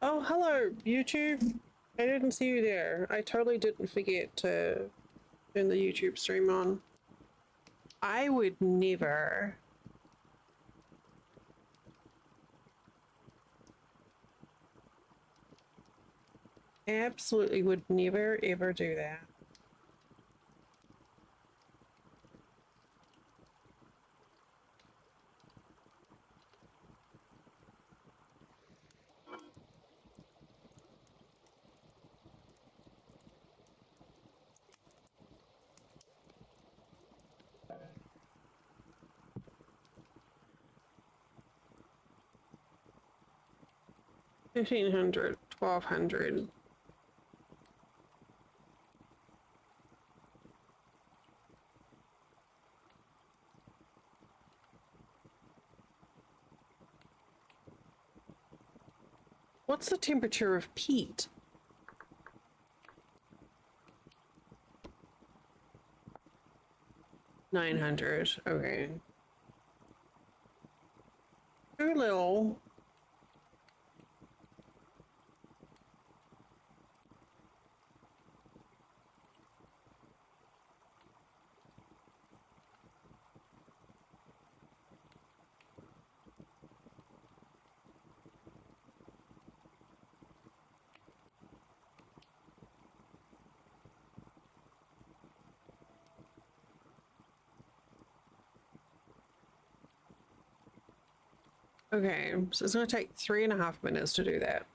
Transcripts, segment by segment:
Oh, hello, YouTube. I didn't see you there. I totally didn't forget to turn the YouTube stream on. I would never. Absolutely would never ever do that. $1,500, $1,200. What's the temperature of peat? 900. Okay. Too little. Okay, so it's going to take 3.5 minutes to do that.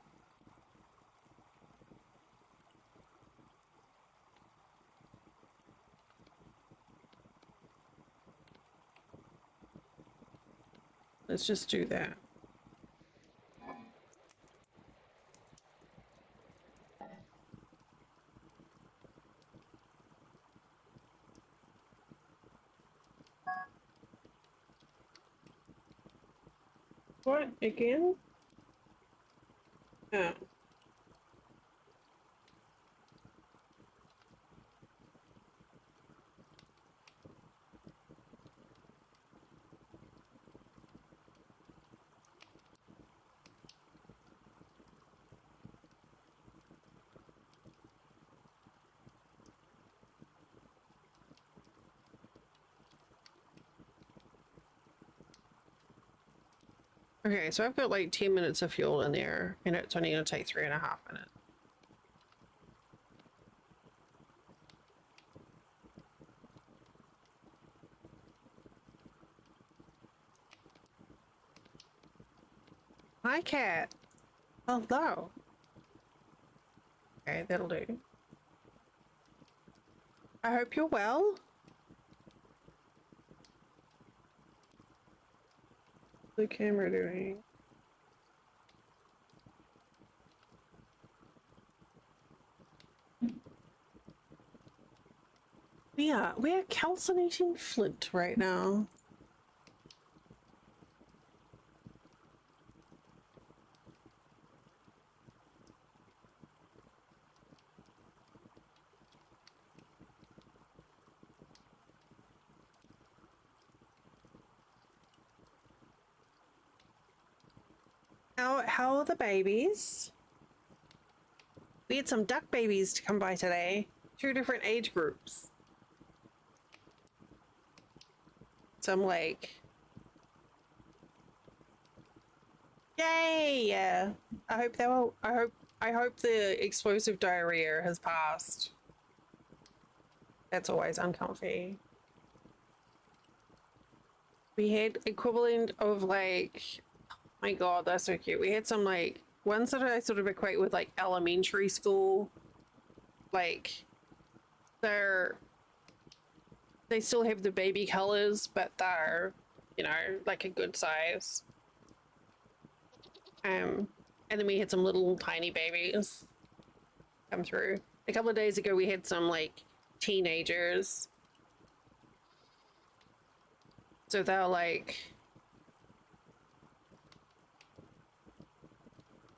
Let's just do that. What? Again? Oh. Okay, so I've got like 10 minutes of fuel in there, and it's only going to take 3.5 minutes. Hi, cat. Hello. Okay, that'll do. I hope you're well. What's the camera doing? We are calcinating flint right now. How are the babies? We had some duck babies to come by today. 2 different age groups. Some like, yay! I hope they will. I hope the explosive diarrhea has passed. That's always uncomfy. We had equivalent of like, my god, that's so cute. We had some like ones that I sort of equate with like elementary school. Like they still have the baby colors, but they're, you know, like a good size. And then we had some little tiny babies come through. A couple of days ago we had some like teenagers. So they're like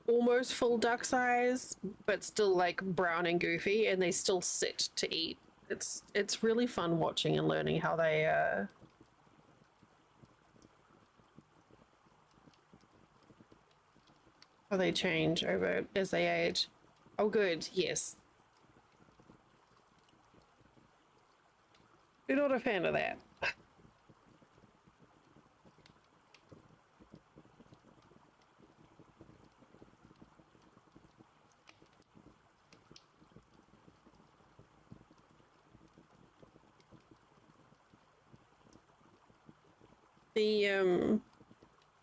almost full duck size, but still like brown and goofy, and they still sit to eat. It's really fun watching and learning how they Oh, they change over as they age. Oh, good. Yes. You're not a fan of that.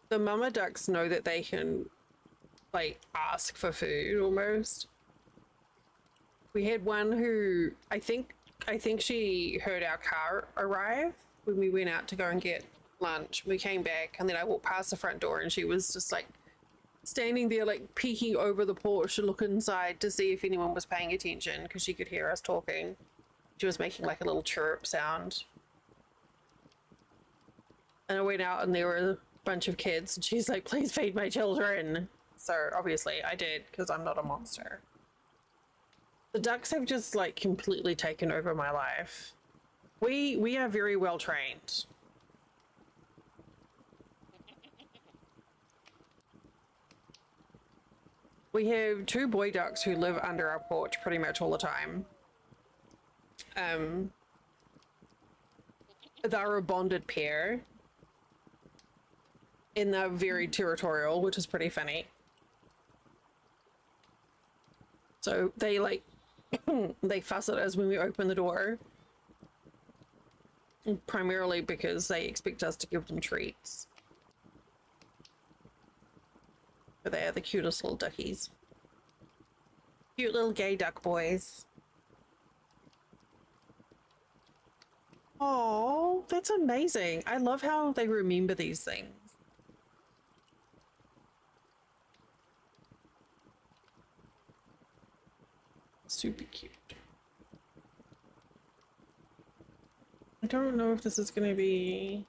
The mama ducks know that they can like ask for food almost. We had one who I think she heard our car arrive when we went out to go and get lunch. We came back and then I walked past the front door and she was just like standing there like peeking over the porch to look inside to see if anyone was paying attention because she could hear us talking. She was making like a little chirp sound. And I went out and there were a bunch of kids and she's like, please feed my children. So obviously I did because I'm not a monster. The ducks have just like completely taken over my life. We are very well trained. We have two boy ducks who live under our porch pretty much all the time. They're a bonded pair. And they're very territorial, which is pretty funny. So they like, they fuss at us when we open the door. Primarily because they expect us to give them treats. But they are the cutest little duckies. Cute little gay duck boys. Oh, that's amazing. I love how they remember these things. Super cute. I don't know if this is going to be...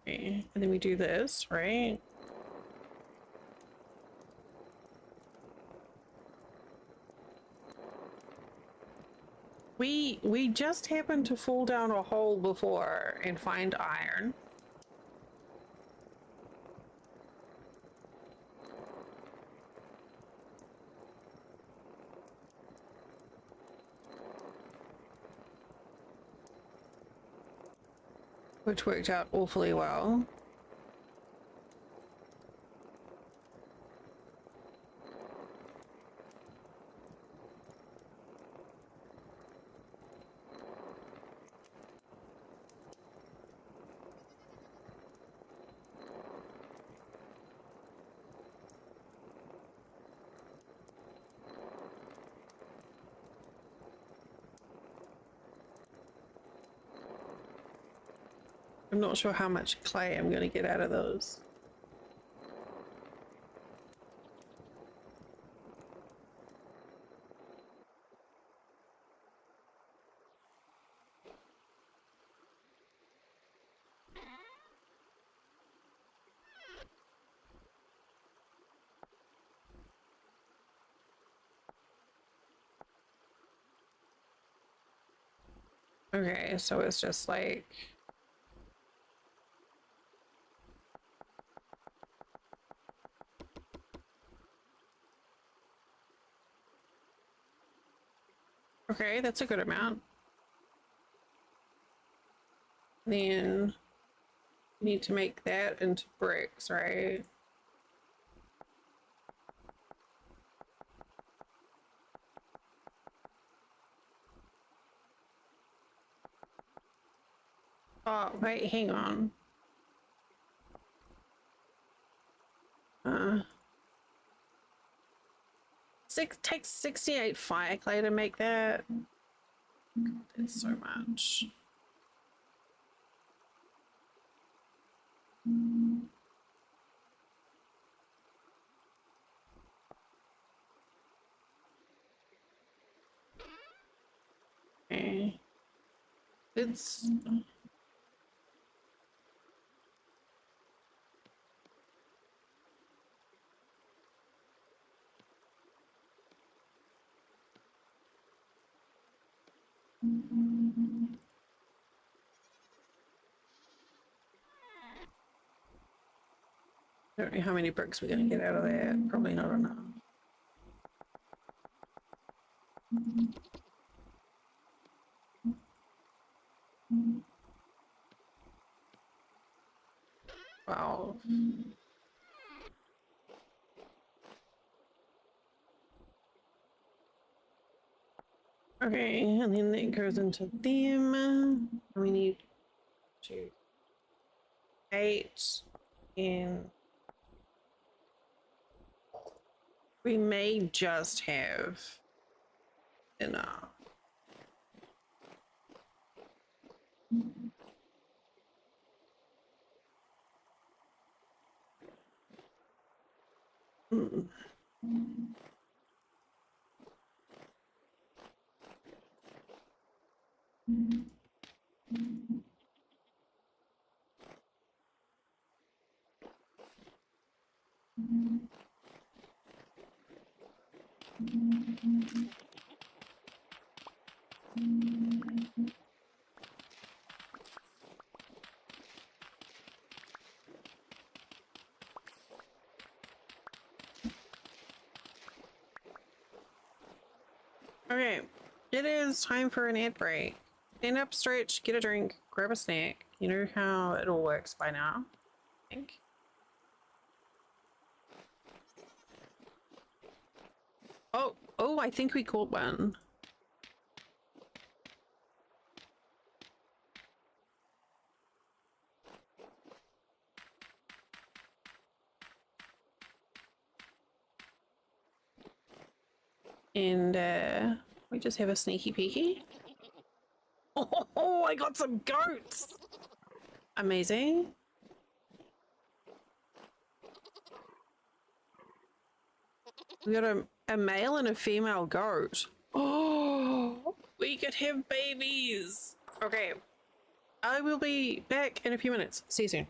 Okay, and then we do this, right? We just happened to fall down a hole before and find iron. Which worked out awfully well. I'm not sure how much clay I'm going to get out of those. Okay, so it's just like... Okay, that's a good amount. Then you need to make that into bricks, right? Oh, wait, hang on. Takes 68 fire clay to make that. God, that's so much. Okay. It's... Don't know how many bricks we're going to get out of there. Probably not enough. Wow. Okay, and then it goes into them. We need to 8 and we may just have enough. Mm. Okay, it is time for an ad break. Stand up, stretch, get a drink, grab a snack. You know how it all works by now, I think. Oh, I think we caught one. And we just have a sneaky peeky. Oh, I got some goats. Amazing. We got a male and a female goat. Oh, we could have babies. Okay, I will be back in a few minutes. See you soon.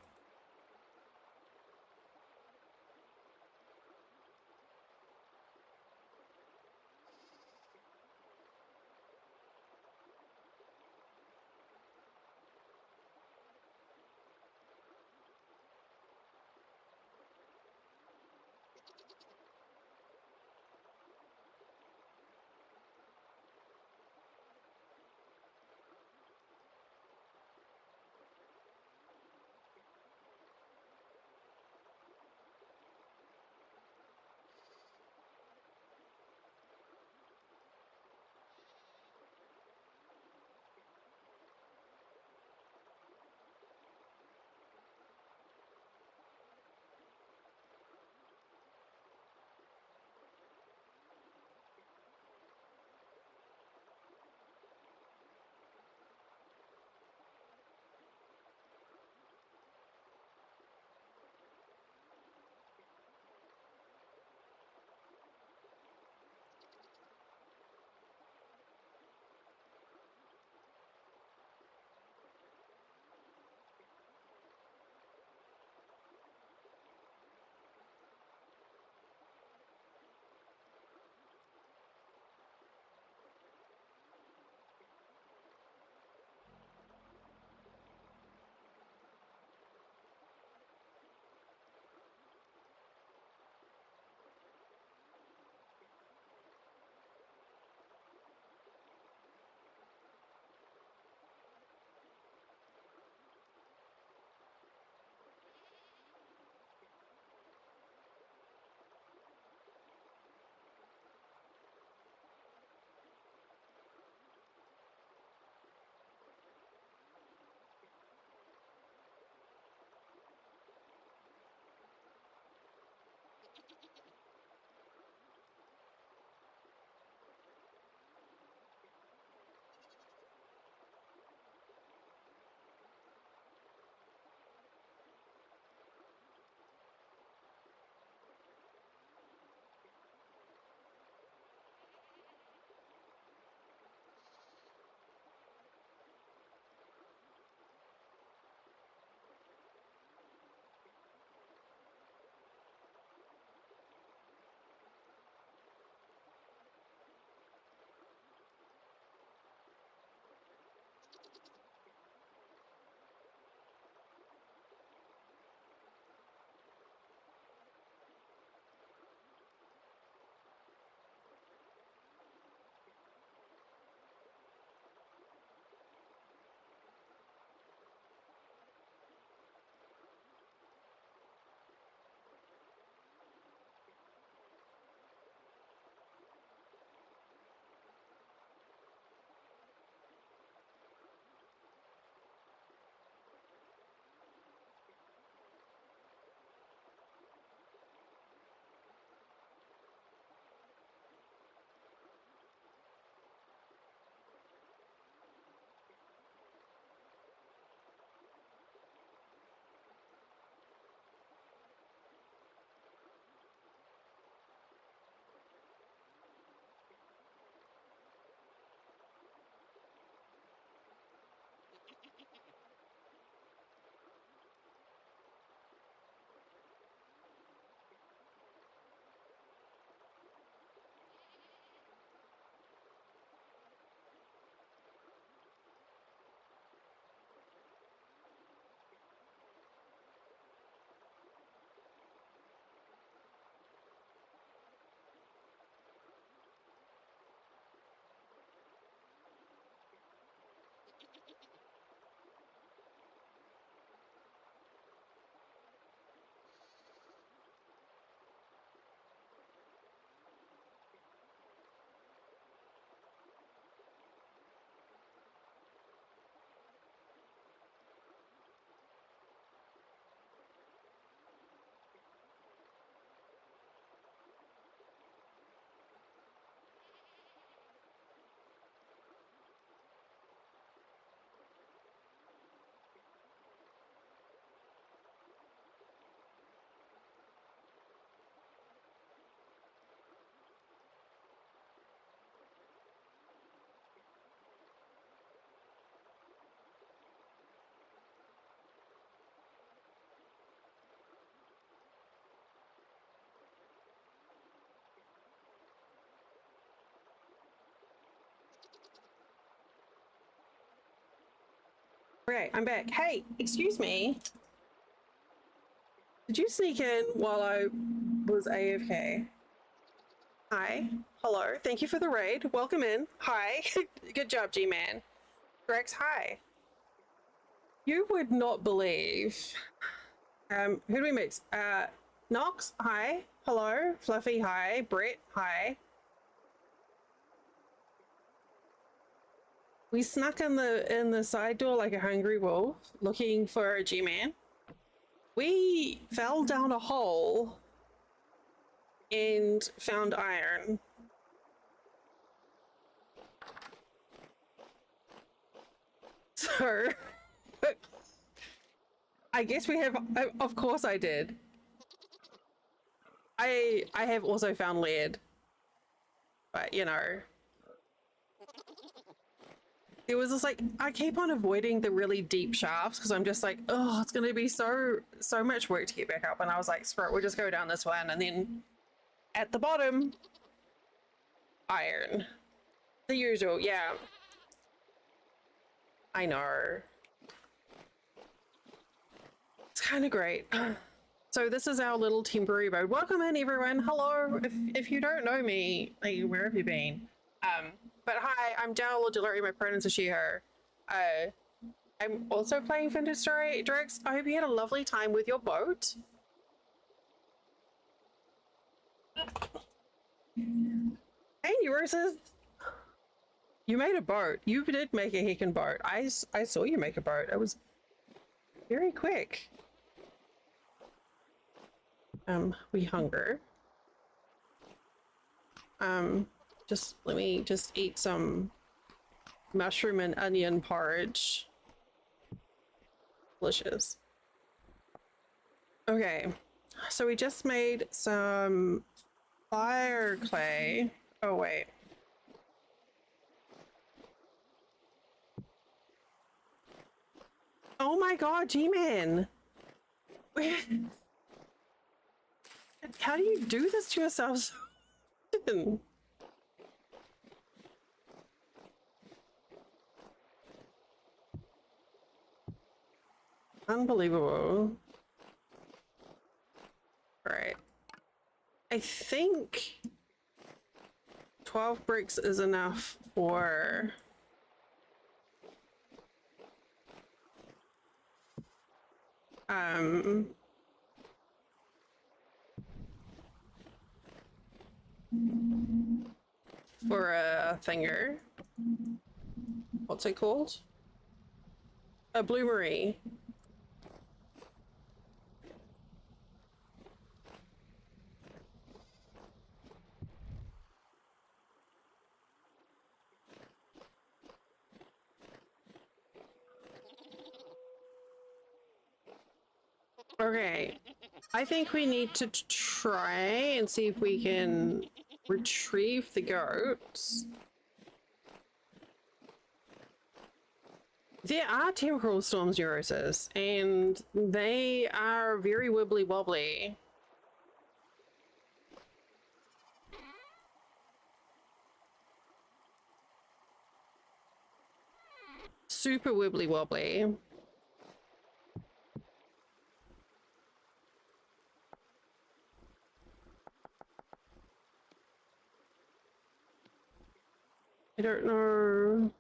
Okay, I'm back. Hey, excuse me. Did you sneak in while I was AFK? Hi. Hello. Thank you for the raid. Welcome in. Hi. Good job, G-Man. Drex, hi. You would not believe. Who do we mix? Nox, hi. Hello. Fluffy, hi. Brett, hi. We snuck in the side door like a hungry wolf, looking for a G-Man. We fell down a hole and found iron. So, I guess we have. Of course, I did. I have also found lead, but you know. There was this like, I keep on avoiding the really deep shafts because I'm just like, oh, it's gonna be so much work to get back up. And I was like, screw it, we'll just go down this one. And then at the bottom, iron. The usual, yeah. I know. It's kind of great. So this is our little temporary mode. Welcome in, everyone. Hello. If you don't know me, like, where have you been? But hi, I'm Dal Delary. My pronouns are she, her. I'm also playing Vintage Story. Drex, I hope you had a lovely time with your boat. Hey, Roses. You made a boat. You did make a heckin' boat. I saw you make a boat. It was very quick. We hunger. Just let me just eat some mushroom and onion porridge. Delicious. Okay, so we just made some fire clay. Oh wait. Oh my god, G-Man! How do you do this to yourselves? Unbelievable. Alright. I think 12 bricks is enough for a thinger. What's it called? A bloomery. Okay, I think we need to try and see if we can retrieve the goats. There are temporal storms, Neurosis, and they are very wibbly wobbly. Super wibbly wobbly. I don't know.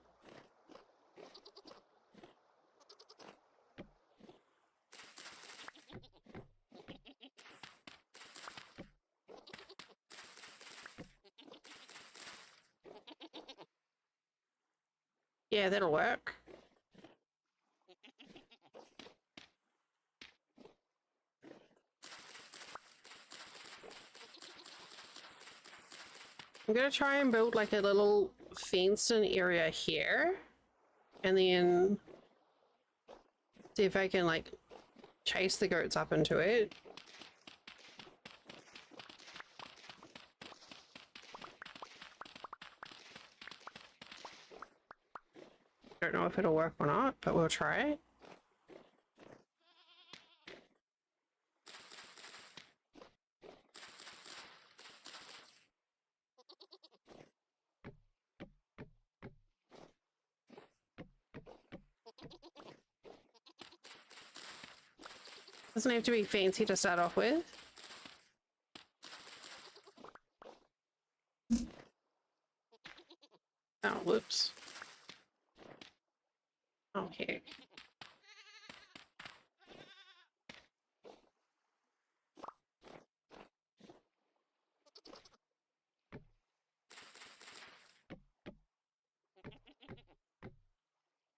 Yeah, that'll work. I'm gonna try and build like a little fenced-in area here, and then see if I can like chase the goats up into it. Don't know if it'll work or not, but we'll try. Doesn't have to be fancy to start off with. Oh, whoops. Okay.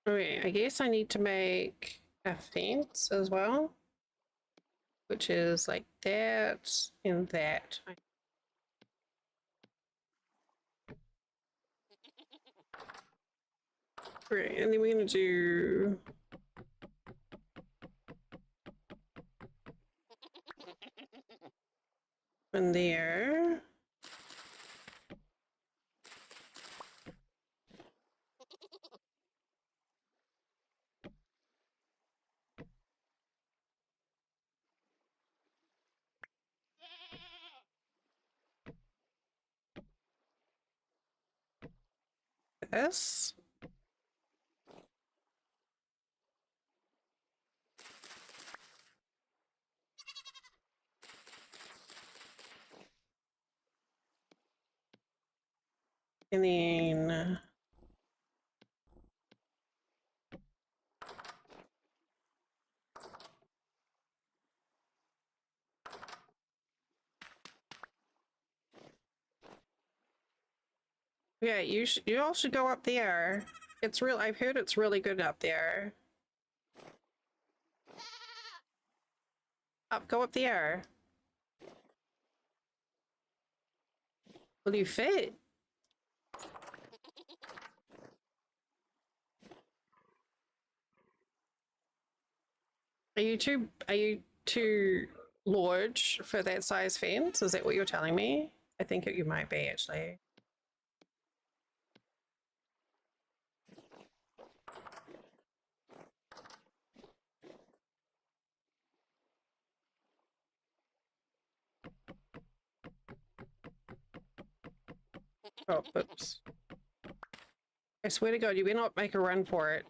Okay, I guess I need to make a fence as well, which is like that and that. Right, and then we're gonna do one there. This. And then yeah, you all should go up there. It's real. I've heard it's really good up there. Go up there. Will you fit? Are you too large for that size fence? Is that what you're telling me? I think you might be actually. Oh, oops. I swear to God, you better not make a run for it.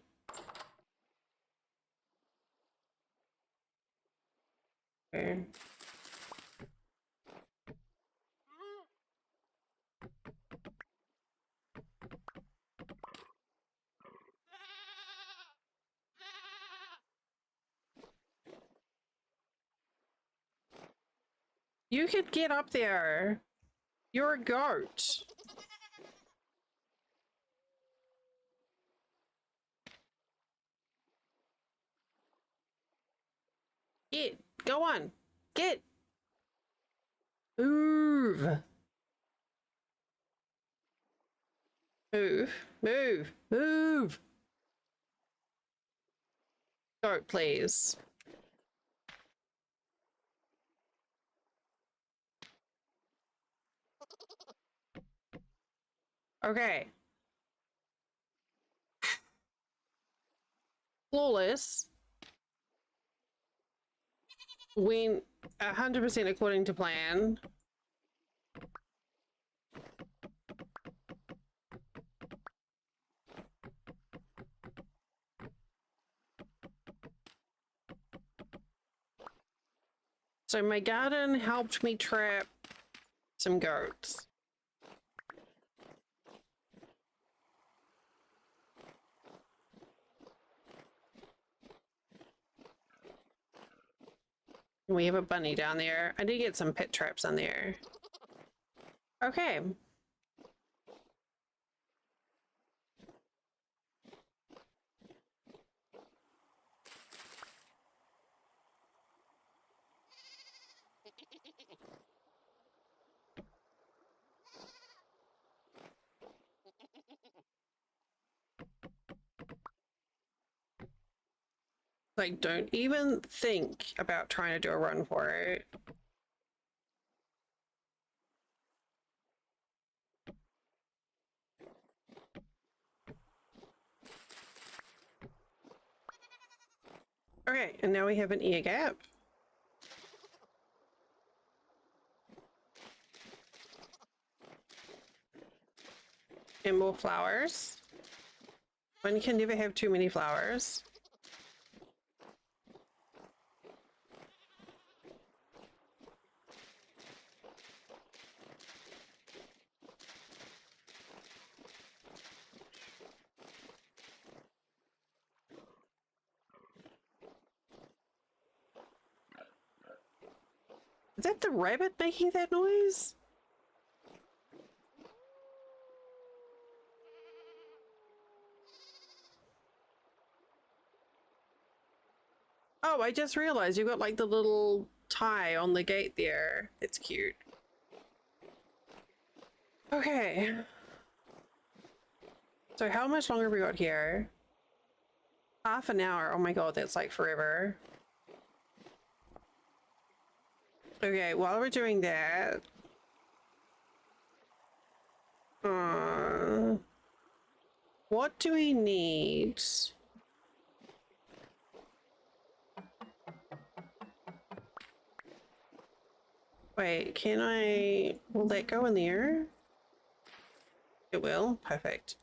Okay. You could get up there. You're a goat. Get. Go on. Get. Move. Move. Move. Move. Goat, please. Okay. Flawless. Went 100% according to plan. So my garden helped me trap some goats. We have a bunny down there. I did get some pit traps on there. Okay. Like, don't even think about trying to do a run for it. Okay, and now we have an ear gap. And more flowers. One can never have too many flowers. Is that the rabbit making that noise? Oh, I just realized you've got like the little tie on the gate there. It's cute. Okay. So how much longer have we got here? Half an hour. Oh my god, that's like forever. Okay, while we're doing that, what do we need? Wait, can I... Will that go in there? It will? Perfect.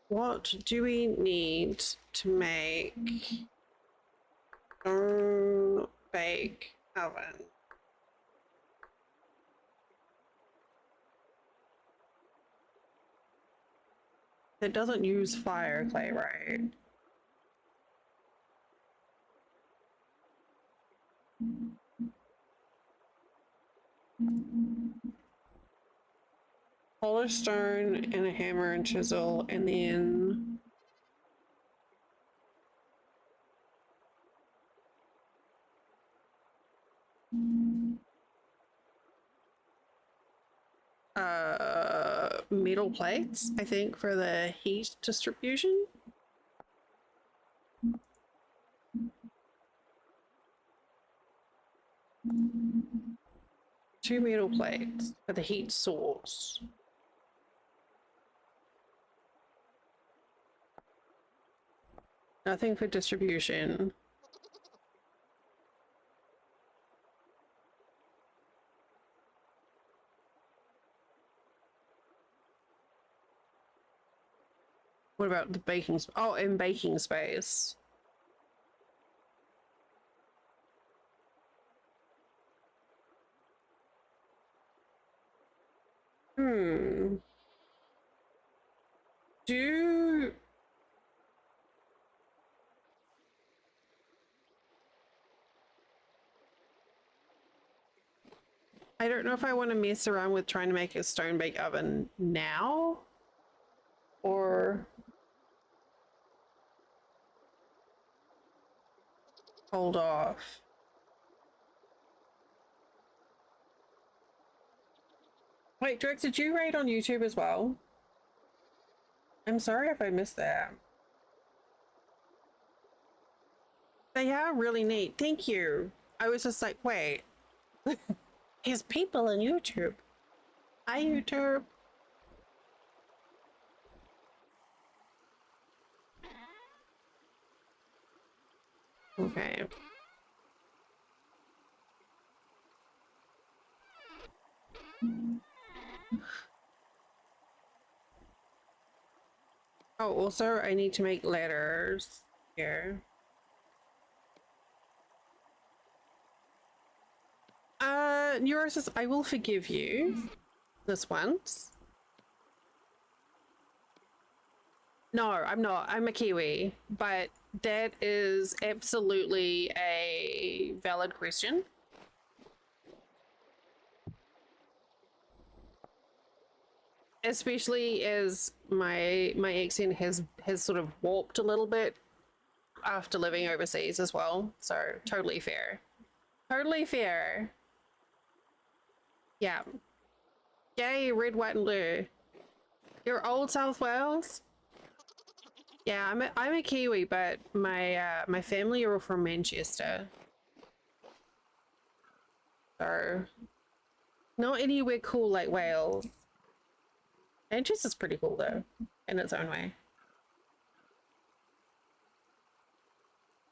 What do we need to make stone bake oven? It doesn't use fire clay, right? Polished stone and a hammer and chisel, and then metal plates, I think, for the heat distribution. Two metal plates for the heat source. Nothing for distribution. What about the baking? Oh, and baking space. Do... I don't know if I want to mess around with trying to make a stone bake oven now, or hold off. Wait, Drex, did you raid on YouTube as well? I'm sorry if I missed that. They are really neat. Thank you. I was just like, wait. There's people on YouTube. Hi, YouTube. Okay. Oh, also, I need to make letters here. Neurosis, I will forgive you this once. No, I'm not. I'm a Kiwi, but that is absolutely a valid question. Especially as my accent has sort of warped a little bit after living overseas as well. So totally fair. Totally fair. Yeah. Yay, red, white, and blue. You're old South Wales? Yeah, I'm a Kiwi, but my family are all from Manchester. So not anywhere cool like Wales. Manchester's pretty cool though, in its own way.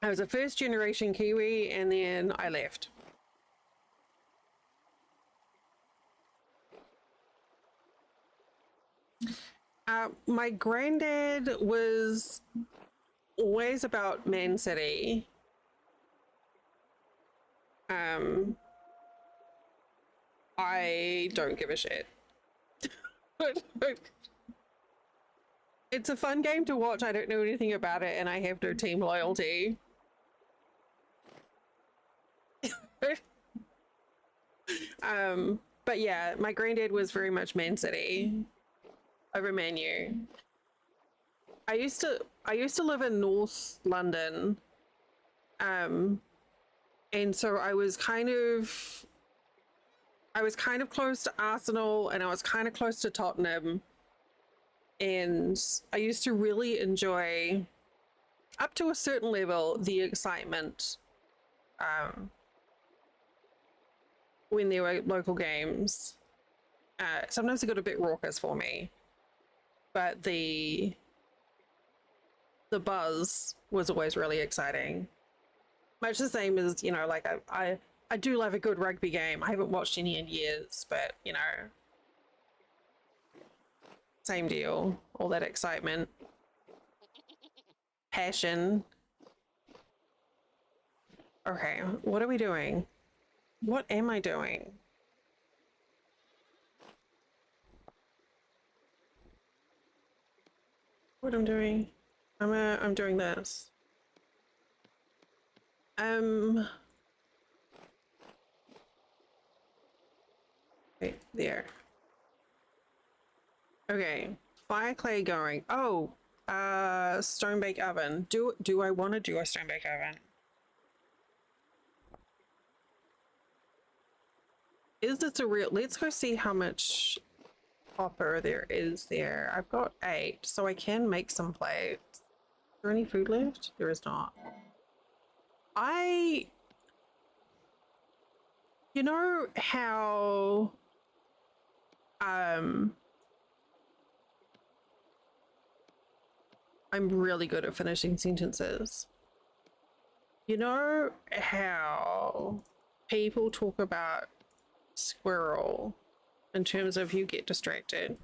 I was a first generation Kiwi and then I left. My granddad was always about Man City. I don't give a shit. It's a fun game to watch. I don't know anything about it and I have no team loyalty. But yeah, my granddad was very much Man City over Man U. I used to live in North London, and so I was kind of close to Arsenal, and I was kind of close to Tottenham, and I used to really enjoy, up to a certain level, the excitement when there were local games. Sometimes it got a bit raucous for me, but the buzz was always really exciting. Much the same as, you know, like I do love a good rugby game. I haven't watched any in years, but you know, same deal. All that excitement, passion. Okay, what are we doing? What am I doing? What I'm doing? I'm doing this. Wait, there. Okay, fire clay going. Oh, stone bake oven. Do I want to do a stone bake oven? Is this a real? Let's go see how much copper there is there. I've got 8, so I can make some plates. Is there any food left? There is not. You know how I'm really good at finishing sentences. You know how people talk about squirrel in terms of you get distracted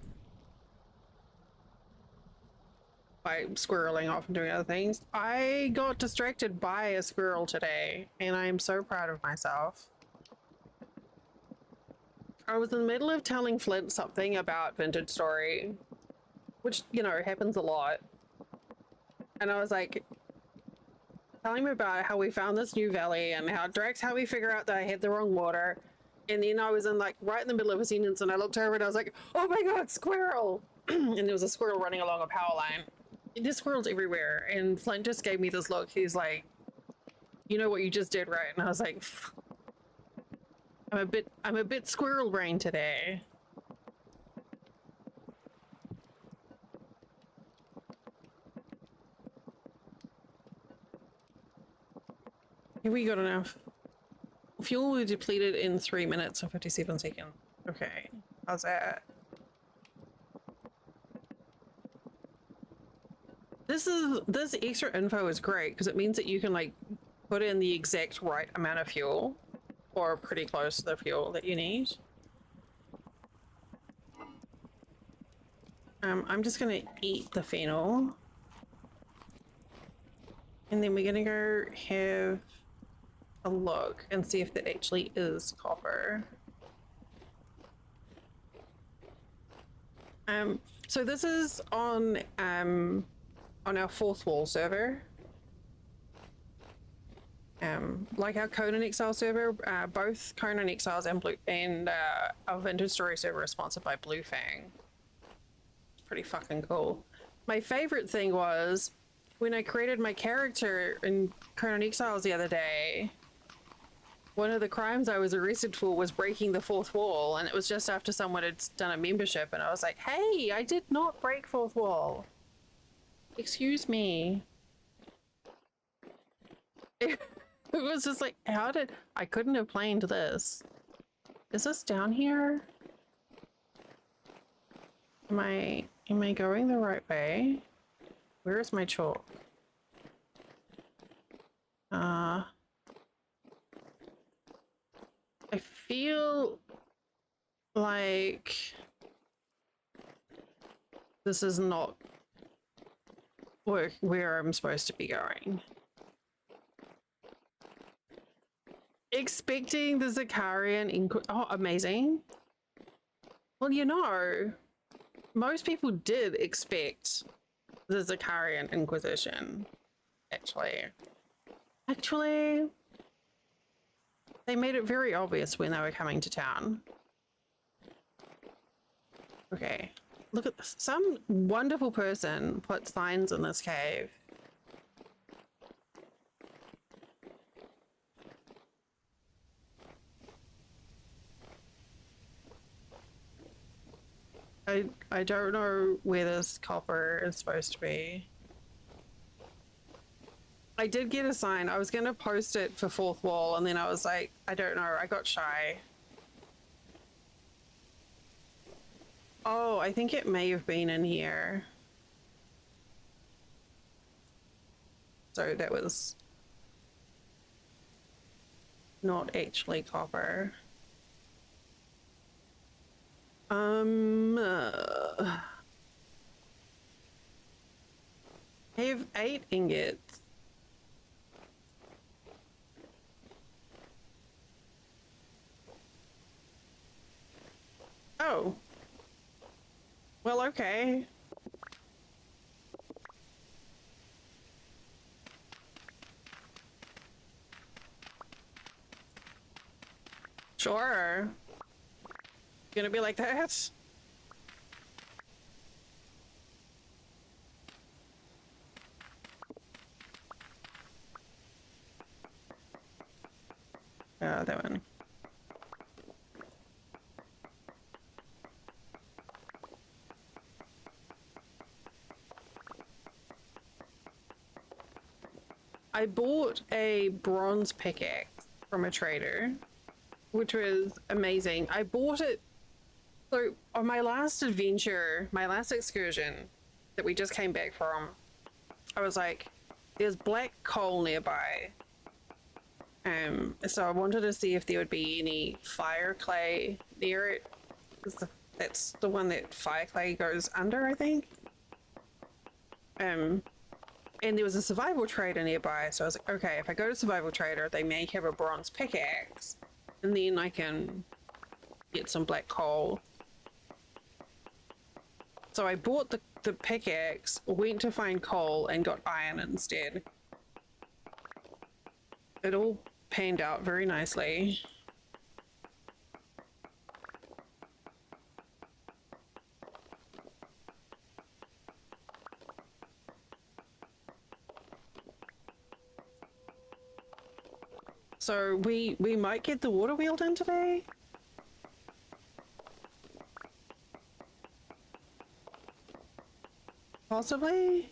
by squirreling off and doing other things? I got distracted by a squirrel today, and I am so proud of myself. I was in the middle of telling Flint something about Vintage Story, which, you know, happens a lot. And I was like, telling him about how we found this new valley and how Drax helped me figure out that I had the wrong water. And then I was in like right in the middle of a sentence, and I looked over and I was like, oh my god, squirrel! And there was a squirrel running along a power line. There's squirrels everywhere. And Flint just gave me this look. He's like, you know what you just did, right? And I was like, I'm a bit squirrel brain today. Here we got enough. Fuel will be depleted in 3 minutes and 57 seconds. Okay, how's that? This extra info is great because it means that you can like put in the exact right amount of fuel, or pretty close to the fuel that you need. I'm just gonna eat the fennel, and then we're gonna go have a look and see if that actually is copper. So this is on our fourth wall server. Like our Conan Exile server, both Conan Exiles and our Vintage Story server are sponsored by BLUEFANG. Pretty fucking cool. My favorite thing was when I created my character in Conan Exiles the other day, one of the crimes I was arrested for was breaking the fourth wall, and it was just after someone had done a membership, and I was like, hey, I did not break fourth wall. Excuse me. It was just like, I couldn't have planned this. Is this down here? Am I going the right way? Where is my chalk? I feel like this is not where I'm supposed to be going. Expecting the Zakarian oh, amazing. Well, you know, most people did expect the Zakarian Inquisition, actually. They made it very obvious when they were coming to town. Okay. Look at this. Some wonderful person put signs in this cave. I don't know where this copper is supposed to be. I did get a sign. I was going to post it for fourth wall, and then I was like, I don't know. I got shy. Oh, I think it may have been in here. So that was not actually copper. I have 8 ingots. Oh. Well, okay. Sure. Gonna be like that? That one. I bought a bronze pickaxe from a trader, which was amazing. I bought it, so on my last adventure, my last excursion that we just came back from, I was like, there's black coal nearby. So I wanted to see if there would be any fire clay near it. That's the one that fire clay goes under, I think. And there was a survival trader nearby, so I was like, okay, if I go to survival trader, they may have a bronze pickaxe, and then I can get some black coal. So I bought the pickaxe, went to find coal, and got iron instead. It all panned out very nicely. So we might get the water wheel done today. Possibly.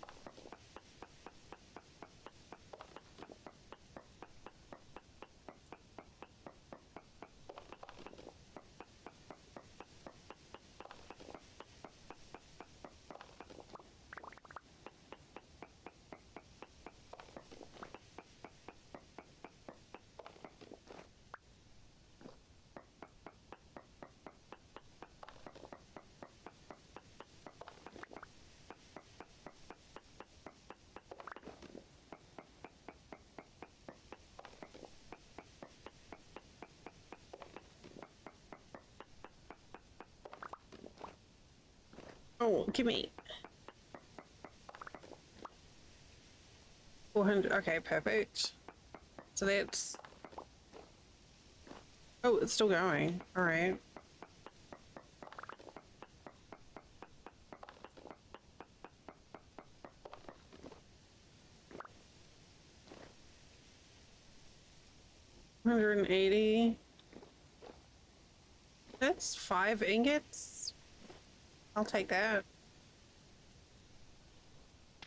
Oh, give me 400. Okay, perfect. So that's... Oh, it's still going. All right. $180. That's 5 ingots. I'll take that.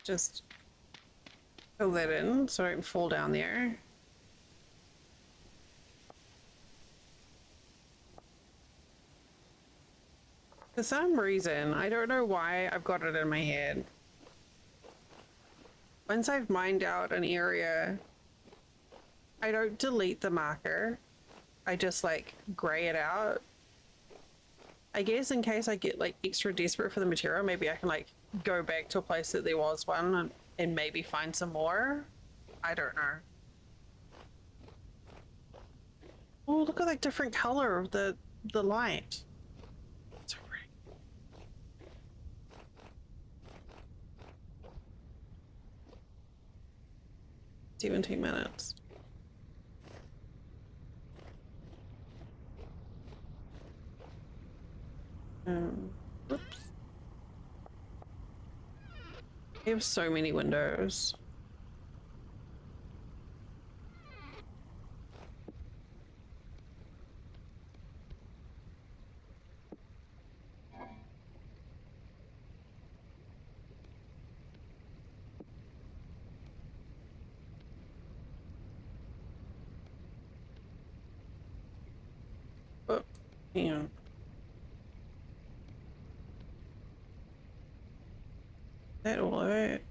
Just fill that in so I don't fall down there. For some reason, I don't know why I've got it in my head. Once I've mined out an area, I don't delete the marker. I just like gray it out. I guess in case I get like extra desperate for the material, maybe I can like go back to a place that there was one and maybe find some more. I don't know. Oh, look at that different color of the light. It's so pretty. 17 minutes. We have so many windows. Oh, hang on. That all of it?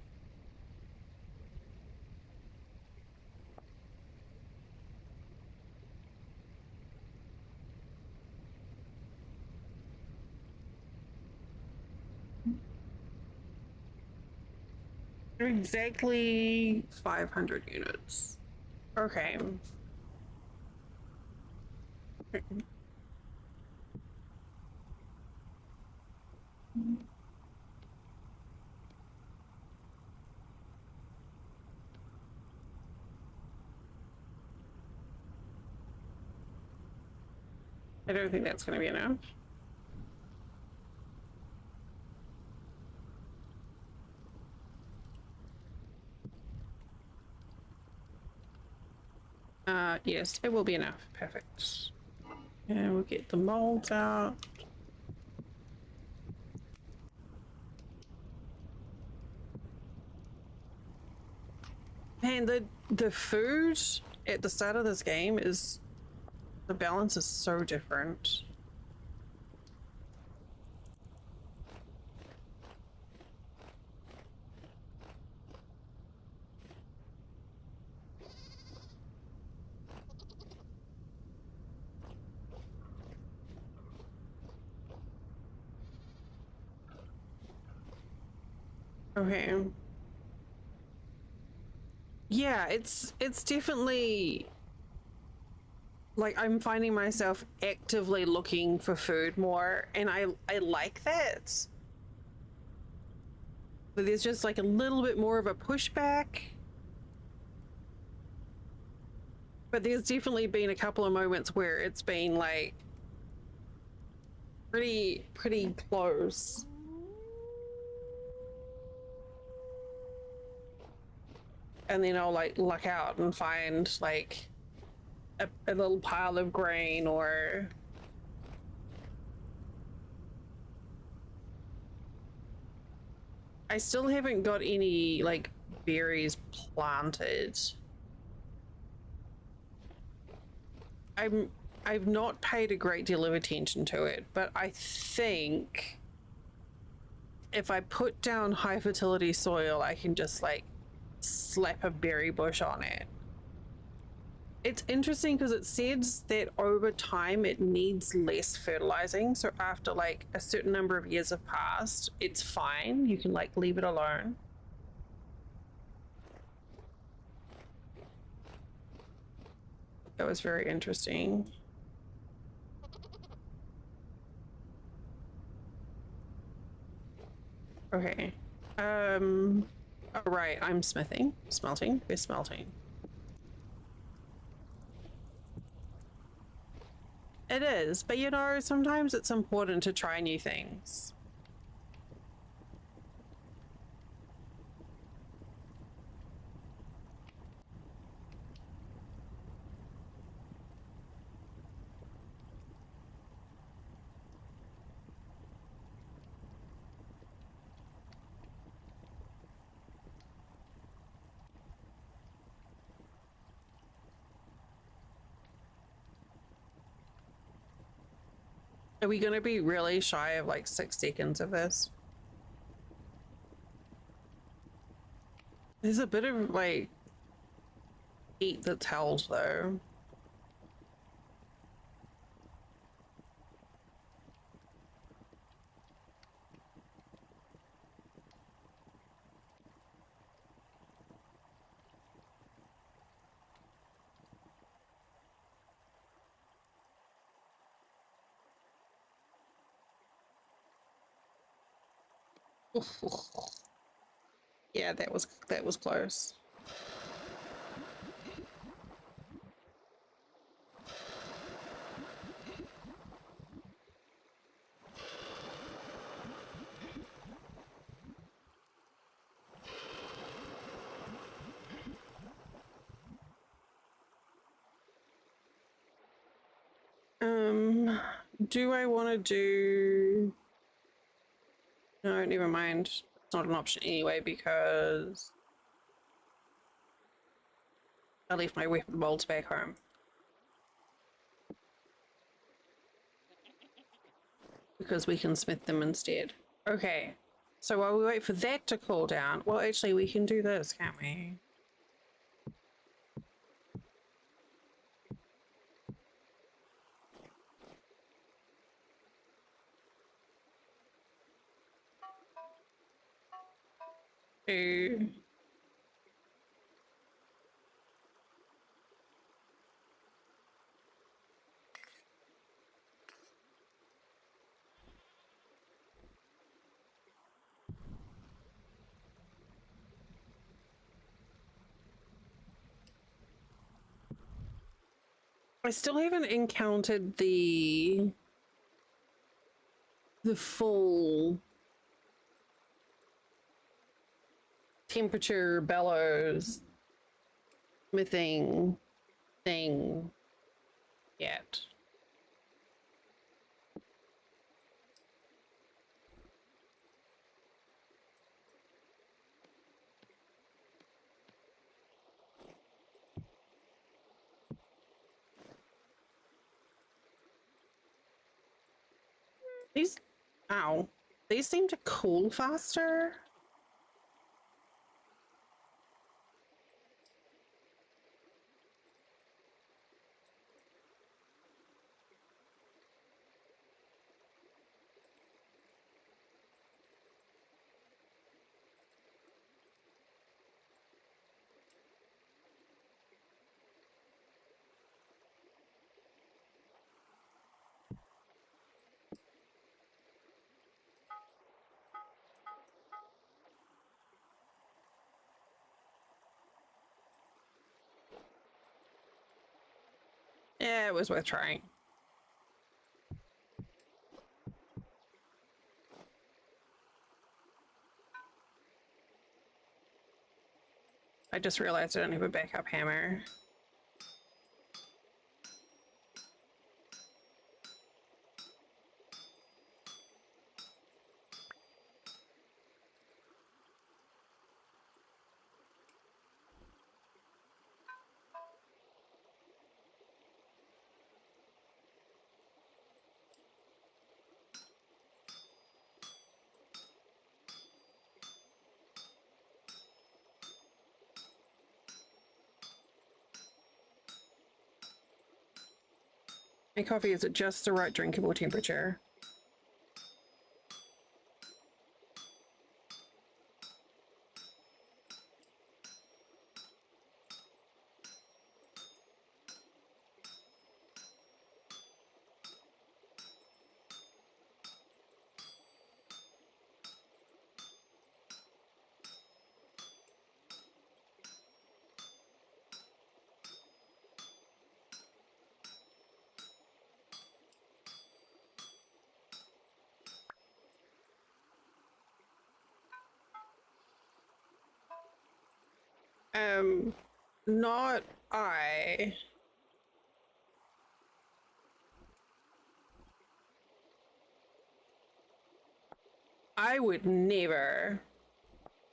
Exactly 500 units. Okay. I don't think that's going to be enough. Yes, it will be enough. Perfect. And we'll get the molds out. And the food at the start of this game is, the balance is so different. Okay. Yeah, it's definitely like I'm finding myself actively looking for food more, and I like that. But there's just like a little bit more of a pushback. But there's definitely been a couple of moments where it's been like pretty close. And then I'll like luck out and find like a little pile of grain, or I still haven't got any like berries planted. I've not paid a great deal of attention to it, but I think if I put down high fertility soil, I can just like slap a berry bush on it. It's interesting because it says that over time it needs less fertilizing. So after like a certain number of years have passed, it's fine. You can like leave it alone. That was very interesting. Okay. All right, I'm smithing. Smelting. We're smelting. It is, but you know, sometimes it's important to try new things. Are we gonna be really shy of like 6 seconds of this? There's a bit of like heat that's held though. Yeah, that was close. do I want to do... No, never mind. It's not an option anyway because I left my weapon bolts back home. Because we can smith them instead. Okay, so while we wait for that to cool down, well, actually, we can do this, can't we? Ooh. I still haven't encountered the full temperature bellows smithing thing yet. These, ow, these seem to cool faster. Yeah, it was worth trying. I just realized I don't have a backup hammer. My coffee is at just the right drinkable temperature. Not I. I would never.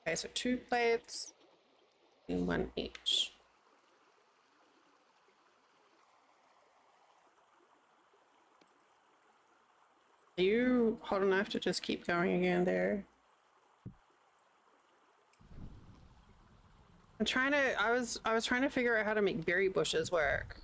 Okay, so 2 plates and 1 each. Are you hot enough to just keep going again there? I'm trying to, I was trying to figure out how to make berry bushes work.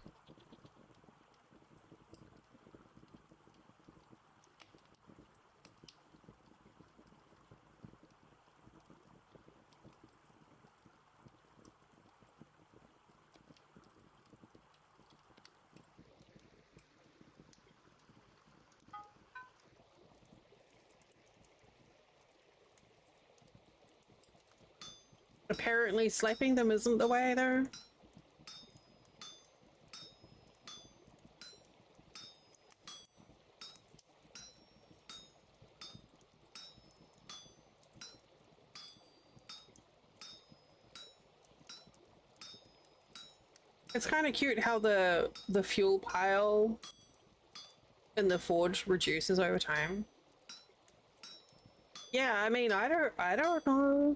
Apparently slapping them isn't the way though. It's kind of cute how the fuel pile And the forge reduces over time. Yeah, I mean, I don't know.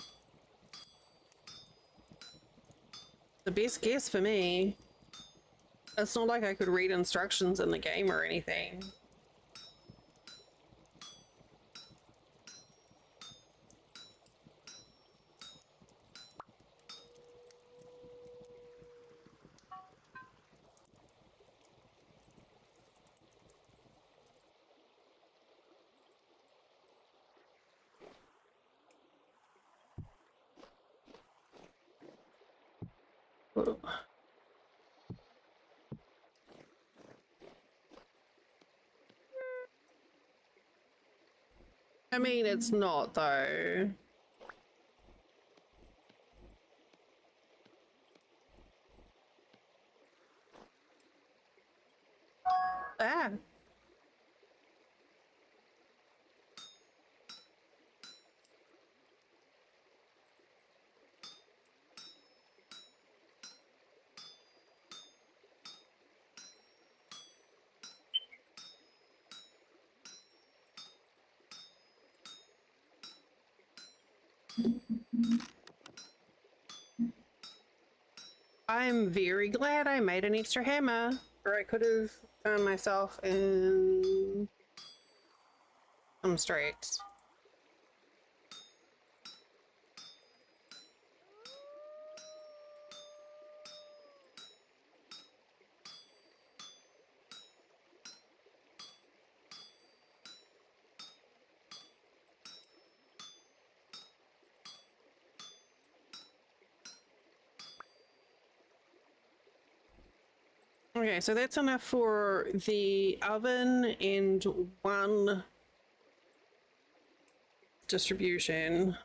The best guess for me. It's not like I could read instructions in the game or anything. I mean, it's not though. Ah. I'm very glad I made an extra hammer, or I could have found myself in some straits. Okay, so that's enough for the oven and one distribution.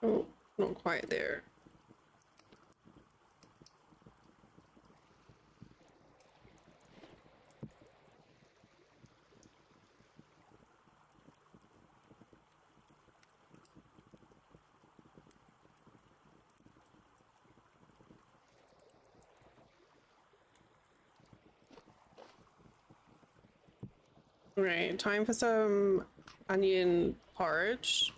Oh, not quite there. Right, time for some onion porridge.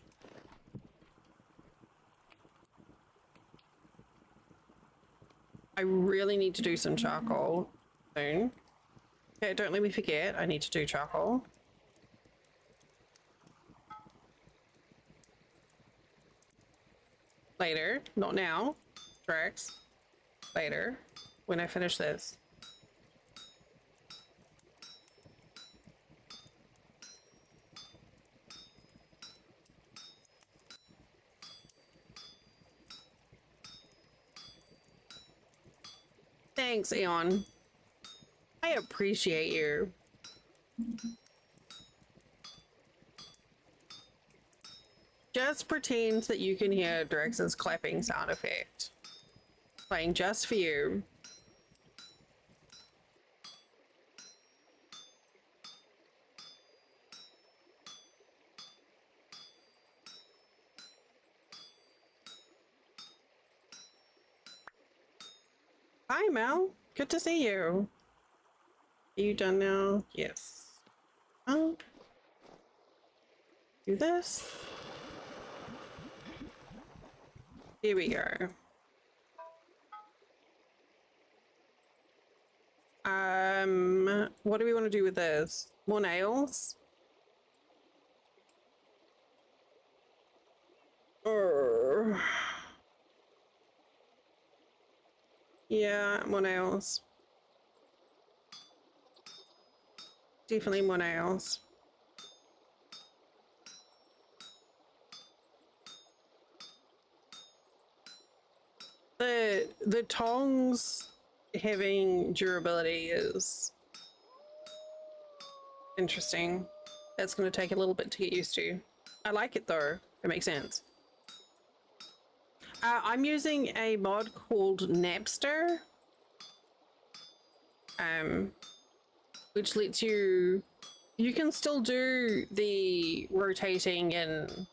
I really need to do some charcoal soon. Okay, don't let me forget, I need to do charcoal. Later, not now. Drax. Later, when I finish this. Thanks, Eon. I appreciate you. Just pretend that you can hear Drax's clapping sound effect. Playing just for you. Hi, Mel. Good to see you. Are you done now? Yes. Oh. Do this. Here we go. What do we want to do with this? More nails? Yeah, more nails. Definitely more nails. The tongs having durability is interesting. That's going to take a little bit to get used to. I like it though. It makes sense. I'm using a mod called Napster, which lets you You can still do the rotating and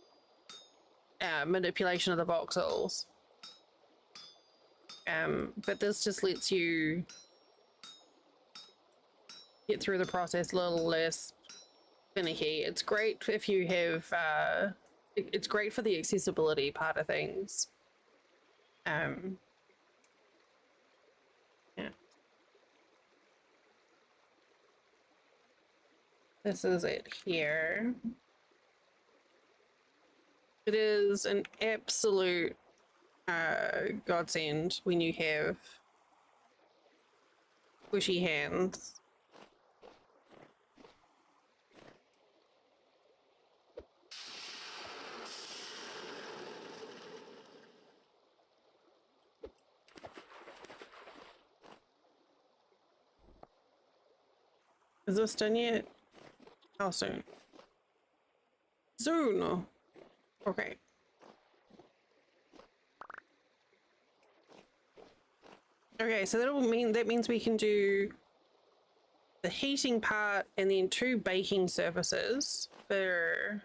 manipulation of the voxels. But this just lets you get through the process a little less finicky. It's great if you have, it's great for the accessibility part of things. Yeah. This is it here. It is an absolute godsend when you have squishy hands. Is this done yet? How soon? Soon. Okay. Okay, so that means we can do the heating part and then 2 baking surfaces for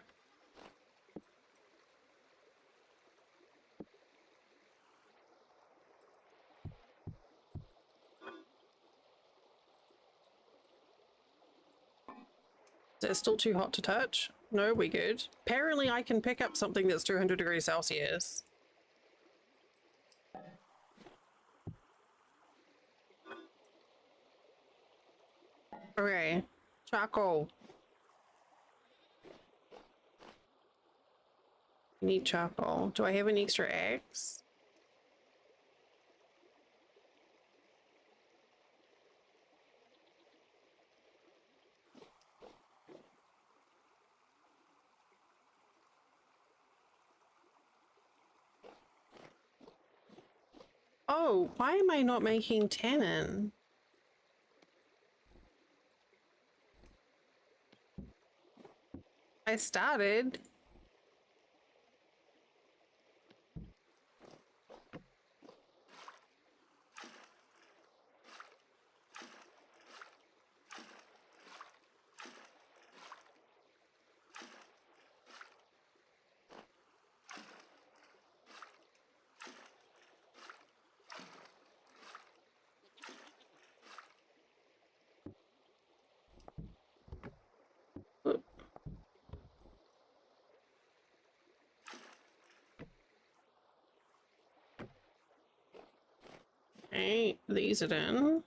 is it still too hot to touch? No, we're good. Apparently I can pick up something that's 200 degrees Celsius. Okay, charcoal. I need charcoal. Do I have an extra axe? Oh, why am I not making tannin? I started. Okay, these are in.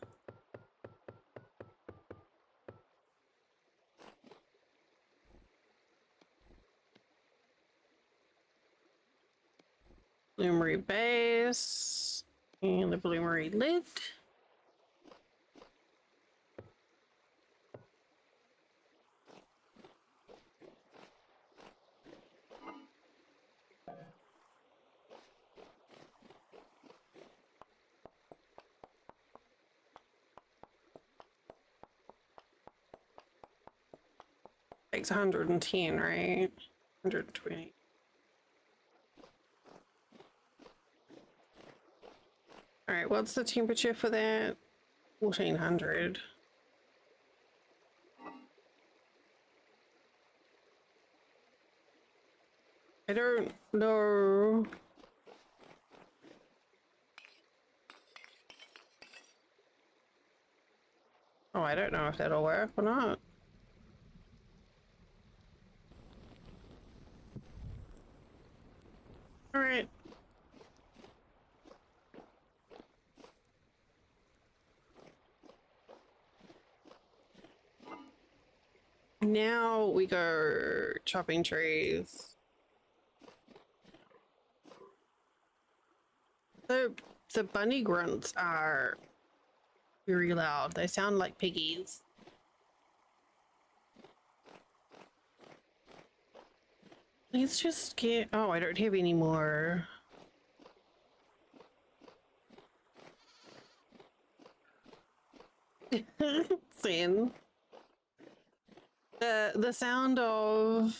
Bloomery base and the bloomery lid. Takes 110, right? 120. All right, what's the temperature for that? 1400. I don't know. Oh, I don't know if that'll work or not. All right. Now we go chopping trees. The bunny grunts are very loud. They sound like piggies. Let's just get... Oh, I don't have any more. Sin. The sound of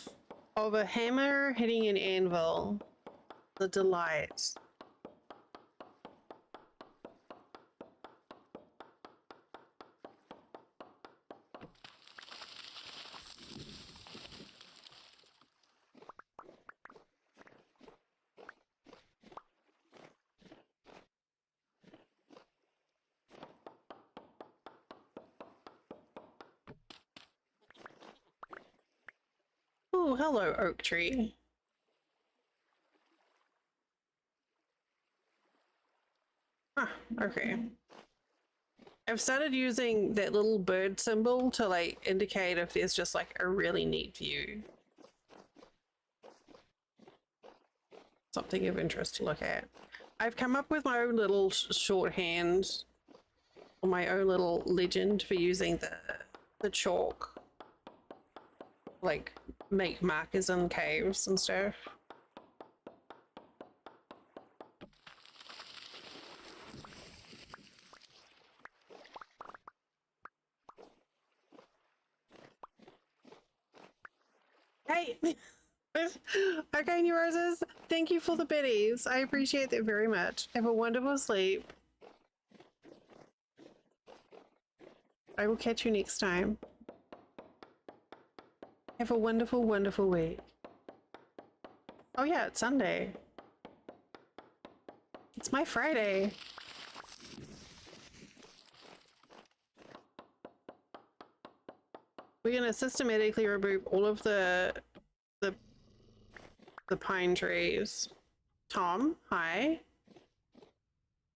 a hammer hitting an anvil. The delight. Oh, hello, oak tree. Ah, okay. I've started using that little bird symbol to like indicate if there's just like a really neat view. Something of interest to look at. I've come up with my own little shorthand, or my own little legend for using the chalk. Like make markers in caves and stuff. Hey! Okay, New Roses, thank you for the biddies. I appreciate that very much. Have a wonderful sleep. I will catch you next time. Have a wonderful, wonderful week. Oh yeah, it's Sunday. It's my Friday. We're gonna systematically remove all of the pine trees. Tom, hi.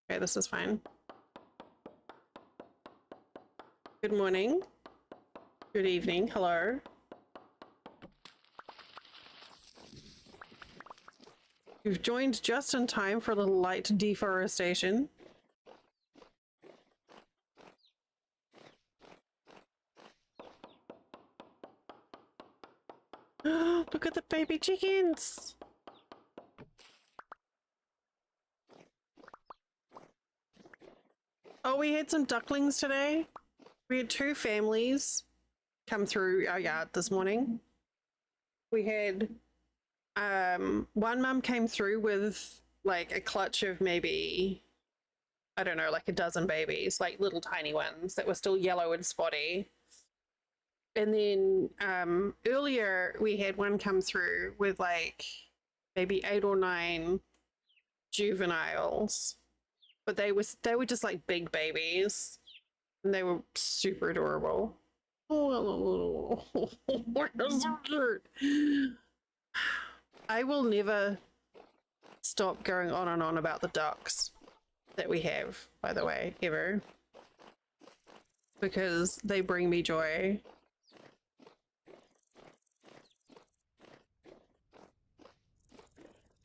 Okay, this is fine. Good morning. Good evening. Hello. You've joined just in time for a little light deforestation. Look at the baby chickens! Oh, we had some ducklings today. We had 2 families come through our yard this morning. We had one mum came through with like a clutch of maybe, I don't know, like a dozen babies, like little tiny ones that were still yellow and spotty. And then earlier we had one come through with like maybe 8 or 9 juveniles, but they were just like big babies, and they were super adorable. Oh, so cute. I will never stop going on and on about the ducks that we have, by the way, ever, because they bring me joy.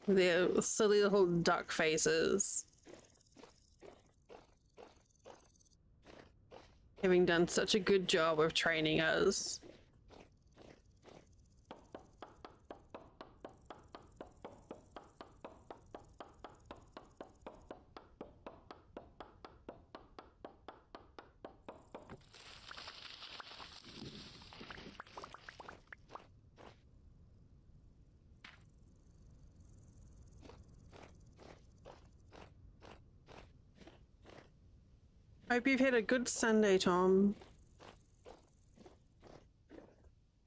Their silly little duck faces. Having done such a good job of training us. Hope you've had a good Sunday, Tom.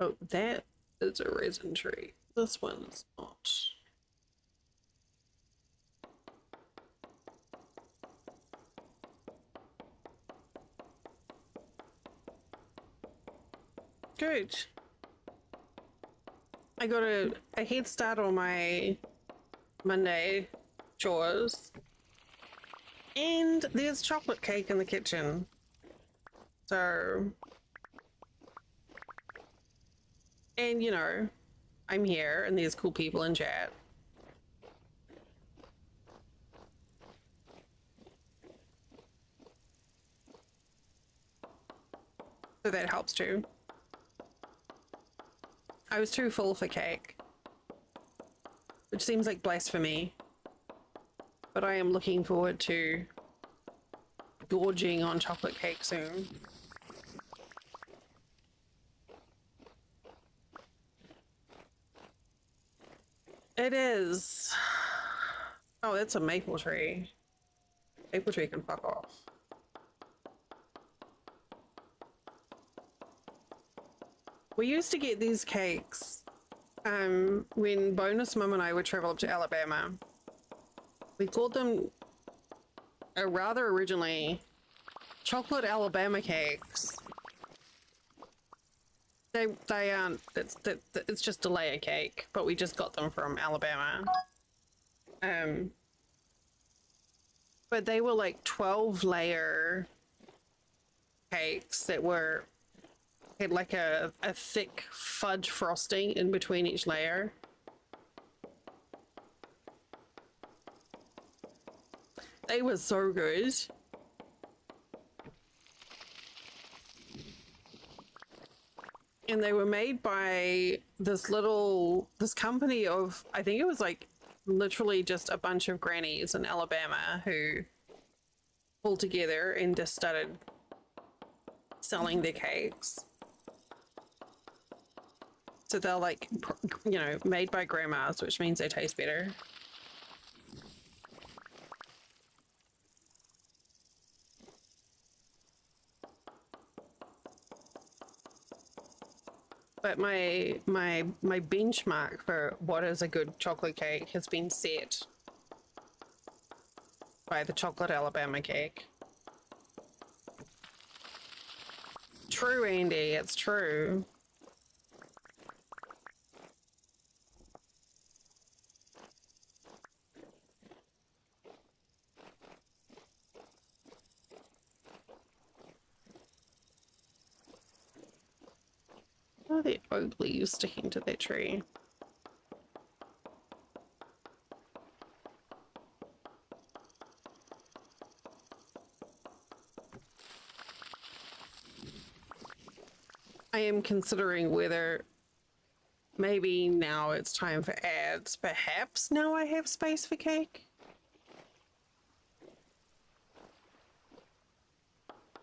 Oh, that is a resin tree. This one's not. Good. I got a head start on my Monday chores. And there's chocolate cake in the kitchen. So, and you know, I'm here and there's cool people in chat. So that helps too. I was too full for cake, which seems like blasphemy. But I am looking forward to gorging on chocolate cake soon. It is. Oh, it's a maple tree. Maple tree can fuck off. We used to get these cakes when Bonus Mum and I would travel up to Alabama. We called them rather originally chocolate Alabama cakes. They aren't. It's just a layer cake, but we just got them from Alabama. But they were like 12-layer cakes that had like a thick fudge frosting in between each layer. They were so good. And they were made by this company of, I think it was like literally just a bunch of grannies in Alabama who pulled together and just started selling their cakes. So they're like, you know, made by grandmas, which means they taste better. But my benchmark for what is a good chocolate cake has been set by the chocolate Alabama cake. True, Andy, it's true. Oh, the oak leaves sticking to that tree. I am considering whether maybe now it's time for ads. Perhaps now I have space for cake.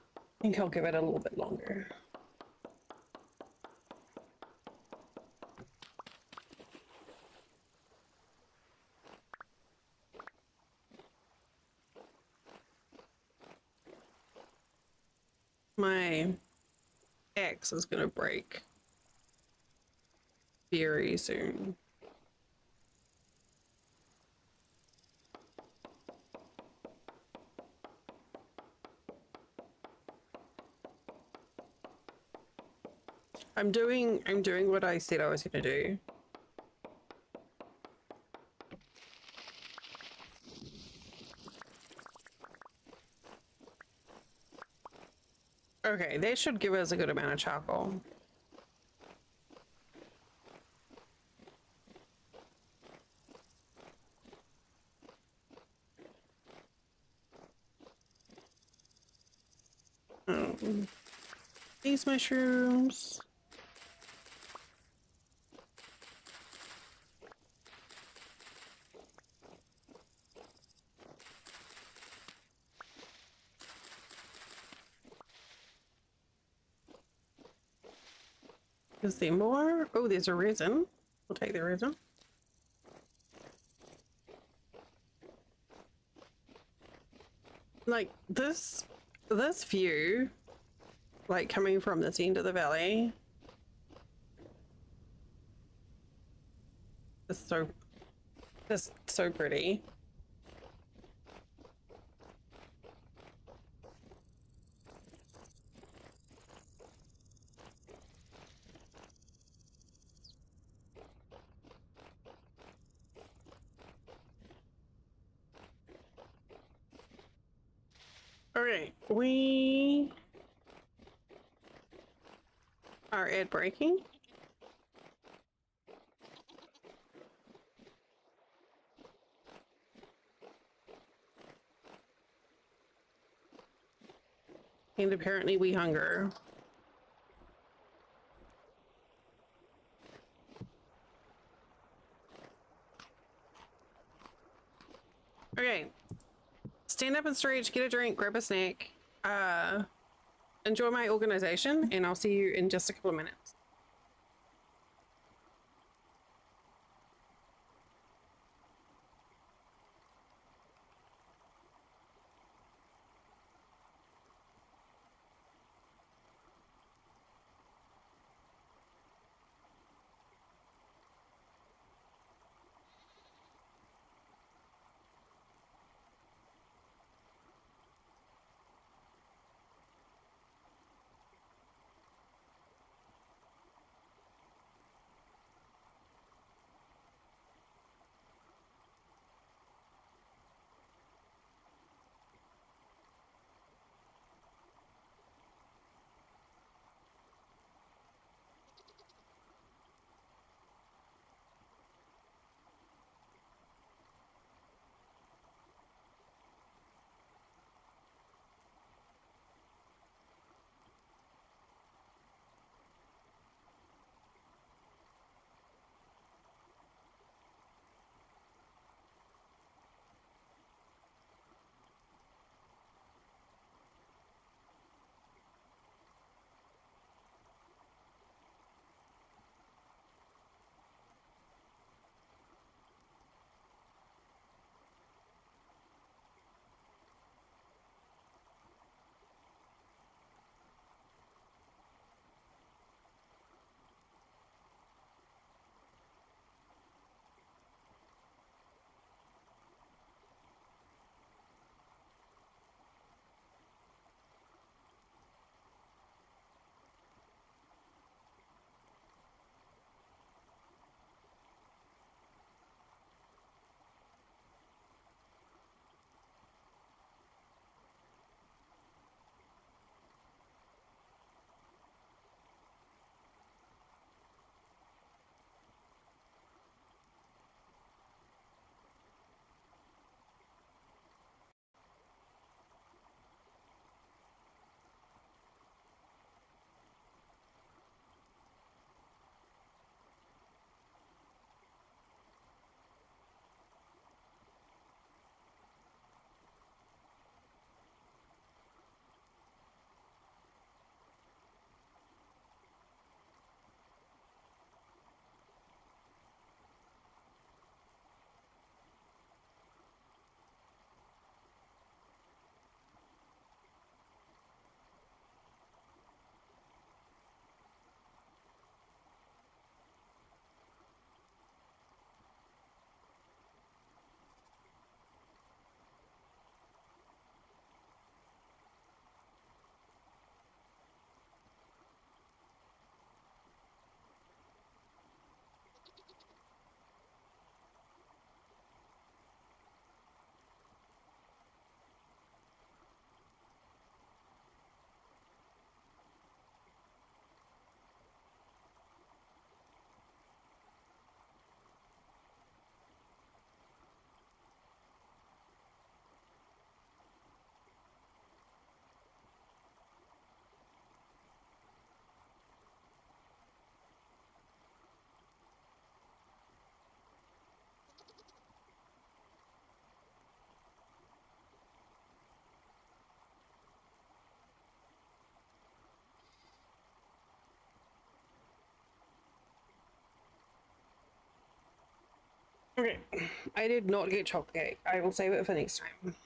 I think I'll give it a little bit longer. My axe is gonna break very soon. I'm doing what I said I was gonna do. Okay, they should give us a good amount of charcoal. These mushrooms. Is there more? Oh, there's a resin. We'll take the resin. Like this view, like coming from this end of the valley, is so pretty. Okay, we are ad breaking. And apparently we hunger. Okay. Stand up and stretch, get a drink, grab a snack. Enjoy my organization, and I'll see you in just a couple of minutes. Okay, I did not get chocolate cake. I will save it for next time.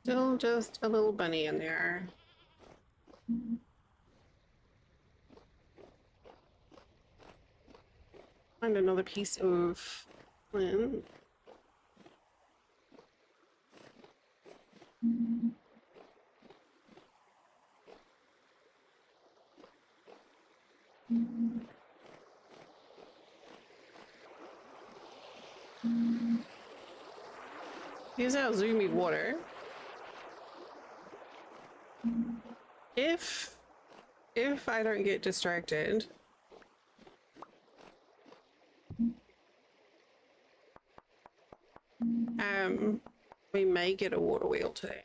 Still just a little bunny in there. Find another piece of flint. Here's our zoomy water. If I don't get distracted, we may get a water wheel today.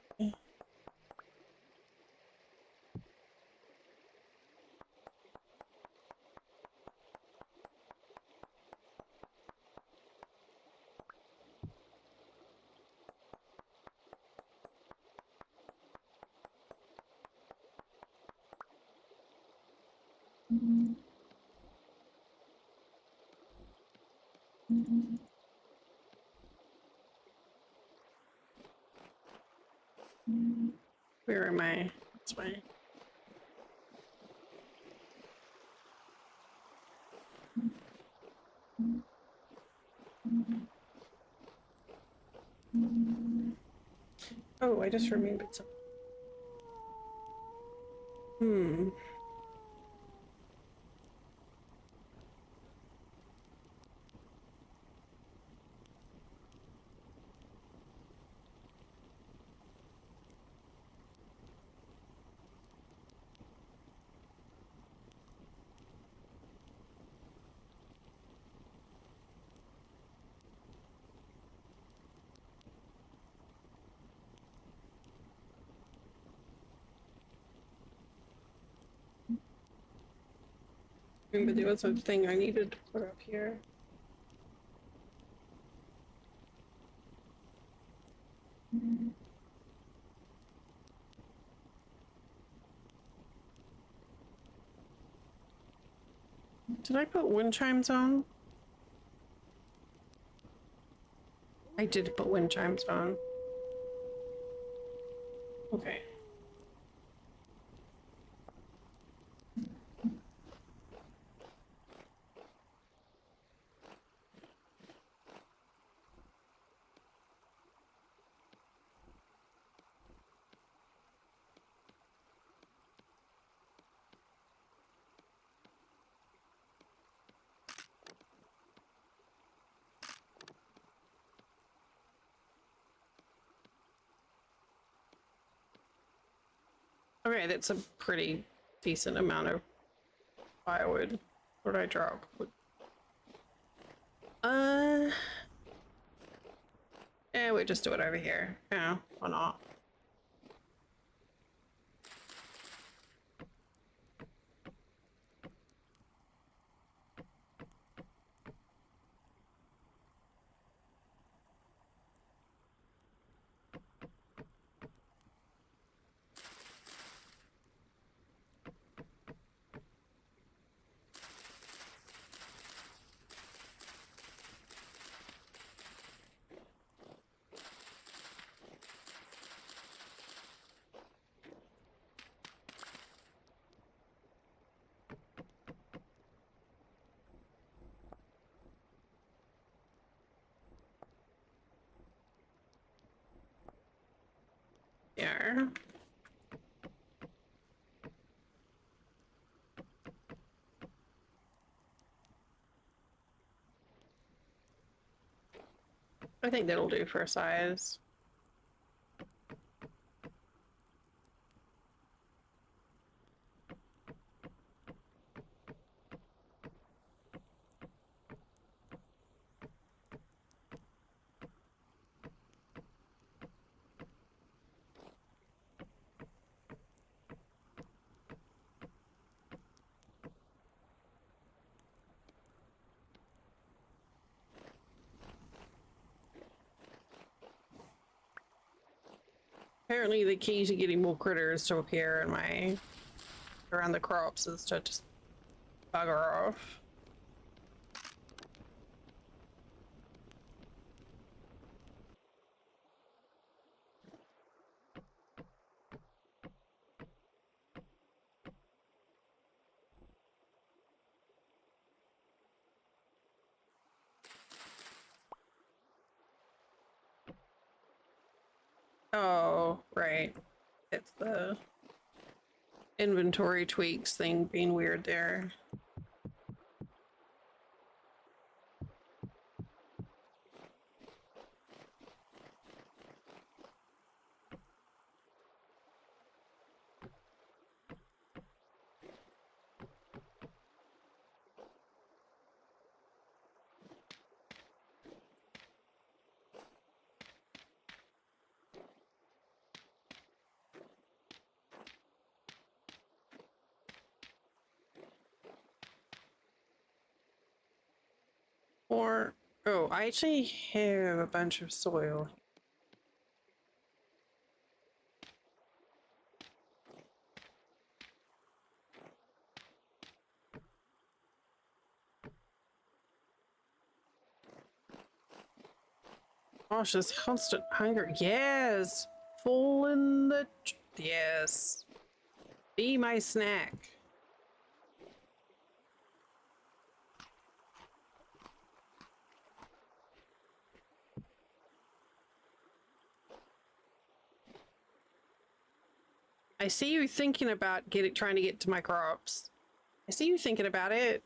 Where am I? This way. Oh, I just remembered something. Remember there was a thing I needed to put up here. Did I put wind chimes on? I did put wind chimes on. Okay. Okay, that's a pretty decent amount of firewood. What did I drop? Yeah, we just do it over here. Yeah, why not? Yeah. I think that'll do for a size. Apparently the key to getting more critters to appear in my around the crops is to just bugger off. Oh, right. It's the inventory tweaks thing being weird there. Or, oh, I actually have a bunch of soil. Gosh, this constant hunger. Yes! Fall in the... Yes. Be my snack. I see you thinking about trying to get to my crops. I see you thinking about it.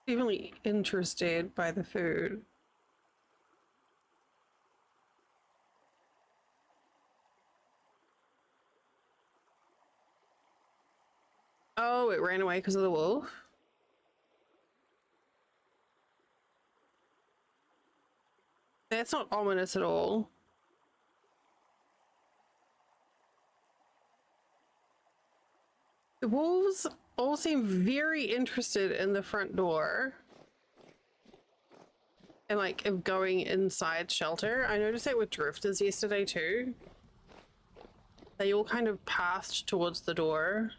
Really interested by the food. Oh, it ran away because of the wolf? That's not ominous at all. The wolves all seem very interested in the front door. And like of going inside shelter. I noticed that with drifters yesterday too. They all kind of passed towards the door.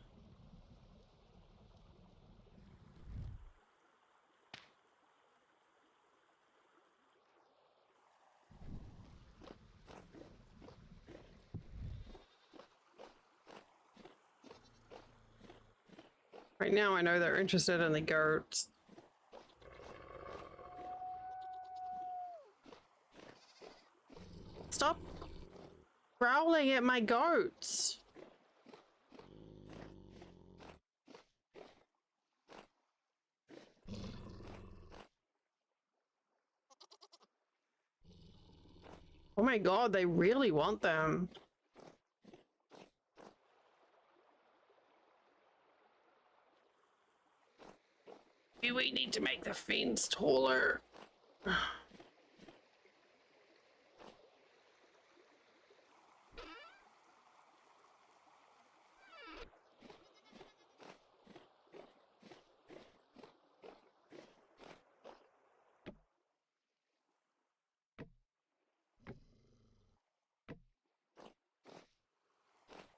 Right now I know they're interested in the goats. Stop growling at my goats. Oh my god, they really want them. Do we need to make the fence taller?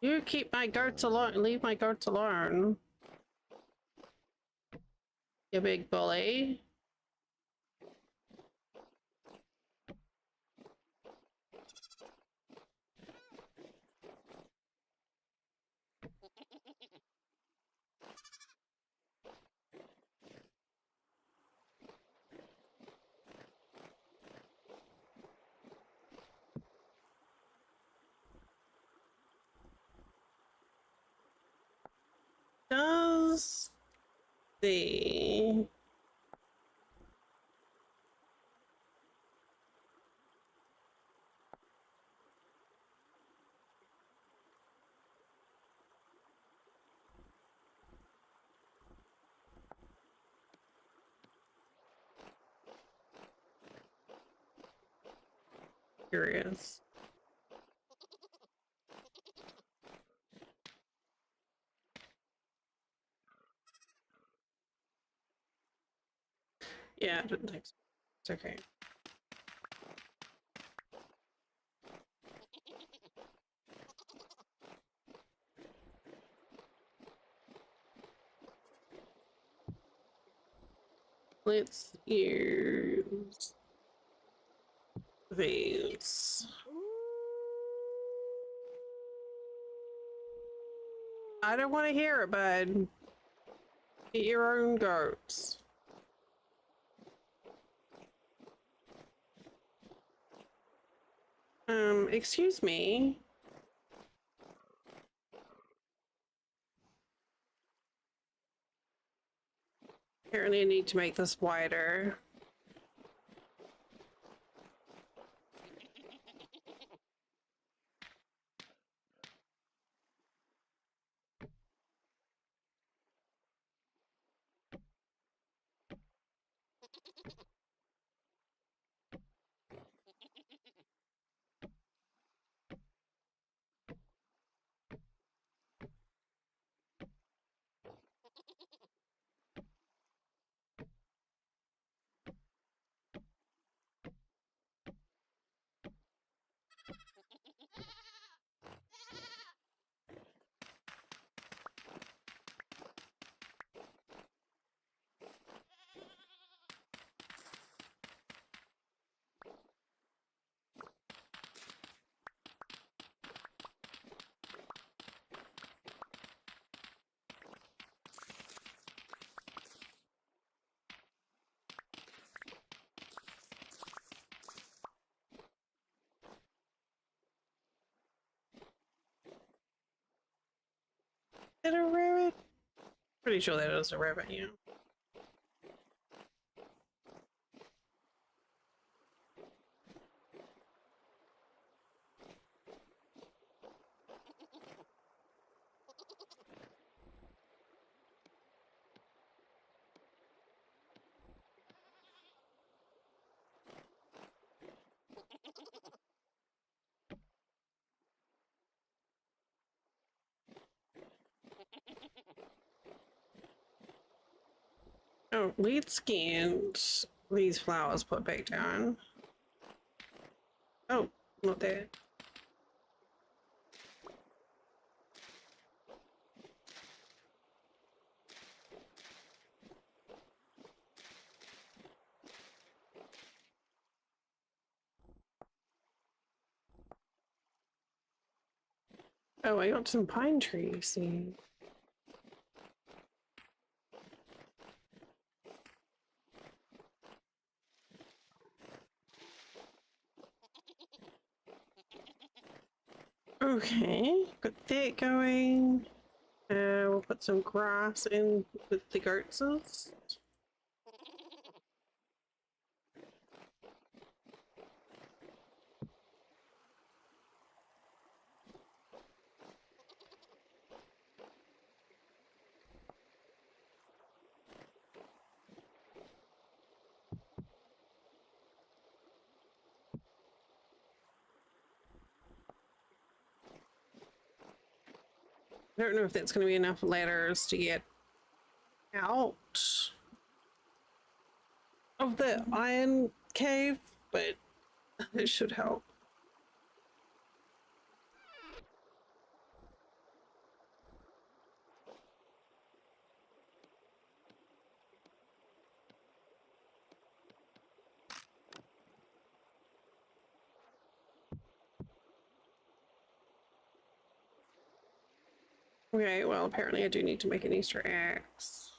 You keep my goats alone. Leave my goats alone. You big bully. is the... Curious. Yeah, I didn't think so. It's okay. Let's use these. I don't want to hear it, bud. Get your own goats. Excuse me. Apparently I need to make this wider. Is it a rabbit? Pretty sure that is a rabbit, yeah. Oh, lead skinned. These flowers put back down. Oh, not there. Oh, I got some pine trees. See. Okay, got that going. We'll put some grass in with the goats. I don't know if that's going to be enough ladders to get out of the iron cave, but it should help. Okay, well, apparently I do need to make an Easter axe.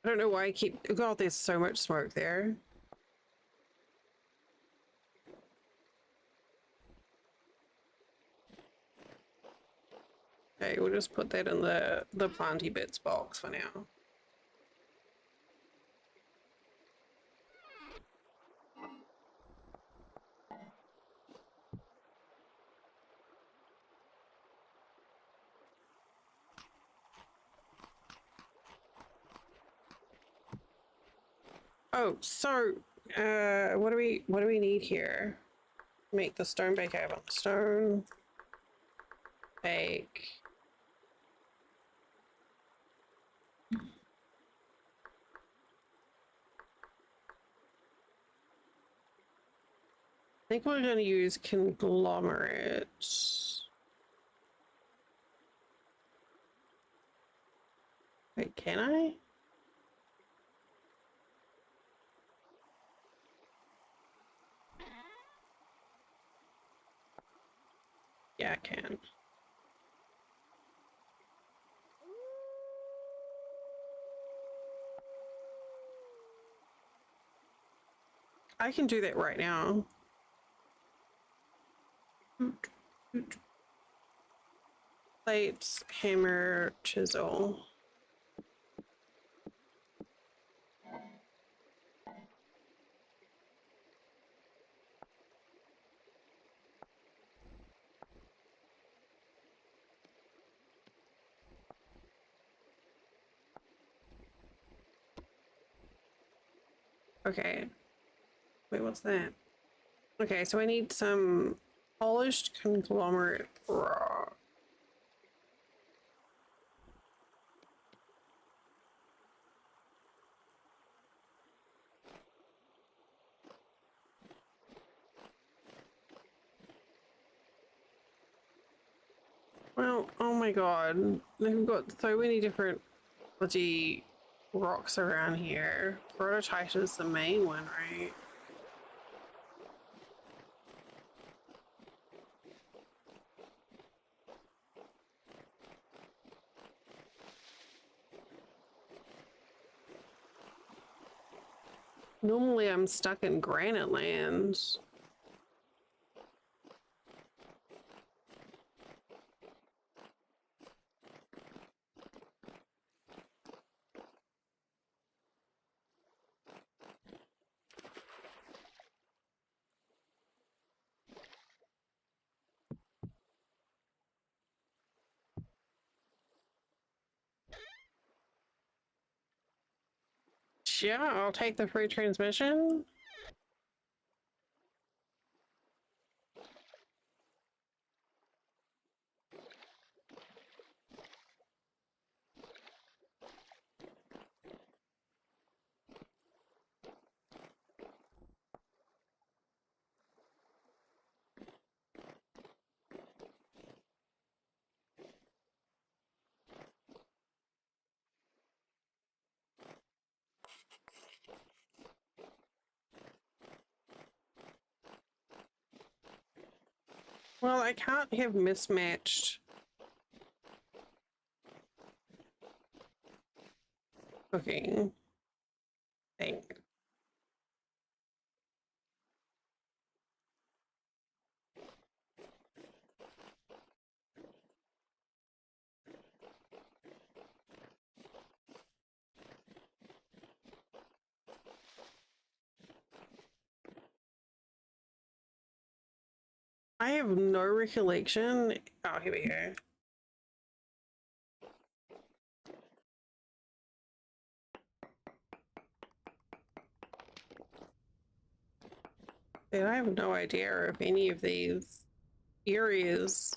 I don't know why I keep... God, there's so much smoke there. Okay, we'll just put that in the planty bits box for now. Oh, so what do we need here? Make the stone bake. I have on stone bake. I think we're going to use conglomerate. Wait, can I? Yeah, I can. I can do that right now. Plates, hammer, chisel. Okay. Wait, what's that? Okay, so I need some polished conglomerate rock. Well, oh my god. They've got so many different bloody rocks around here. Prototype is the main one, right? Normally I'm stuck in granite land. Yeah, I'll take the free transmission. Well, I can't have mismatched cooking thing. I have no recollection. Oh, here we go. And I have no idea of any of these areas.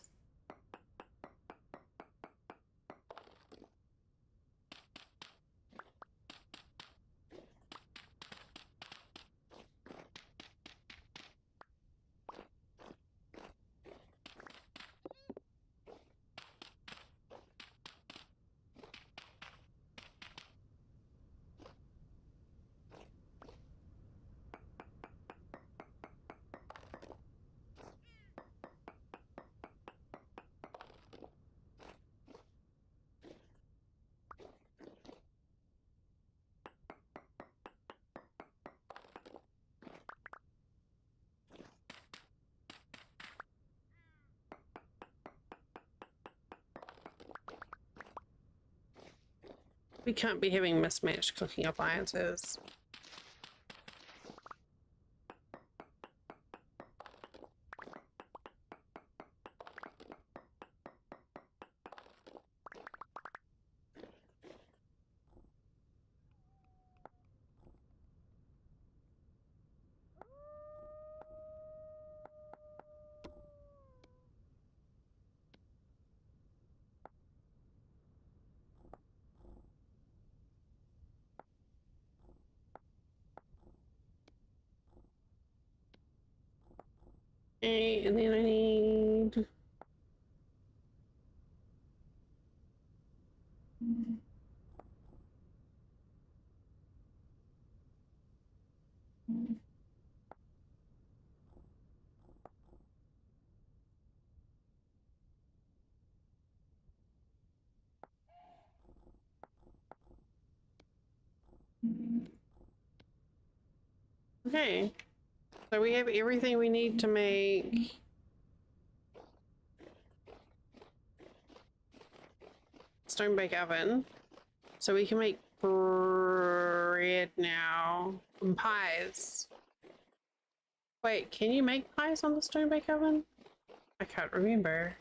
We can't be having mismatched cooking appliances. Okay, and then I need... Okay, so we have everything we need to make stone bake oven, so we can make bread now and pies. Wait, can you make pies on the stone bake oven? I can't remember.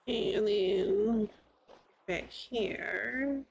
And then back here.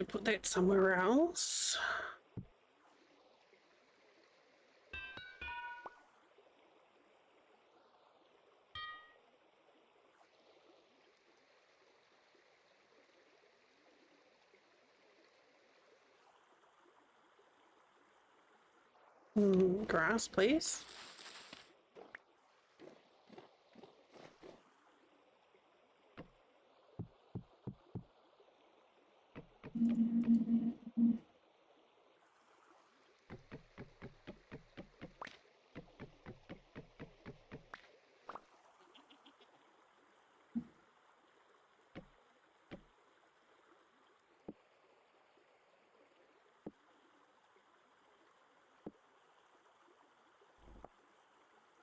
Put that somewhere else. Grass, please.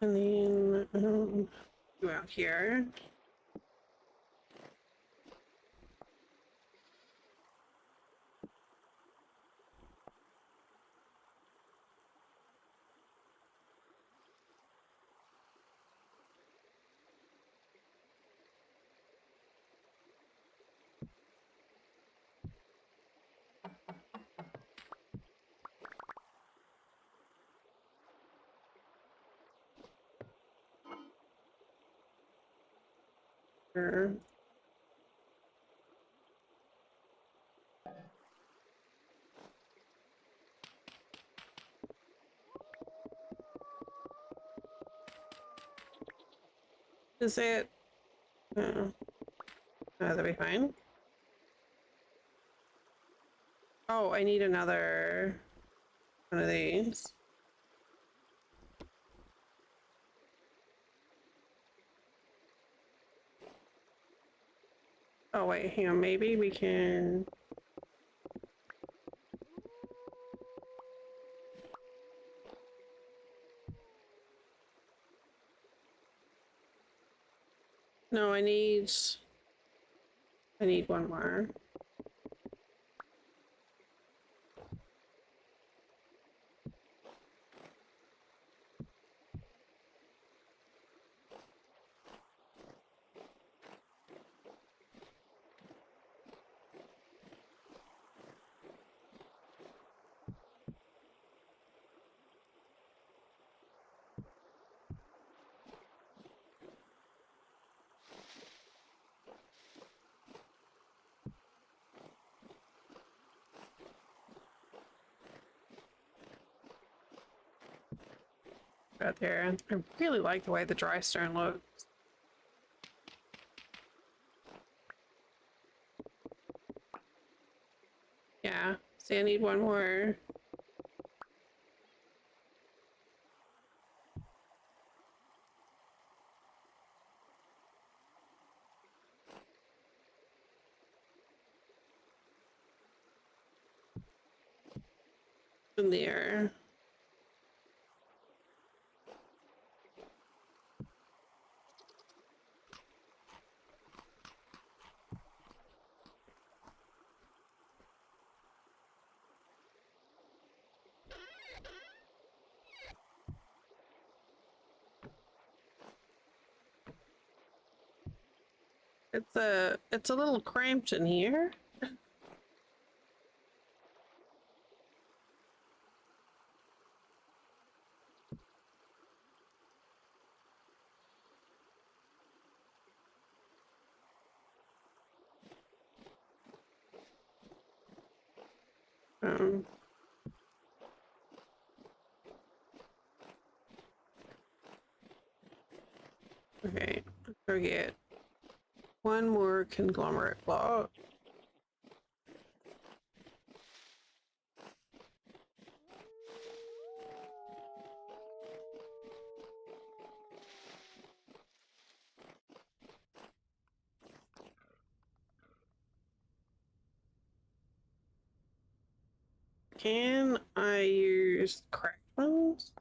And then go out here. Sure. Is it? That'll be fine. Oh, I need another one of these. Oh wait, hang on, maybe we can... No, I need one more. Right there. I really like the way the dry stone looks. Yeah, see, I need one more. In there. It's a little cramped in here. Um, okay, let's go get one more conglomerate block. Can I use cracked ones?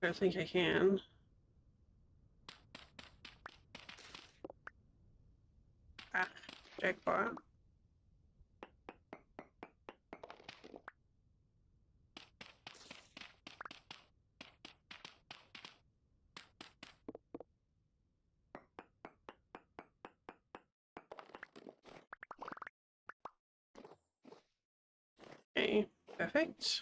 I think I can. Ah, jackpot. Okay, perfect.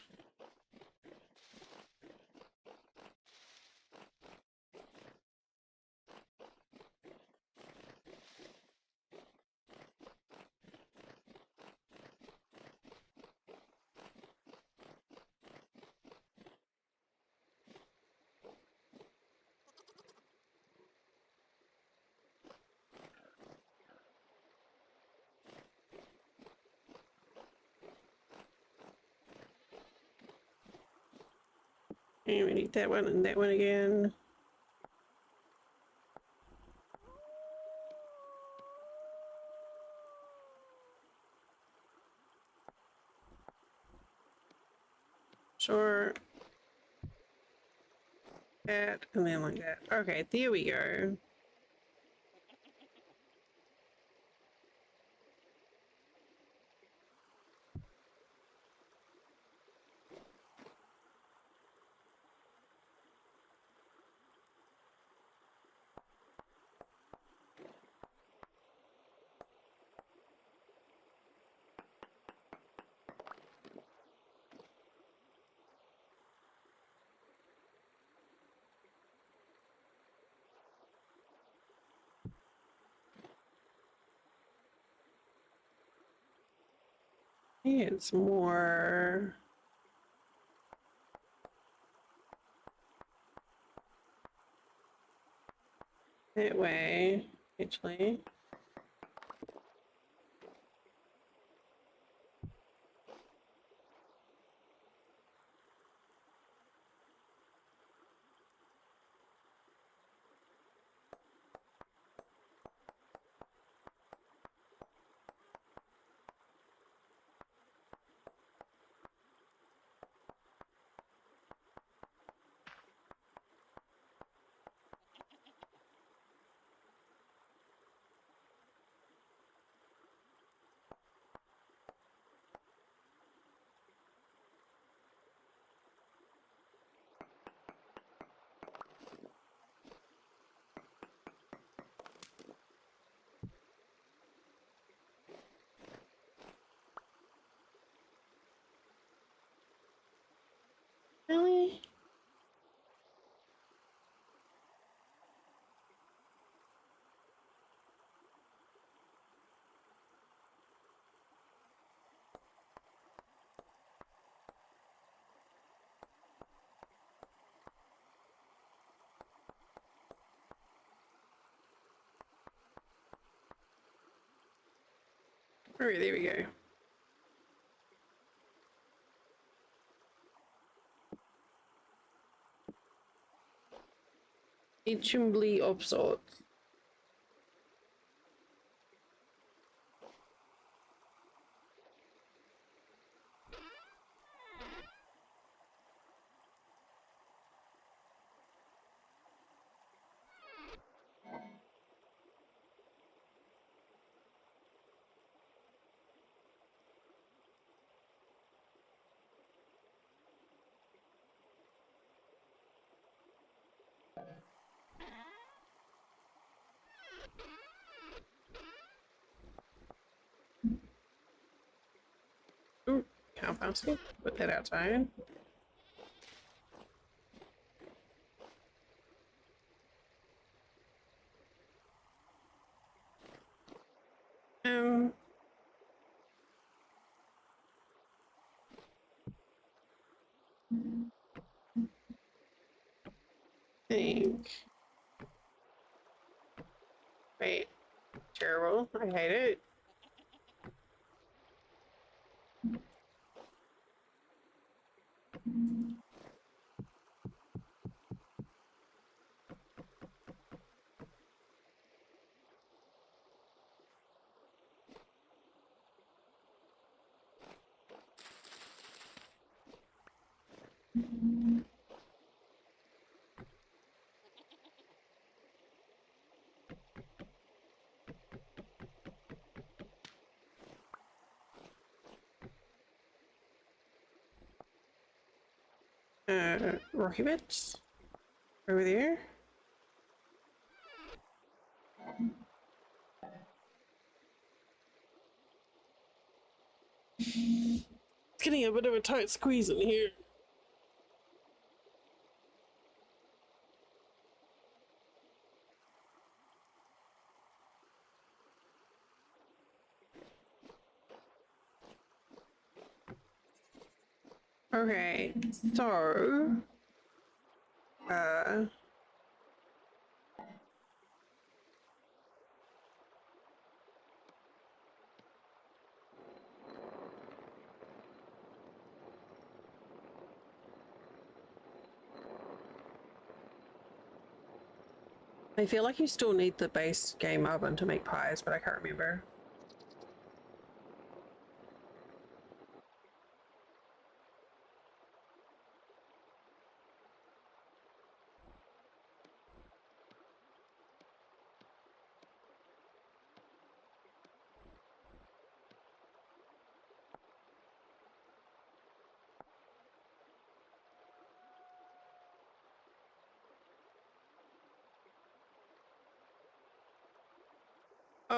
And we need that one and that one again. Sure. That and then like that. Okay, there we go. Need some more. That way, actually. All right, there we go. Itchimbly of sorts. Ooh, cow basket. Put that outside. Um. Think. Wait. Terrible. I hate it. Rocky bits over there. It's getting a bit of a tight squeeze in here. Okay, so I feel like you still need the base game oven to make pies, but I can't remember.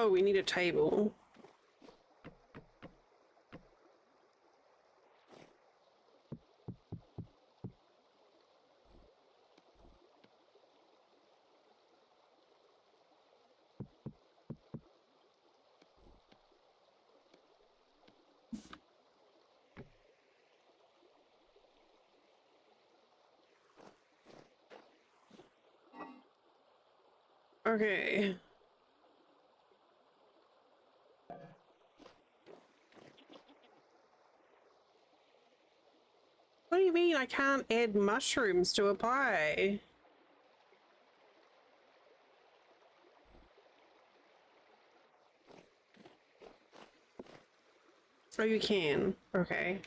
Oh, we need a table. Okay. What do you mean I can't add mushrooms to a pie? Oh, you can. Okay.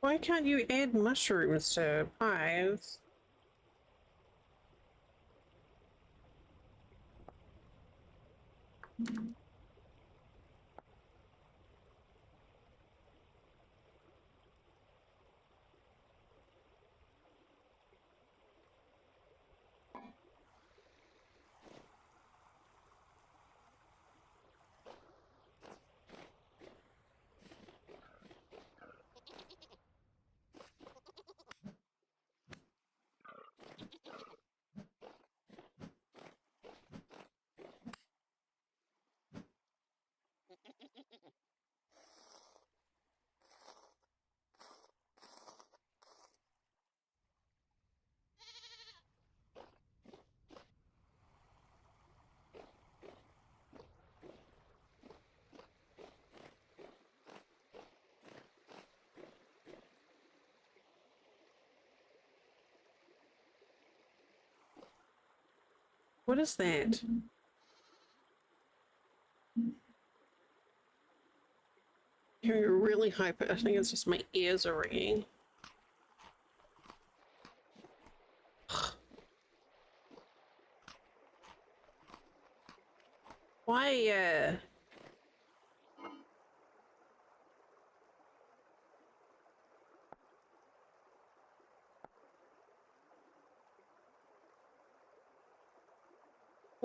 Why can't you add mushrooms to pies? What is that? You're really hyper. I think it's just my ears are ringing. Why,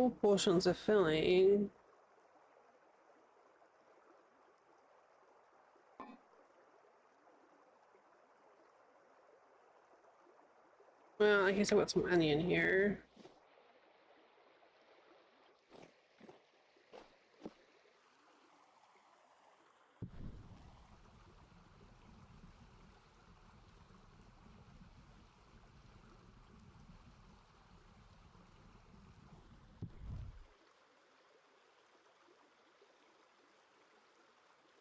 all portions are filling. Well, I guess I put some onion here.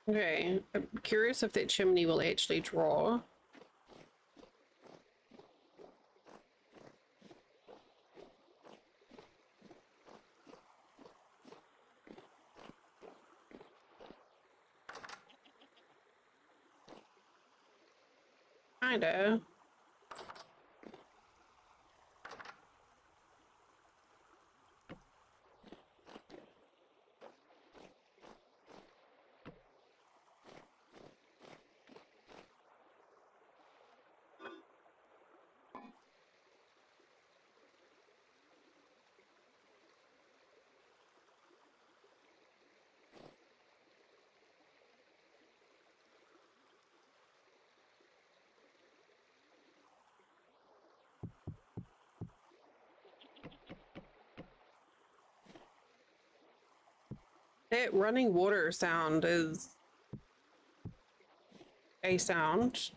Okay, I'm curious if that chimney will actually draw. Kinda. That running water sound is a sound.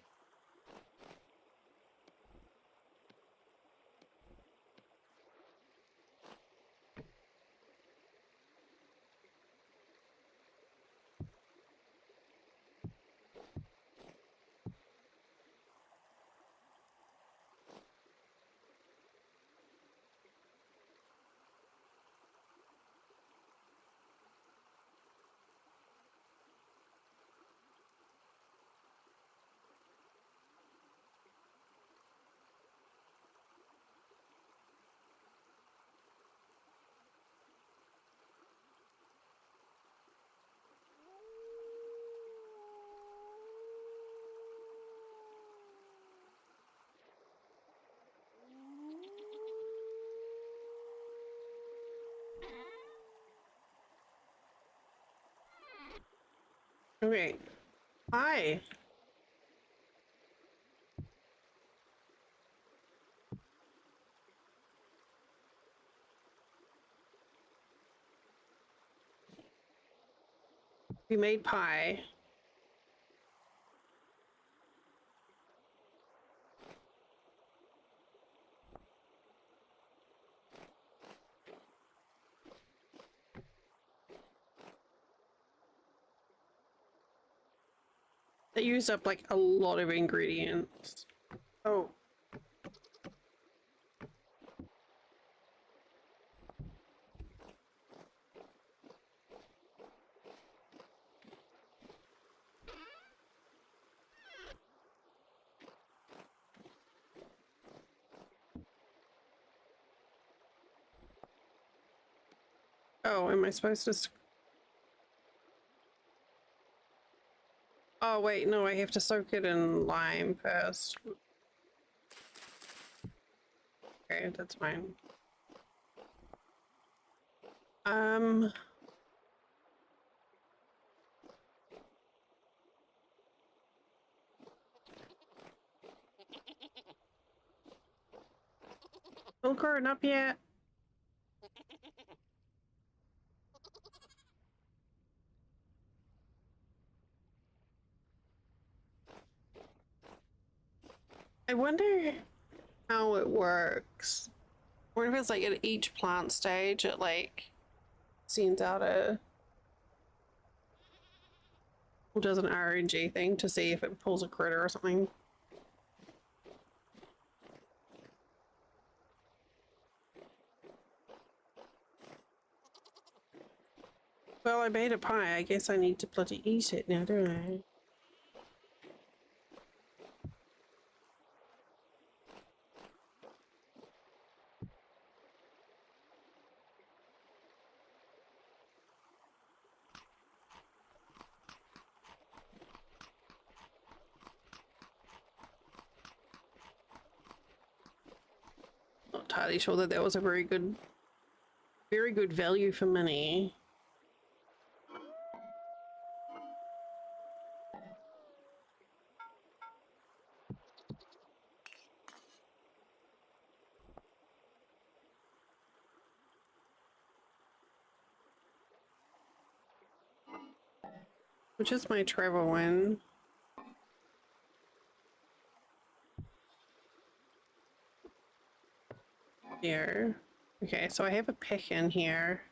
Okay. Hi. We made pie. That used up like a lot of ingredients. Oh. Oh, am I supposed to? Oh, wait, no, I have to soak it in lime first. Okay, that's fine. Um, Don't grown up yet. I wonder how it works. Or if it's like at each plant stage, it like sends out a does an RNG thing to see if it pulls a critter or something. Well, I made a pie. I guess I need to bloody eat it now, don't I? Not entirely sure that that was a very good value for money. Which is my travel one? Here. Okay, so I have a pick in here.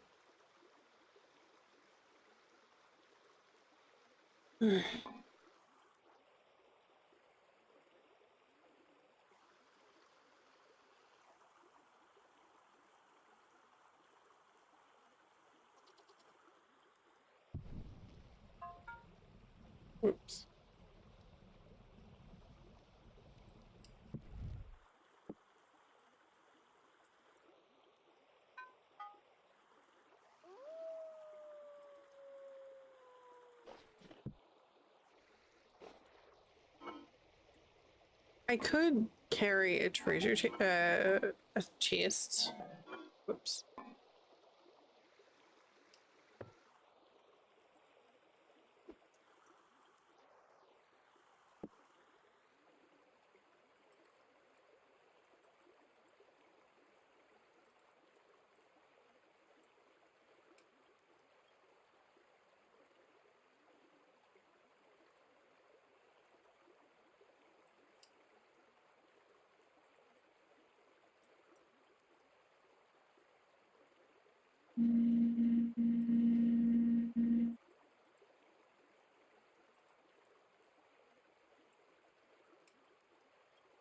Oops. I could carry a a chest. Whoops.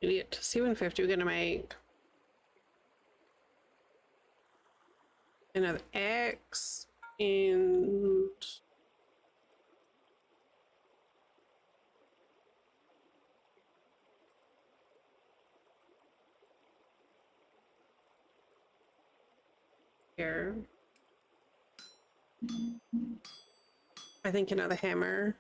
Idiot. 750. We're gonna make another axe and here. I think another hammer.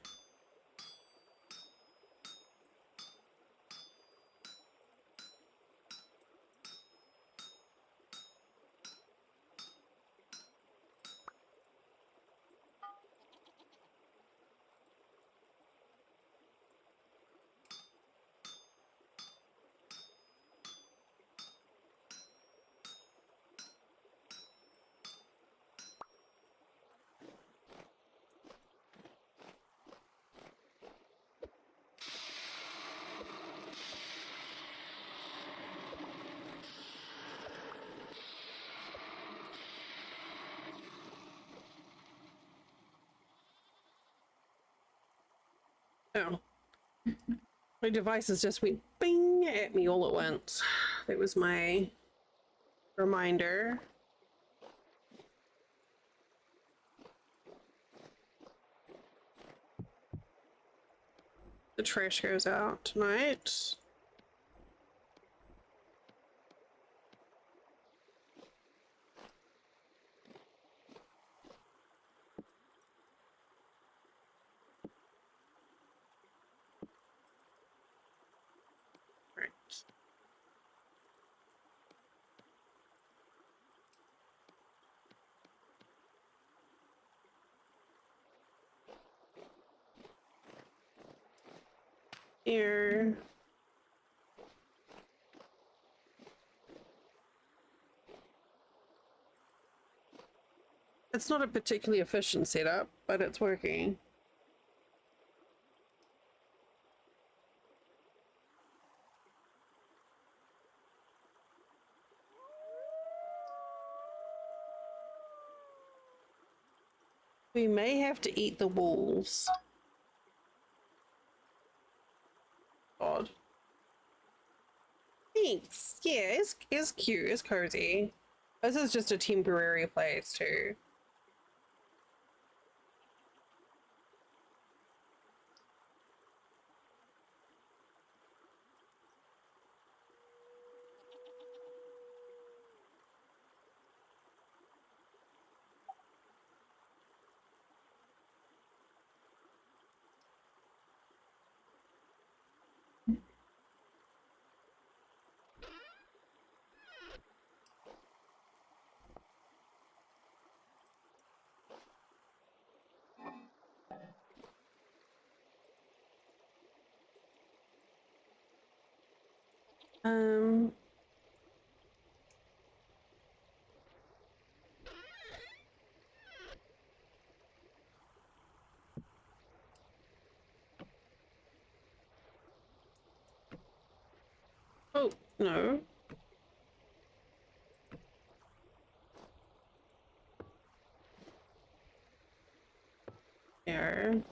Oh. My devices just went bing at me all at once. That was my reminder. The trash goes out tonight. Right. Here. It's not a particularly efficient setup, but it's working. We may have to eat the wolves. God. Thanks. Yeah, it's cute. It's cozy. This is just a temporary place too. Um. Oh, no. There.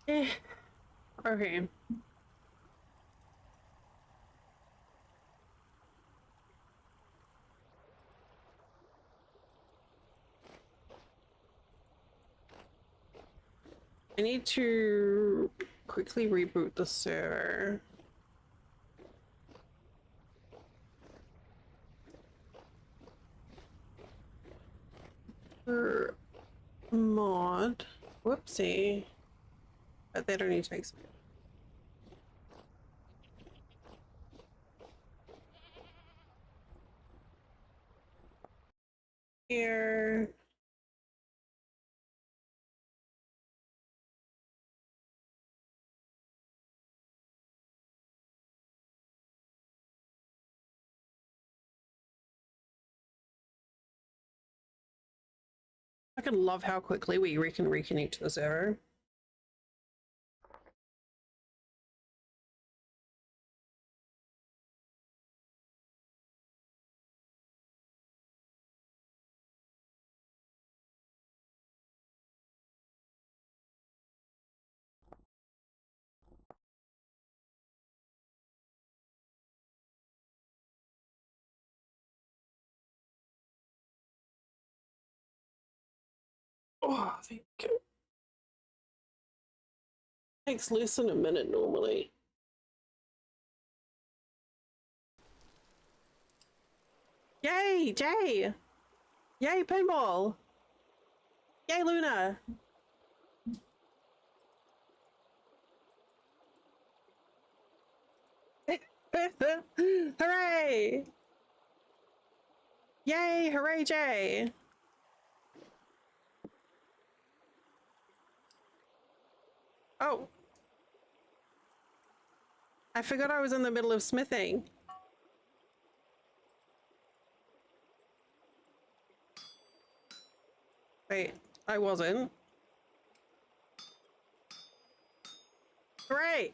Eh. Okay. I need to quickly reboot the server. For mod. Whoopsie. But that only takes me. Here. I can love how quickly we can reconnect to the server. Oh, thank you. Takes less than a minute normally. Yay, Jay! Yay, pinball! Yay, Luna! Hooray! Yay, hooray, Jay! Oh. I forgot I was in the middle of smithing. Wait, I wasn't. Hooray!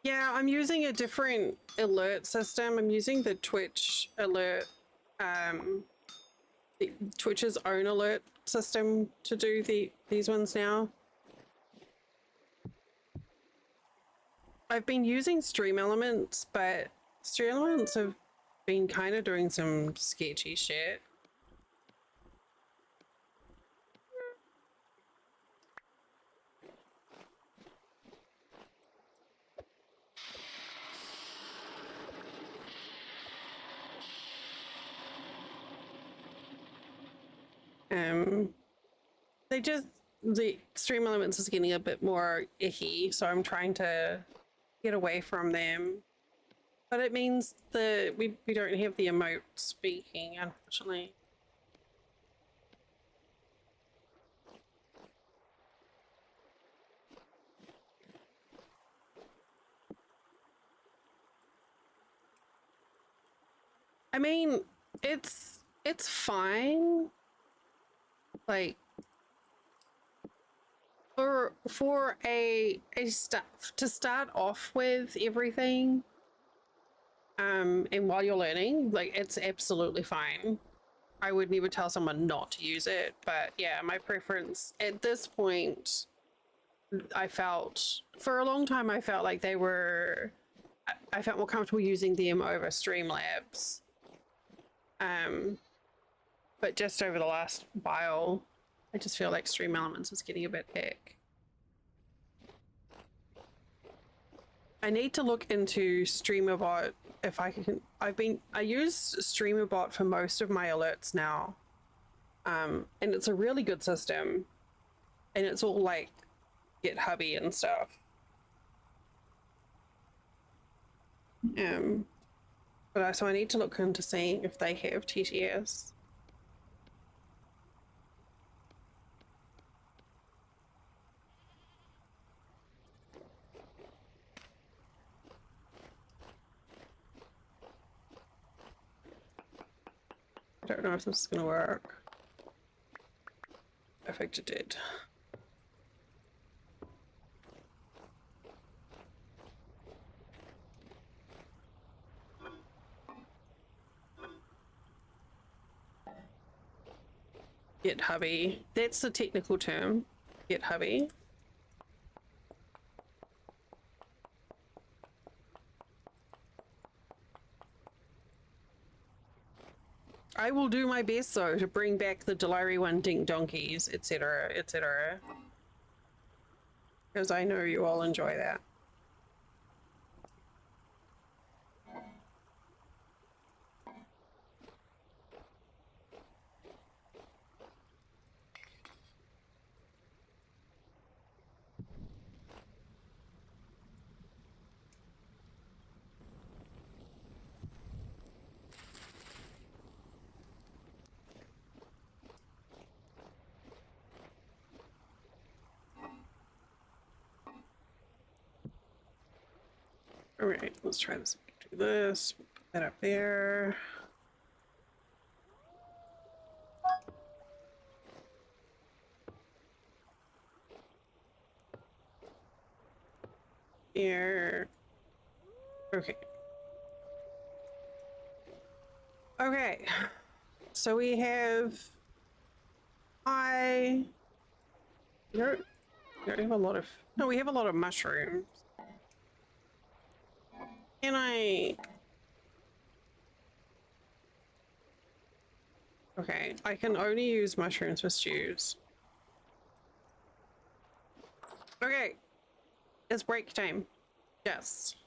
Yeah, I'm using a different alert system. I'm using the Twitch alert, Twitch's own alert system to do these ones now. I've been using Stream Elements, but Stream Elements have been kind of doing some sketchy shit. The Stream Elements is getting a bit more icky, so I'm trying to get away from them. But it means that we don't have the emote speaking, unfortunately. I mean, it's fine. Like for a to start off with everything, and while you're learning, like, it's absolutely fine. I would never tell someone not to use it, but yeah, my preference at this point, I felt for a long time I felt like I felt more comfortable using them over Streamlabs. But just over the last while, I just feel like Stream Elements is getting a bit ick. I need to look into StreamerBot if I can. I use StreamerBot for most of my alerts now, and it's a really good system, and it's all like GitHubby and stuff. But so I need to look into seeing if they have TTS. I don't know if this is gonna work. Perfect, it did. GitHubby. That's the technical term. GitHubby. I will do my best though to bring back the Delary one dink donkeys, etc., etc. Because I know you all enjoy that. All right, let's try this. Do this. Put that up there. Here. Okay. Okay. So we have. We don't have a lot of. No, we have a lot of mushrooms. Can I? Okay, I can only use mushrooms for stews. Okay, it's break time. Yes.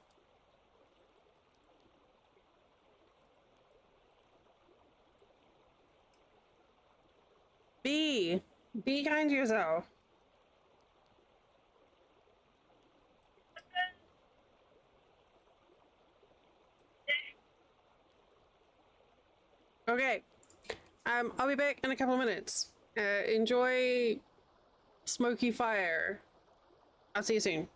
Be kind to yourself. Okay. I'll be back in a couple of minutes. Enjoy smoky fire. I'll see you soon.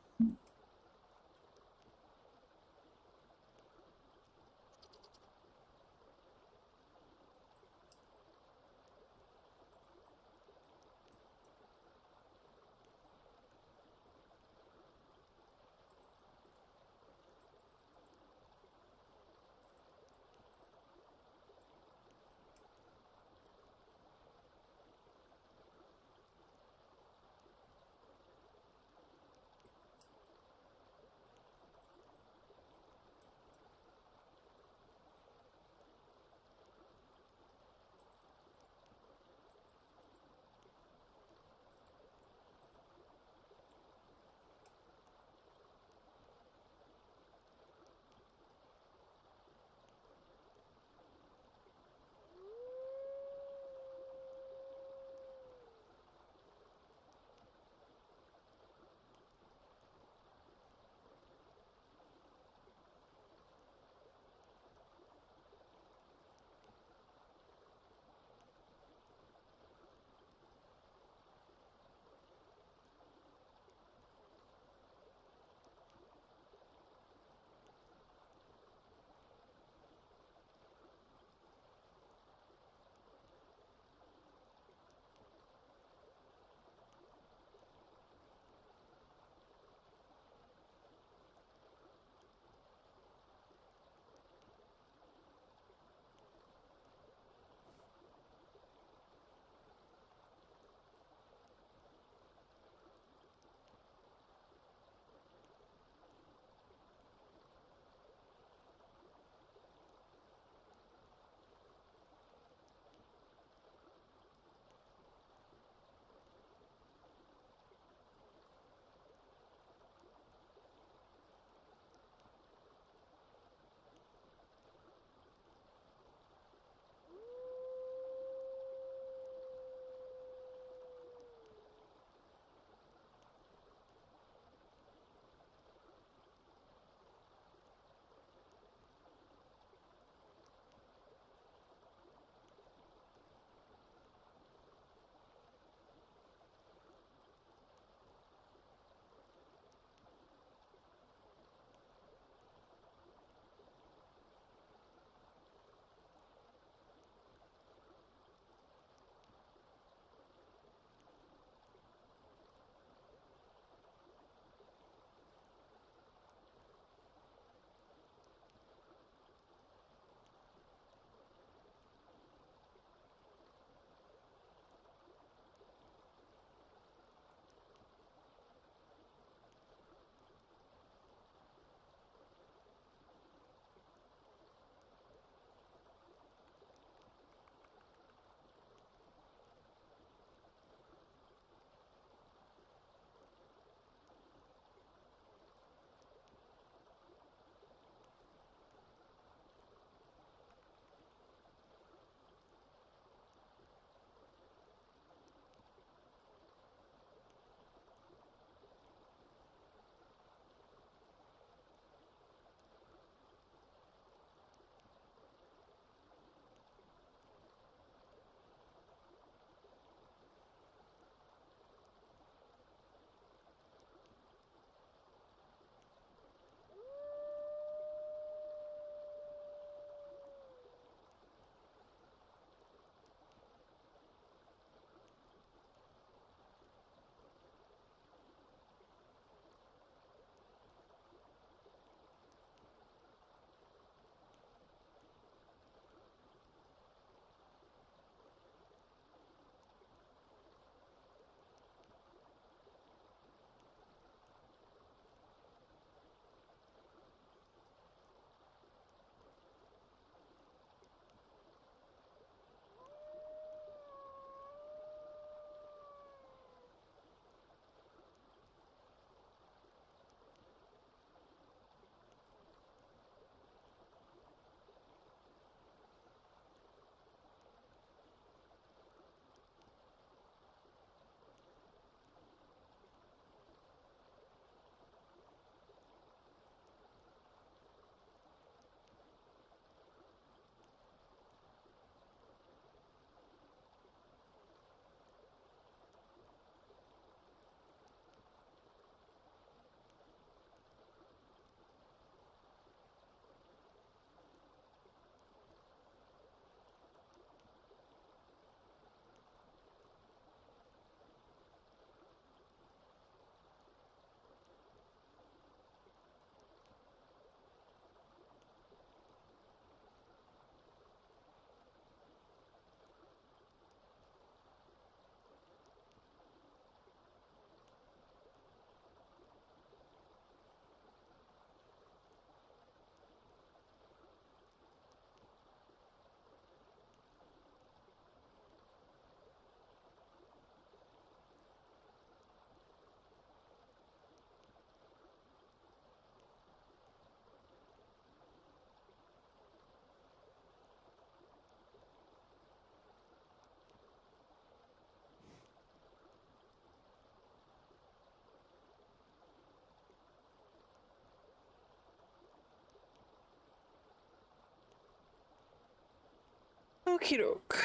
Okie doke.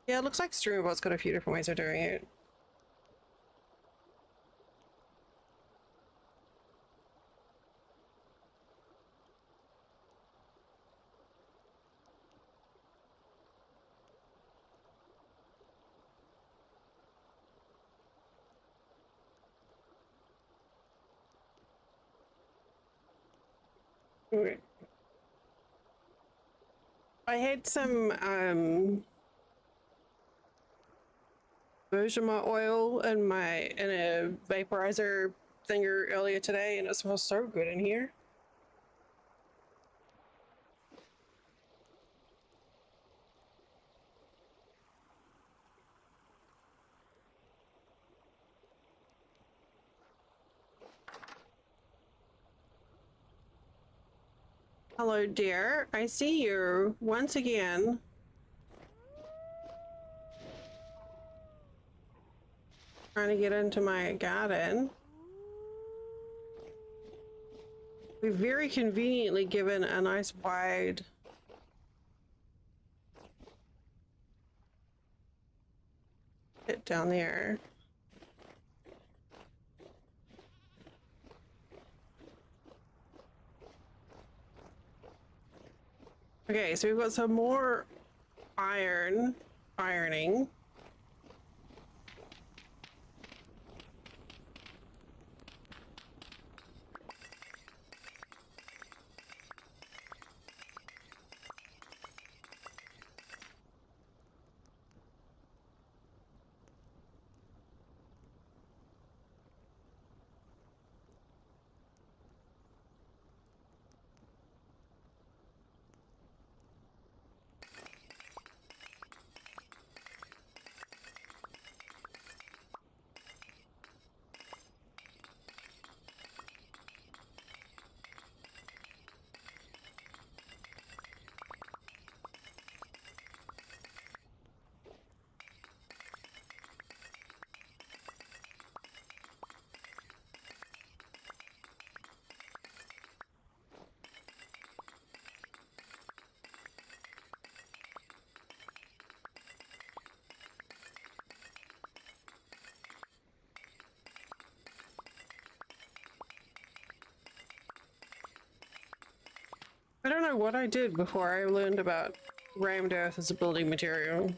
Yeah, it looks like Streamabot's got a few different ways of doing it. Okay. I had some Bergamot oil in a vaporizer thinger earlier today, and it smells so good in here. Hello, dear. I see you once again. Trying to get into my garden. We've very conveniently given a nice wide pit down there. Okay, so we've got some more ironing. I don't know what I did before I learned about rammed earth as a building material.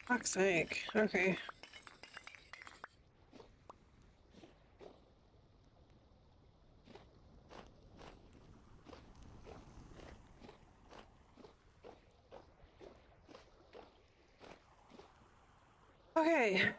Fuck's sake. Okay. Okay.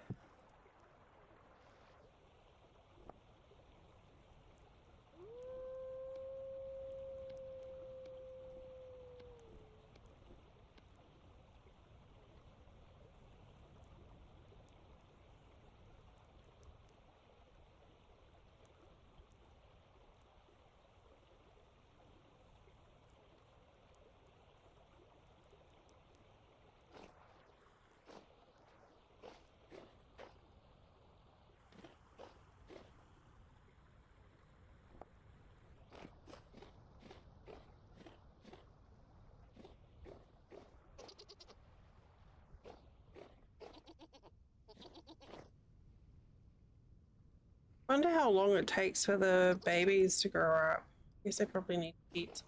Wonder how long it takes for the babies to grow up. Guess they probably need to eat.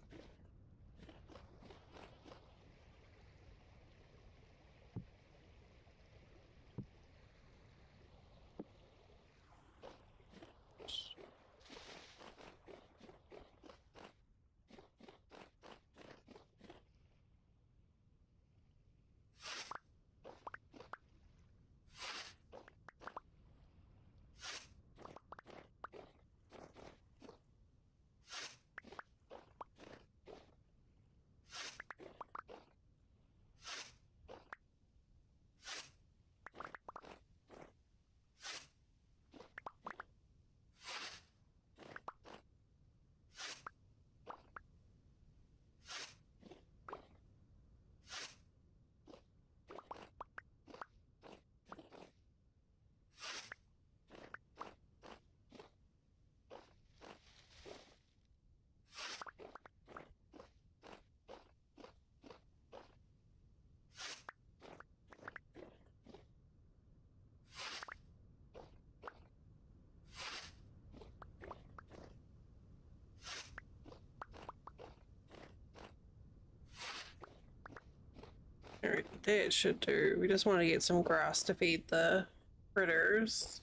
Alright, that should do. We just want to get some grass to feed the critters.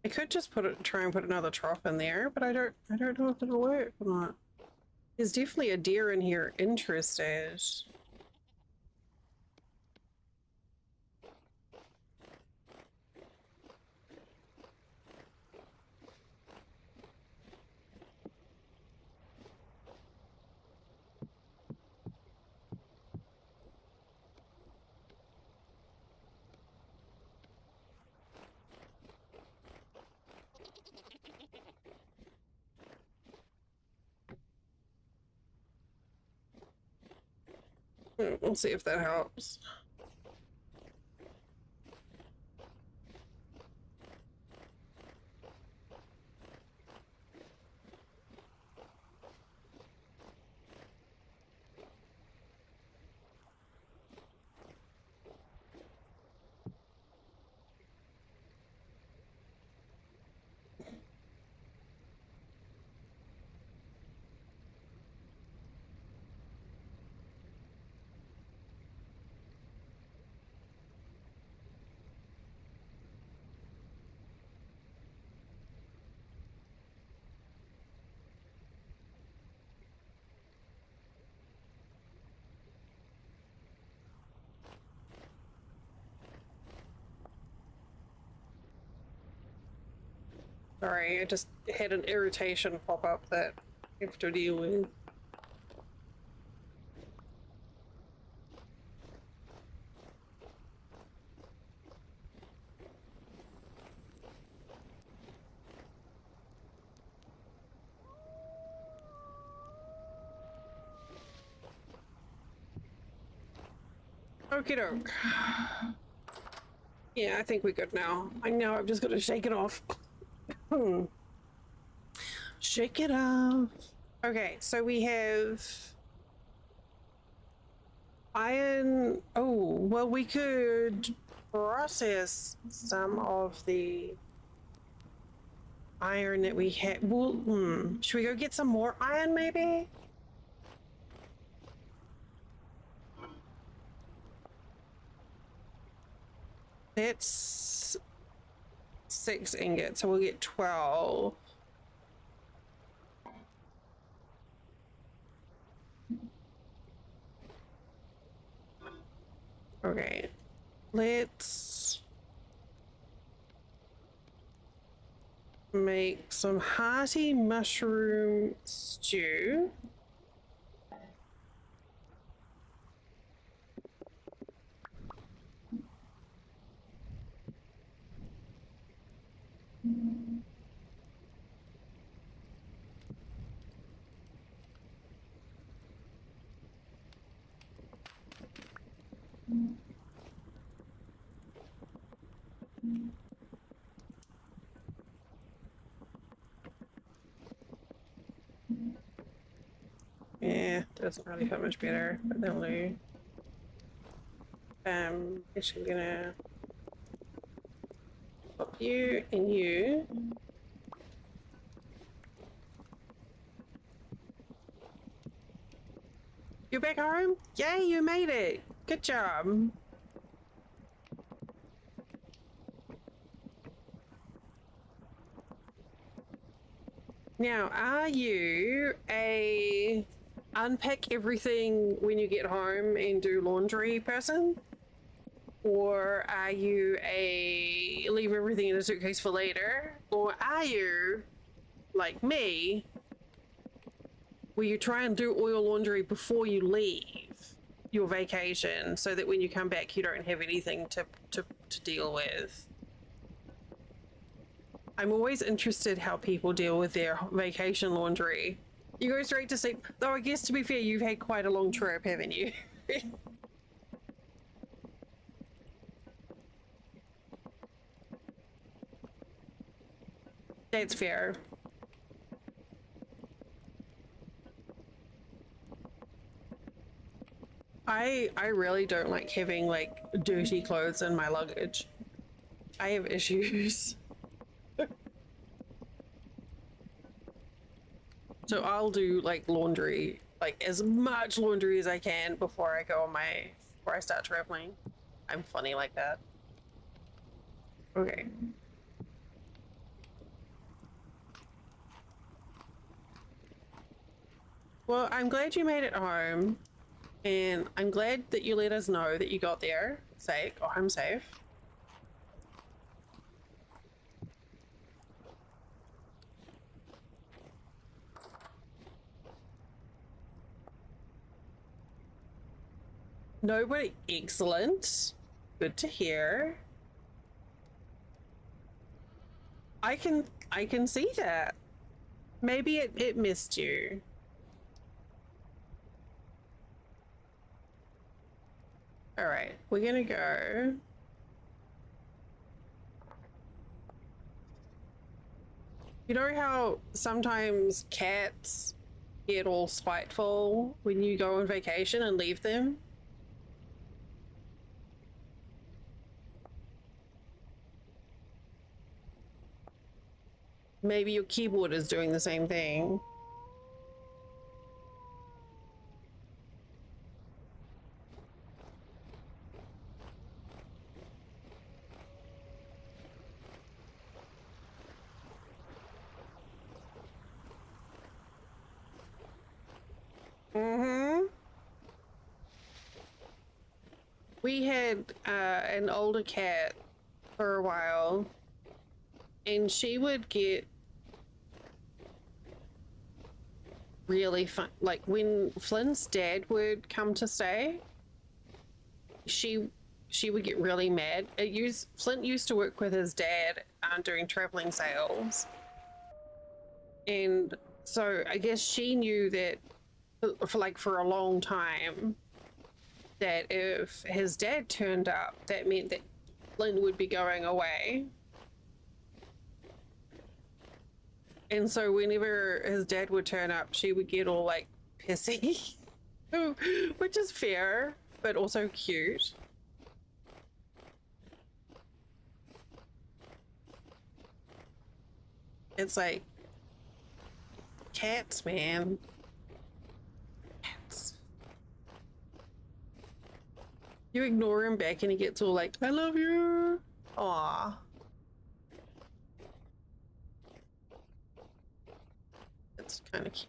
I could just try and put another trough in there, but I don't know if it'll work or not. There's definitely a deer in here interested. We'll see if that helps. Sorry, I just had an irritation pop up that I have to deal with. Okie doke. Yeah, I think we're good now. I know, I've just got to shake it off. Shake it off. Okay, so we have iron. Oh, well, we could process some of the iron that we had. Well, should we go get some more iron, maybe? That's 6 ingots, so we'll get 12. Okay, let's make some hearty mushroom stew. Yeah, doesn't really feel much better, but they'll do. Actually gonna pop you and you. You're back home? Yay, you made it! Good job. Now, are you a unpack everything when you get home and do laundry person? Or are you a leave everything in a suitcase for later? Or are you, like me, where you try and do all your laundry before you leave your vacation so that when you come back you don't have anything to deal with? I'm always interested how people deal with their vacation laundry. You go straight to sleep. Though I guess to be fair, you've had quite a long trip, haven't you? That's fair. I really don't like having like dirty clothes in my luggage. I have issues. So I'll do like laundry, like as much laundry as I can before I go on before I start traveling. I'm funny like that. Okay. Well, I'm glad you made it home, and I'm glad that you let us know that you got there safe or home safe. Nobody, excellent. Good to hear. I can see that. Maybe it missed you. All right, we're gonna go. You know how sometimes cats get all spiteful when you go on vacation and leave them? Maybe your keyboard is doing the same thing. Mm-hmm. We had an older cat for a while, and she would get really fun. Like when Flynn's dad would come to stay, she would get really mad. Flint used to work with his dad doing traveling sales, and so I guess she knew that for a long time that if his dad turned up, that meant that Flynn would be going away. And so whenever his dad would turn up, she would get all like pissy, which is fair, but also cute. It's like cats, man. Cats. You ignore him back and he gets all like, I love you. Aw. It's kind of cute.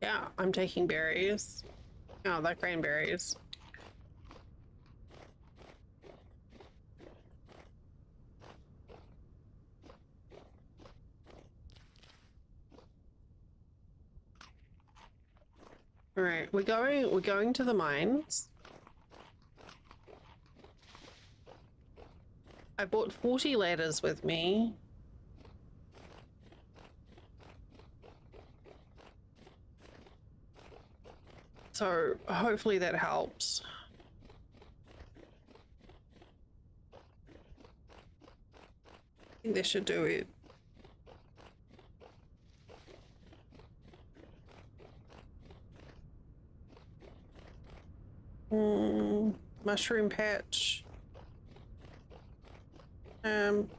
Yeah, I'm taking berries. Oh, they're cranberries. All right, we're going to the mines. I bought 40 ladders with me. So hopefully that helps. I think this should do it. Mushroom patch.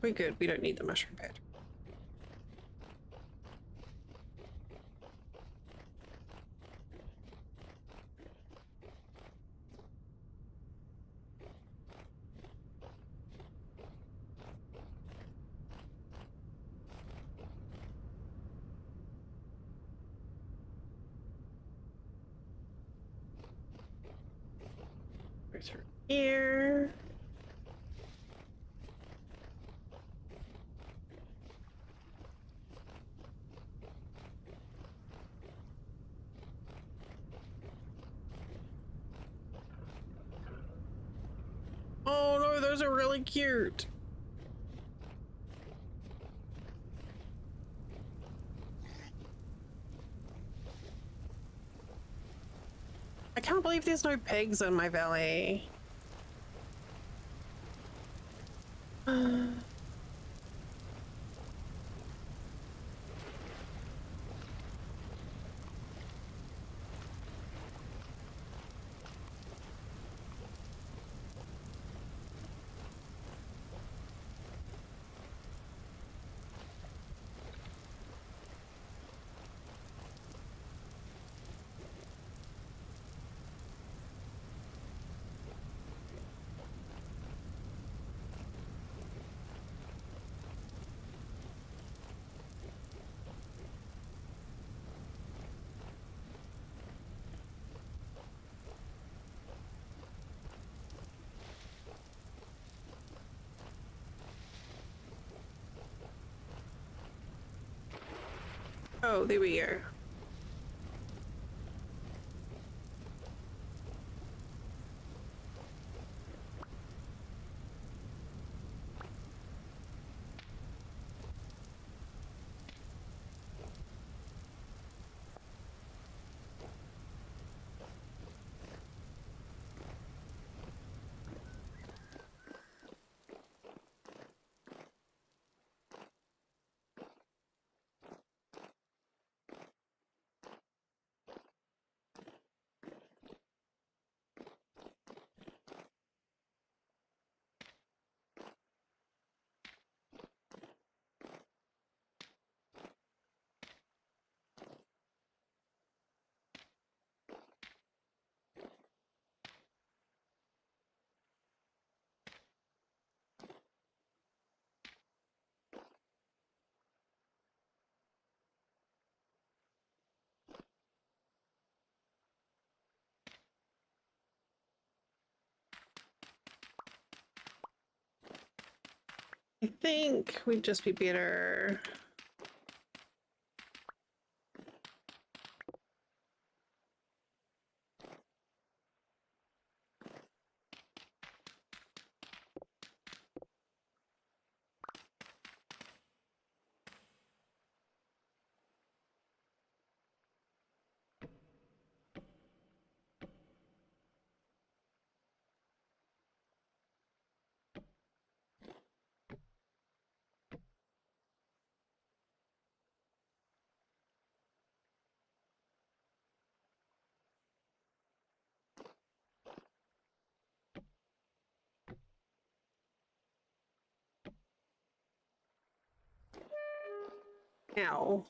We're good. We don't need the mushroom patch. Go through here. Oh no, those are really cute. I can't believe there's no pigs in my valley. Oh, there we go. I think we'd just be better. Ow.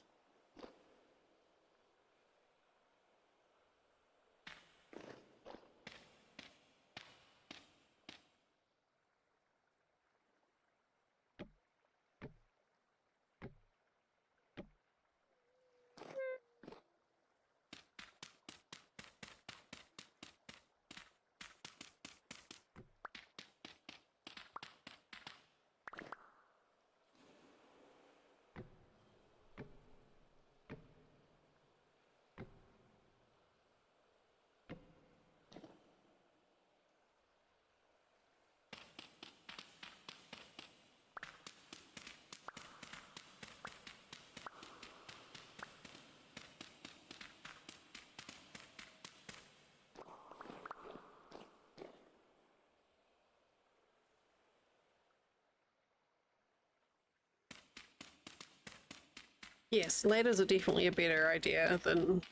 Yes, ladders are definitely a better idea than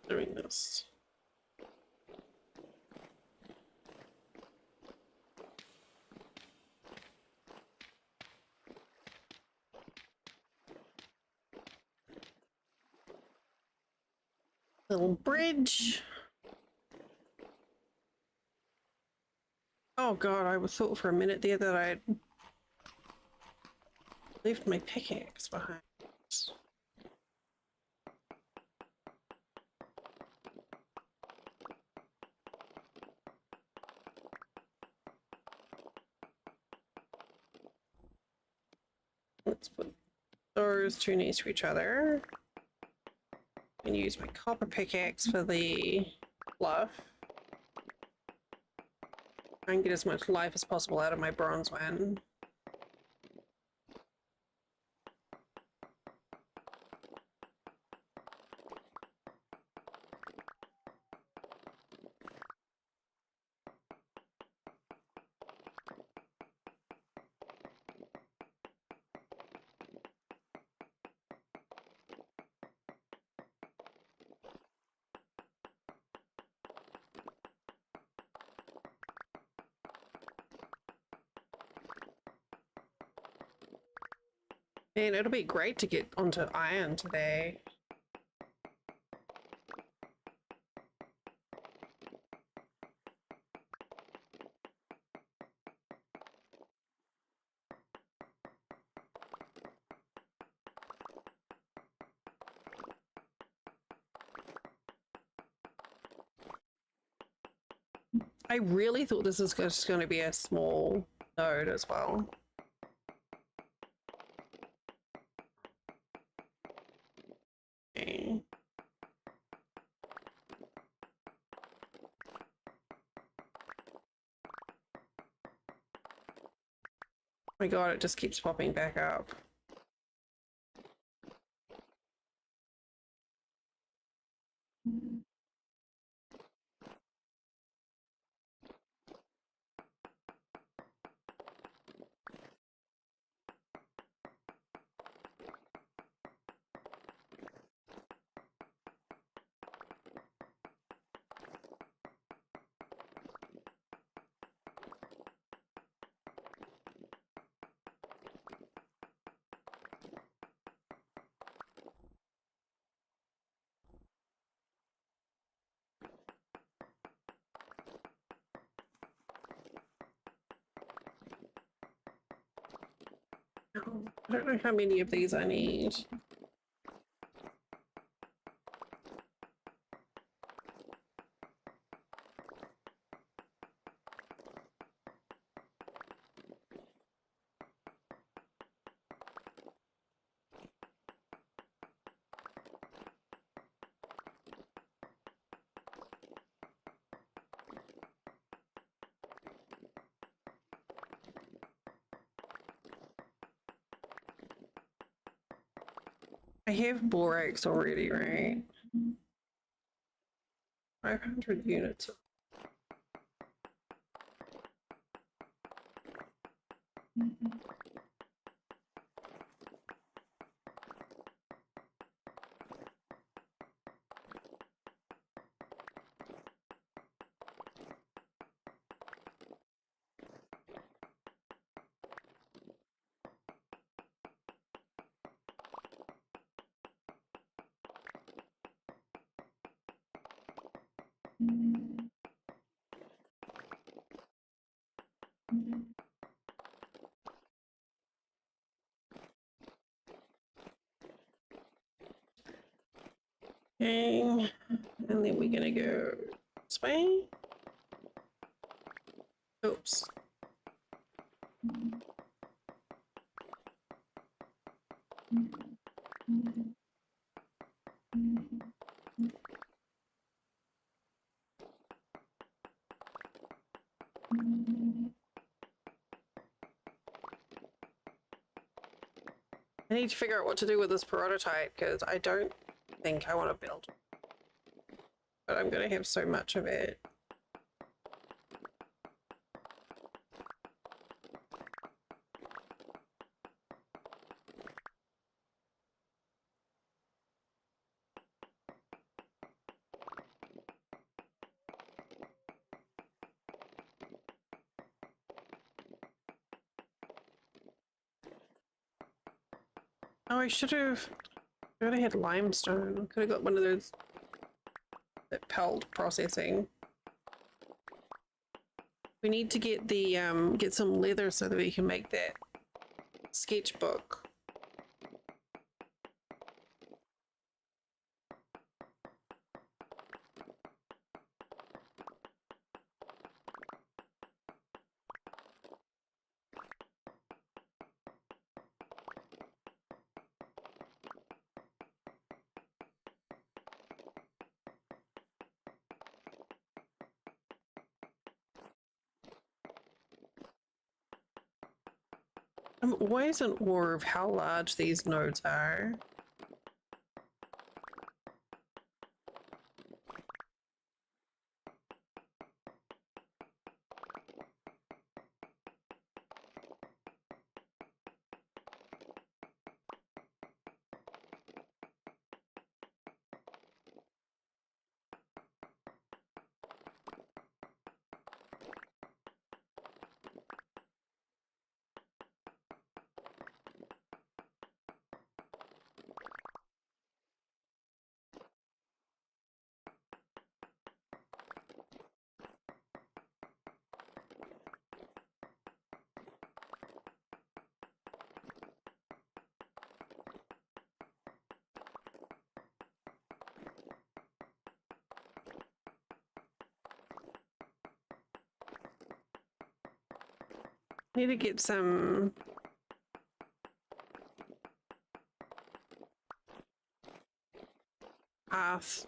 doing this. Little bridge. Oh god, I thought for a minute there that I'd left my pickaxe behind. Let's put those two next to each other. And use my copper pickaxe for the fluff. Try and get as much life as possible out of my bronze one. And it'll be great to get onto iron today. I really thought this was just going to be a small node as well. Okay. Oh my god, it just keeps popping back up. I don't know how many of these I need. I have borax already, right? 500 units. Okay, and then we're gonna go this way. Oops. I need to figure out what to do with this prototype because I don't think I want to build. But I'm going to have so much of it. Oh, I should have had limestone. I could have got one of those that pelled processing. We need to get the get some leather so that we can make that sketchbook. I'm always in awe of how large these nodes are. Need to get some path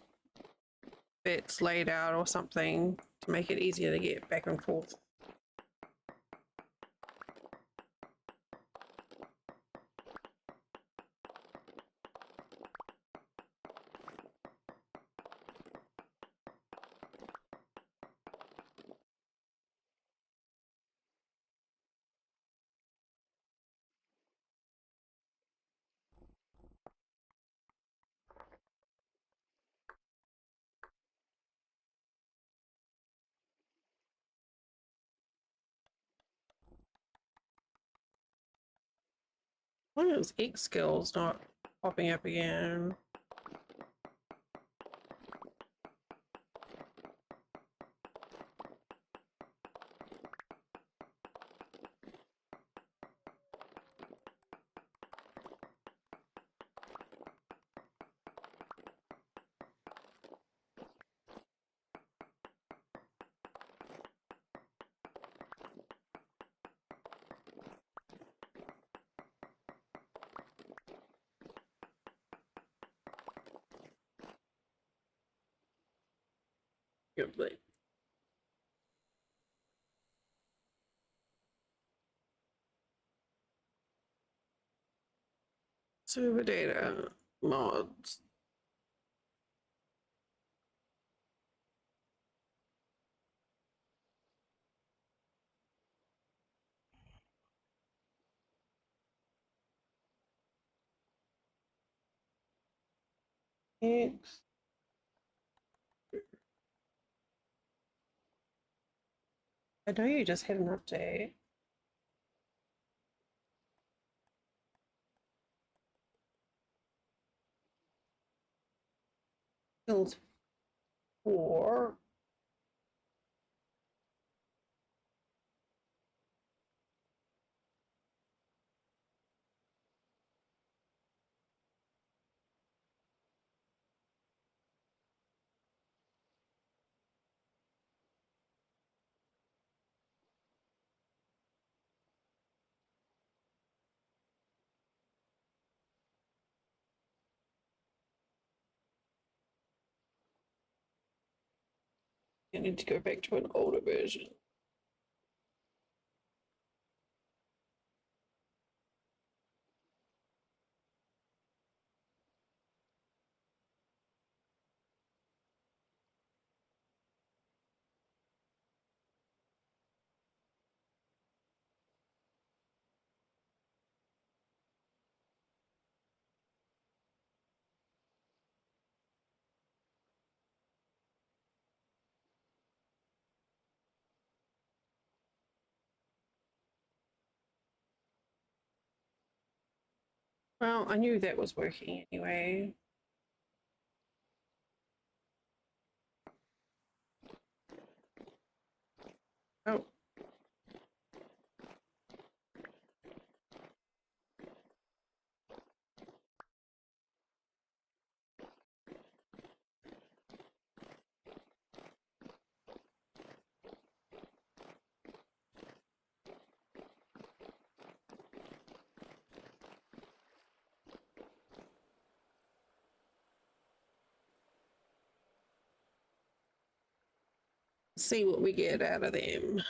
bits laid out or something to make it easier to get back and forth. Why is X skills not popping up again? Good. Server data mods. X. I know you just had an update. Skills 4. I need to go back to an older version. Well, I knew that was working anyway. Oh. See what we get out of them.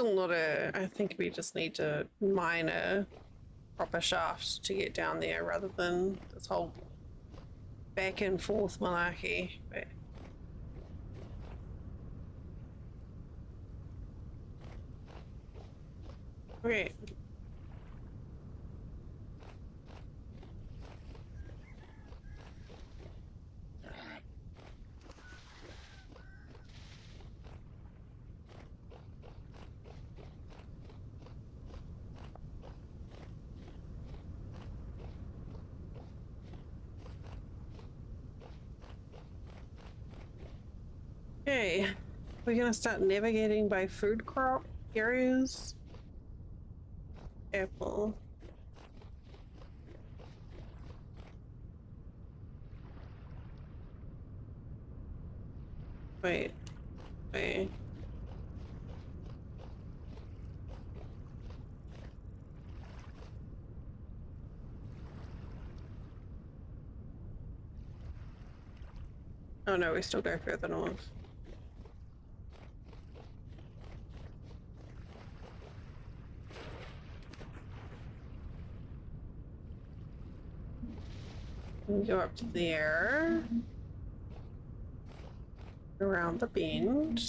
Still not I think we just need to mine a proper shaft to get down there rather than this whole back and forth malarkey. But okay. Okay, we're gonna start navigating by food crop areas. Apple. Wait. Oh no, we still go further north. We go up to there. Around the bend.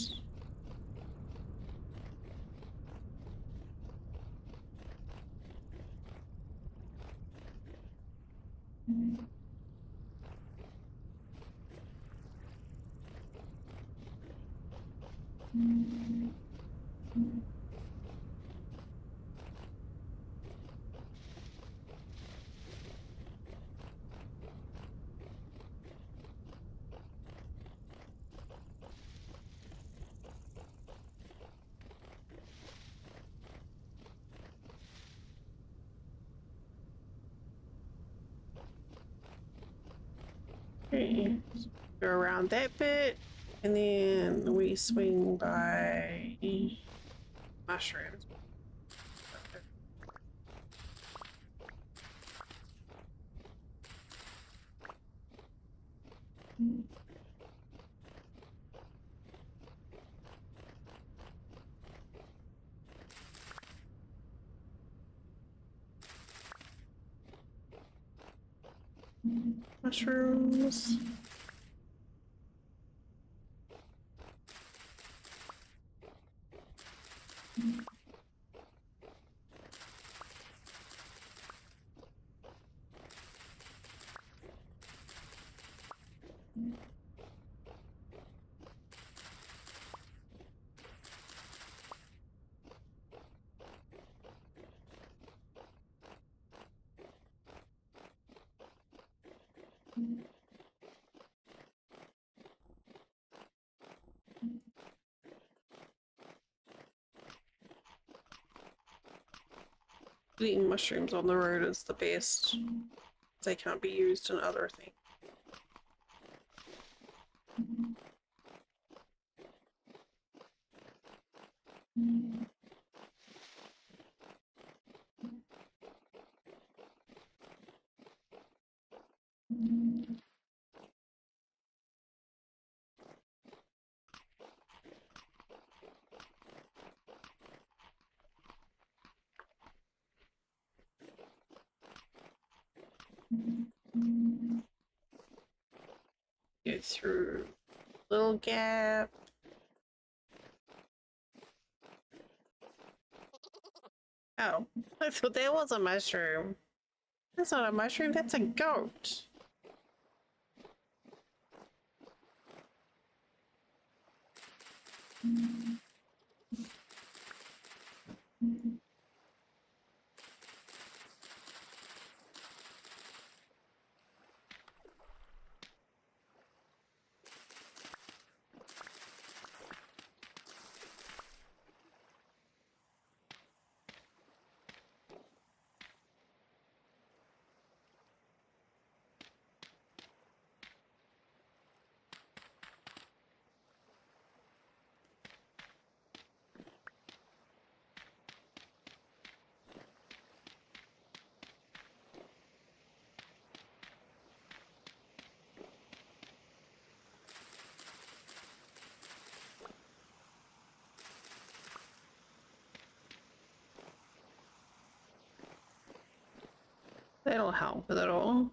Okay. Go around that bit, and then we swing by mushrooms. Mushrooms. Eating mushrooms on the road is the best. They can't be used in other things. Go through little gap. Oh, I thought that was a mushroom. That's not a mushroom, that's a goat. That'll help a little.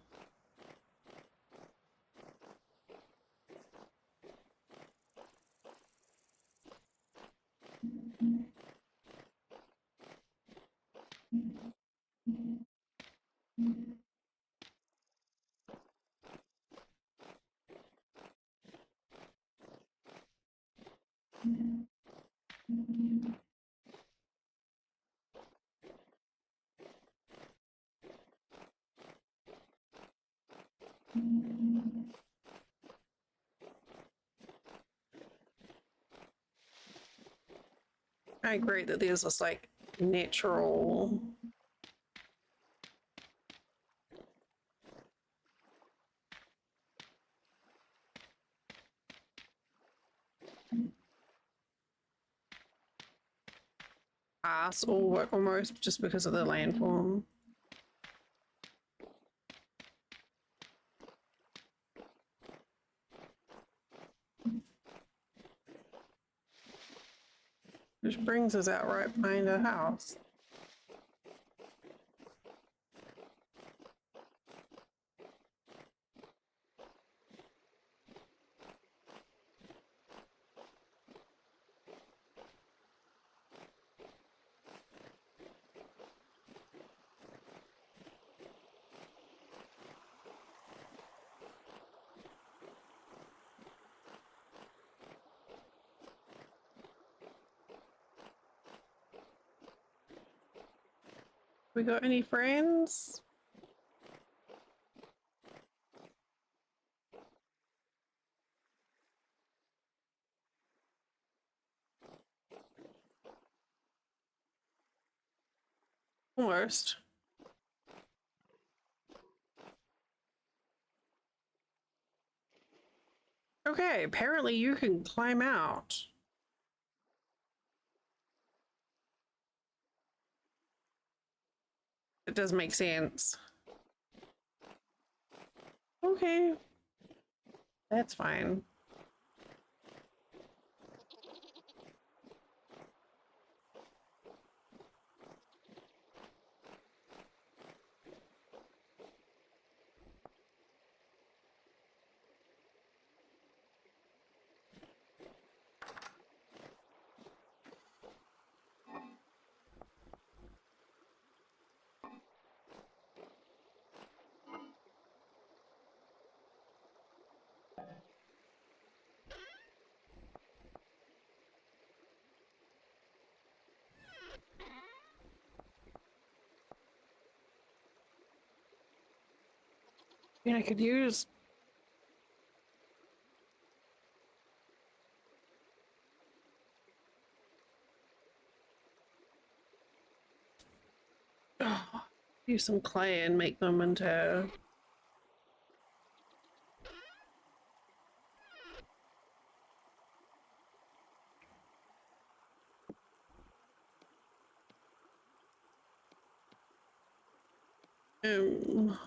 I agree that there's this like natural pass or almost just because of the landform. Which brings us out right behind our house. We got any friends? Almost. Okay, apparently you can climb out. It does make sense. Okay. That's fine. I mean, I could use... use some clay and make them into... Um...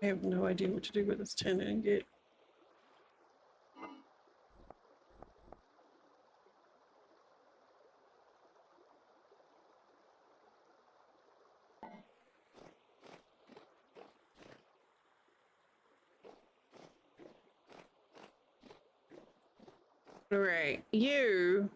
I have no idea what to do with this tin ingot. All right, you.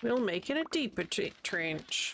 We'll make it a deeper trench.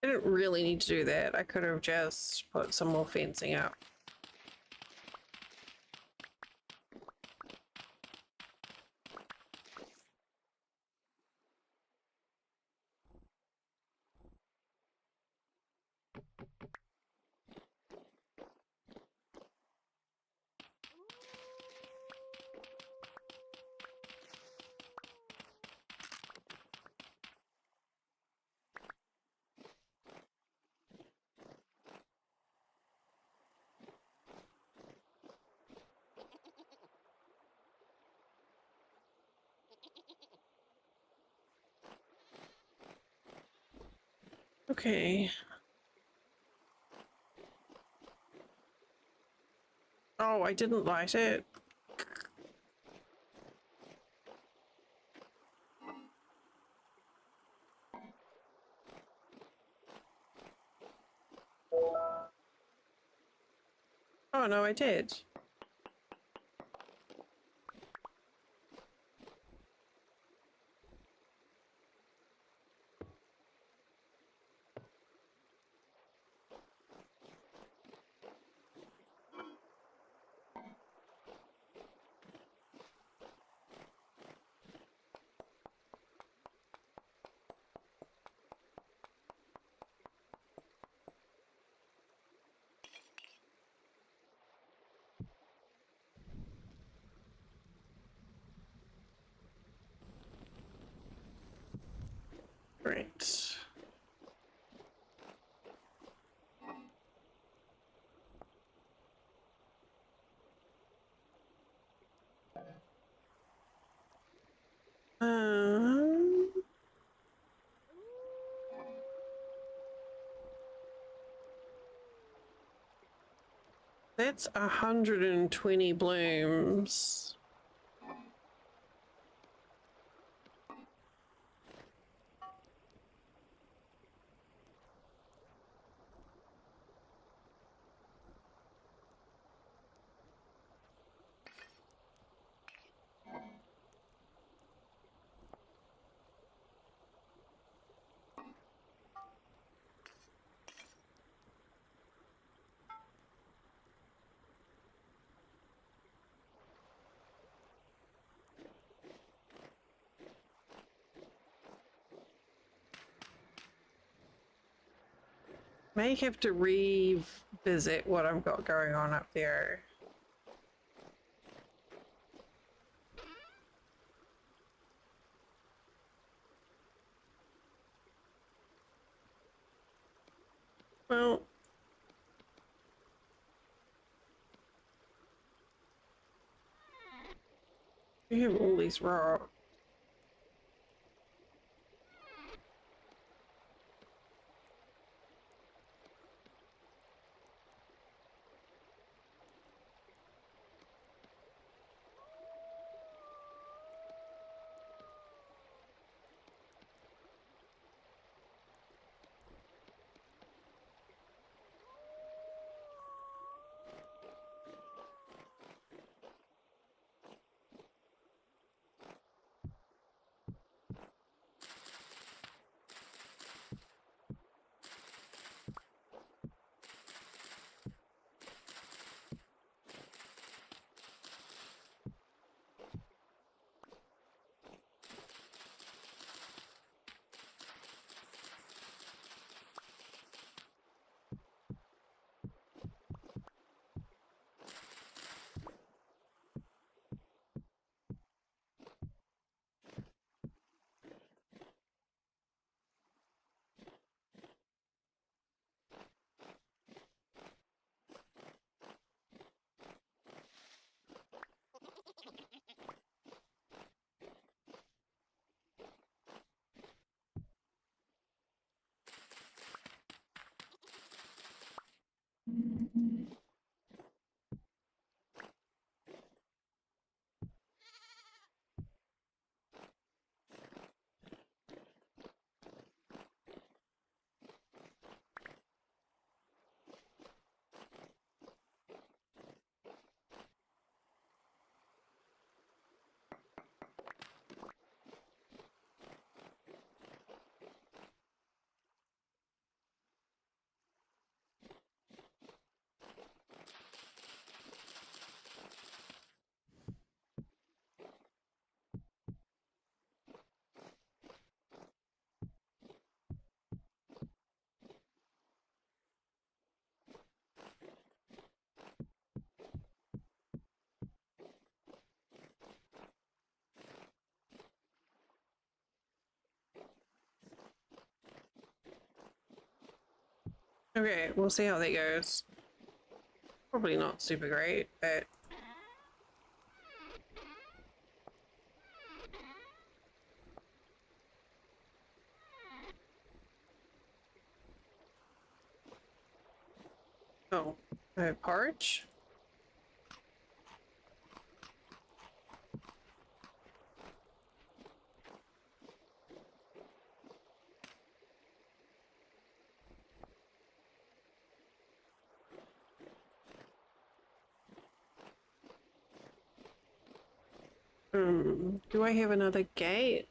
I didn't really need to do that. I could have just put some more fencing up. Okay. Oh, I didn't light it. Oh no, I did. Great. That's 120 blooms. May have to revisit what I've got going on up there. Well, we have all these rocks. Okay, we'll see how that goes. Probably not super great, but... Oh, porridge? Do I have another gate?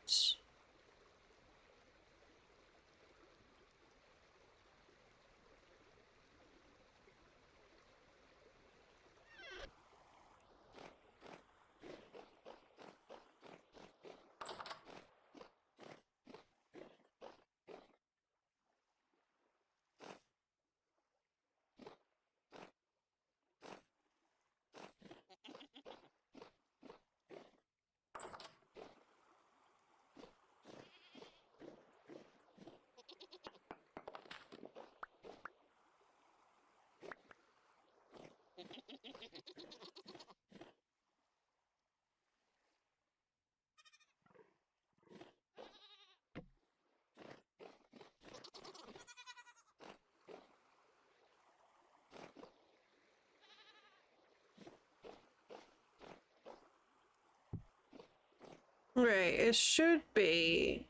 Right, it should be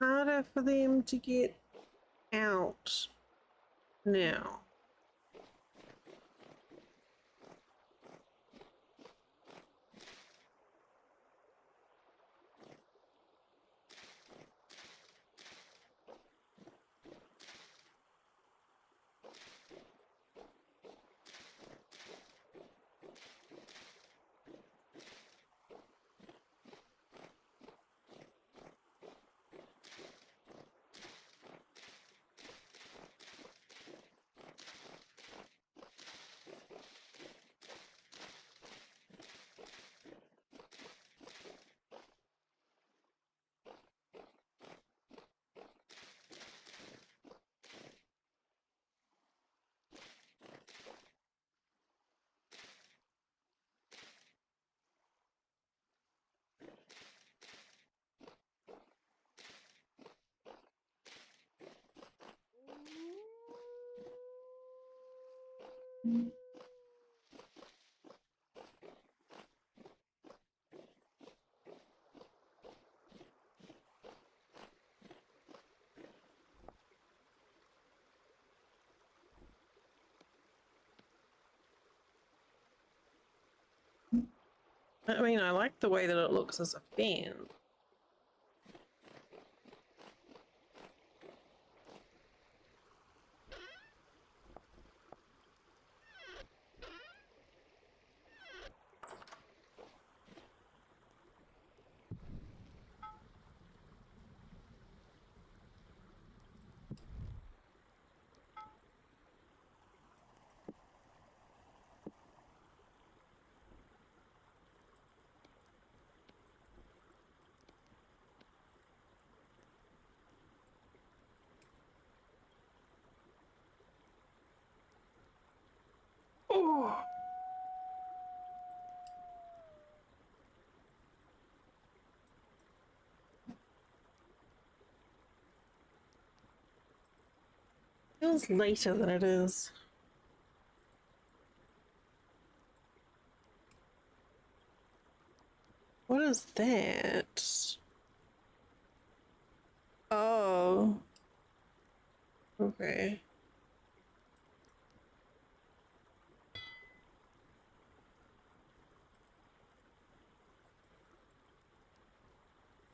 harder for them to get out now. I mean, I like the way that it looks as a fan. Oh. Feels later than it is. What is that? Oh. Okay.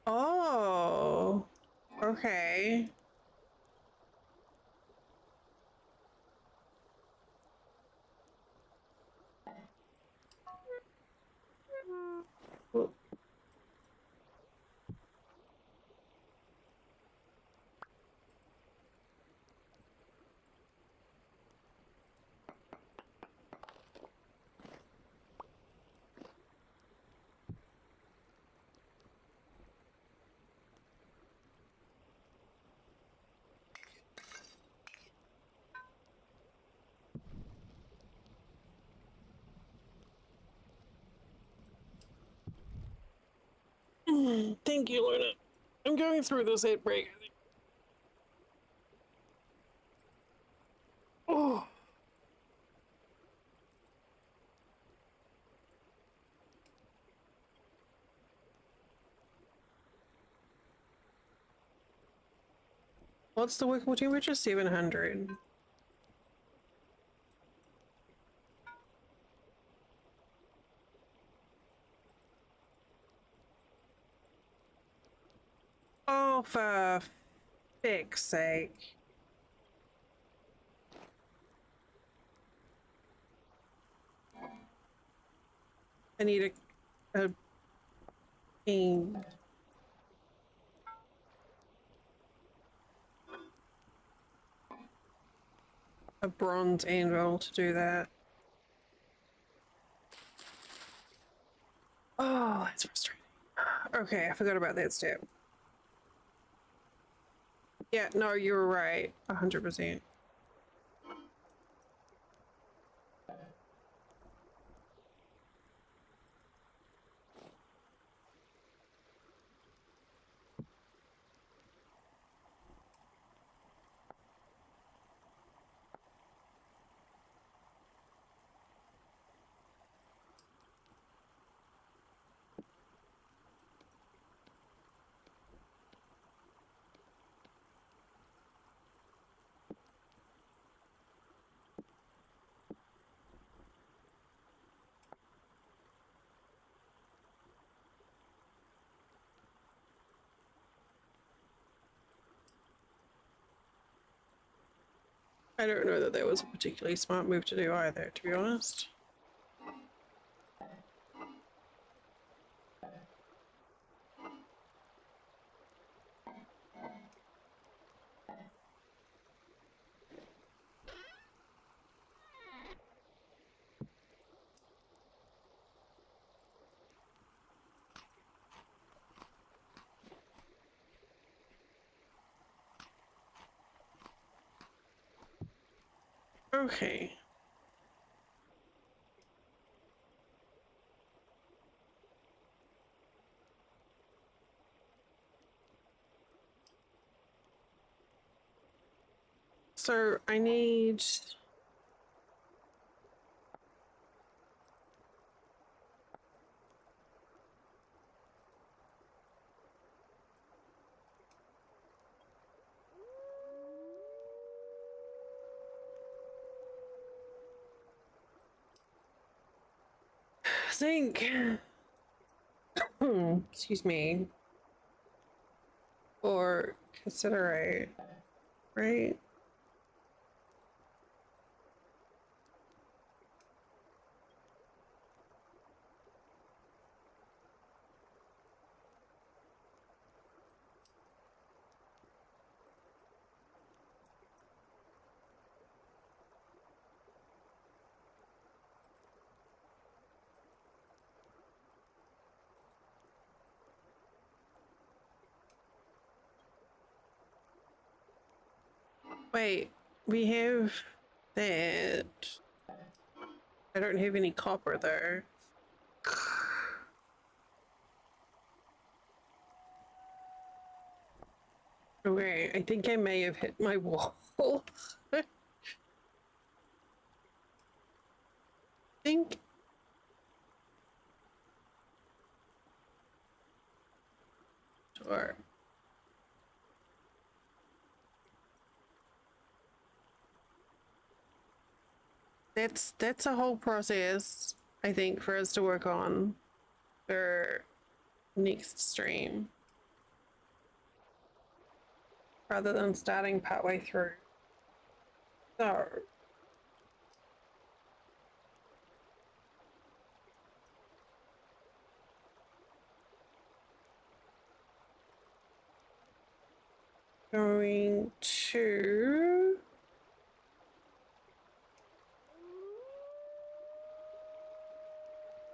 Oh. Okay. Well, thank you, Luna. I'm going through this outbreak. Oh. What's the workable temperature? 700. Oh, for fuck's sake. I need a cane. A bronze anvil to do that. Oh, that's frustrating. Okay, I forgot about that step. Yeah, no, you were right. 100%. I don't know that that was a particularly smart move to do either, to be honest. Okay. So I need... zinc. Excuse me. Or considerate, right? Wait, we have that. I don't have any copper though. Okay, I think I may have hit my wall. I think or that's a whole process, I think, for us to work on for next stream, rather than starting partway through. So going to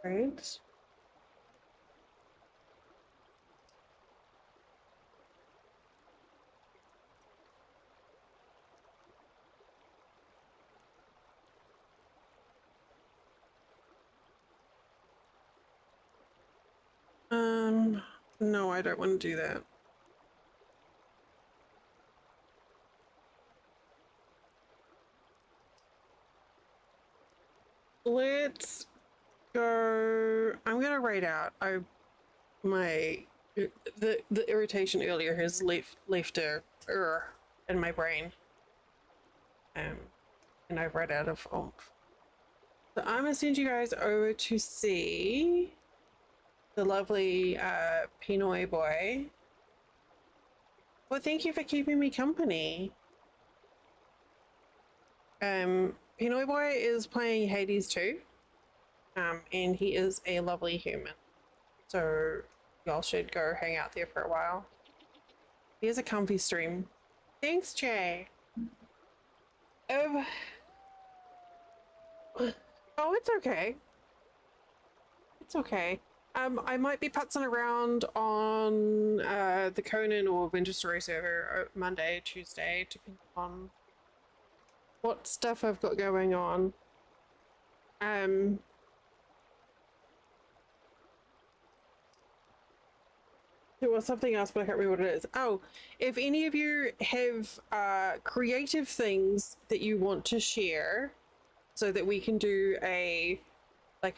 right. No, I don't want to do that. Let's go. I'm gonna write out. The irritation earlier has left a in my brain. And I've read out of oomph. So I'm gonna send you guys over to see the lovely Pinoy boy. Well, thank you for keeping me company. Pinoy boy is playing Hades too. And he is a lovely human. So y'all should go hang out there for a while. Here's a comfy stream. Thanks, Jay. Oh, it's okay. It's okay. I might be putzing around on the Conan or Winter Story server Monday, Tuesday, depending on what stuff I've got going on. There was something else, but I can't remember what it is. Oh, if any of you have creative things that you want to share so that we can do a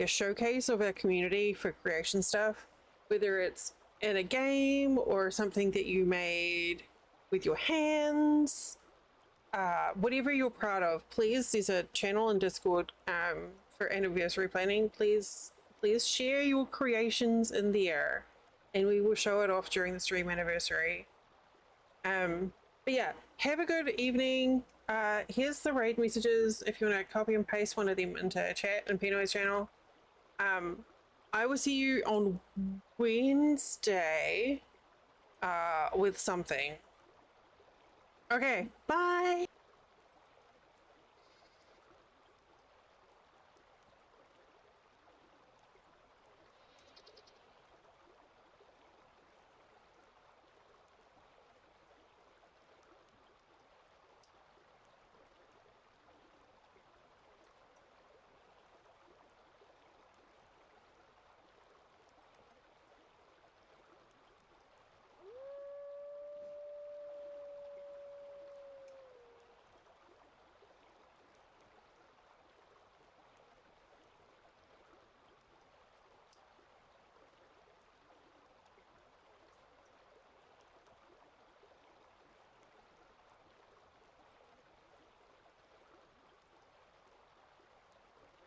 showcase of our community for creation stuff, whether it's in a game or something that you made with your hands, whatever you're proud of, please, there's a channel in Discord for anniversary planning. Please share your creations in there and we will show it off during the stream anniversary. But yeah, have a good evening. Here's the raid messages if you want to copy and paste one of them into chat in Pinoy's channel. I will see you on Wednesday with something. Okay, bye.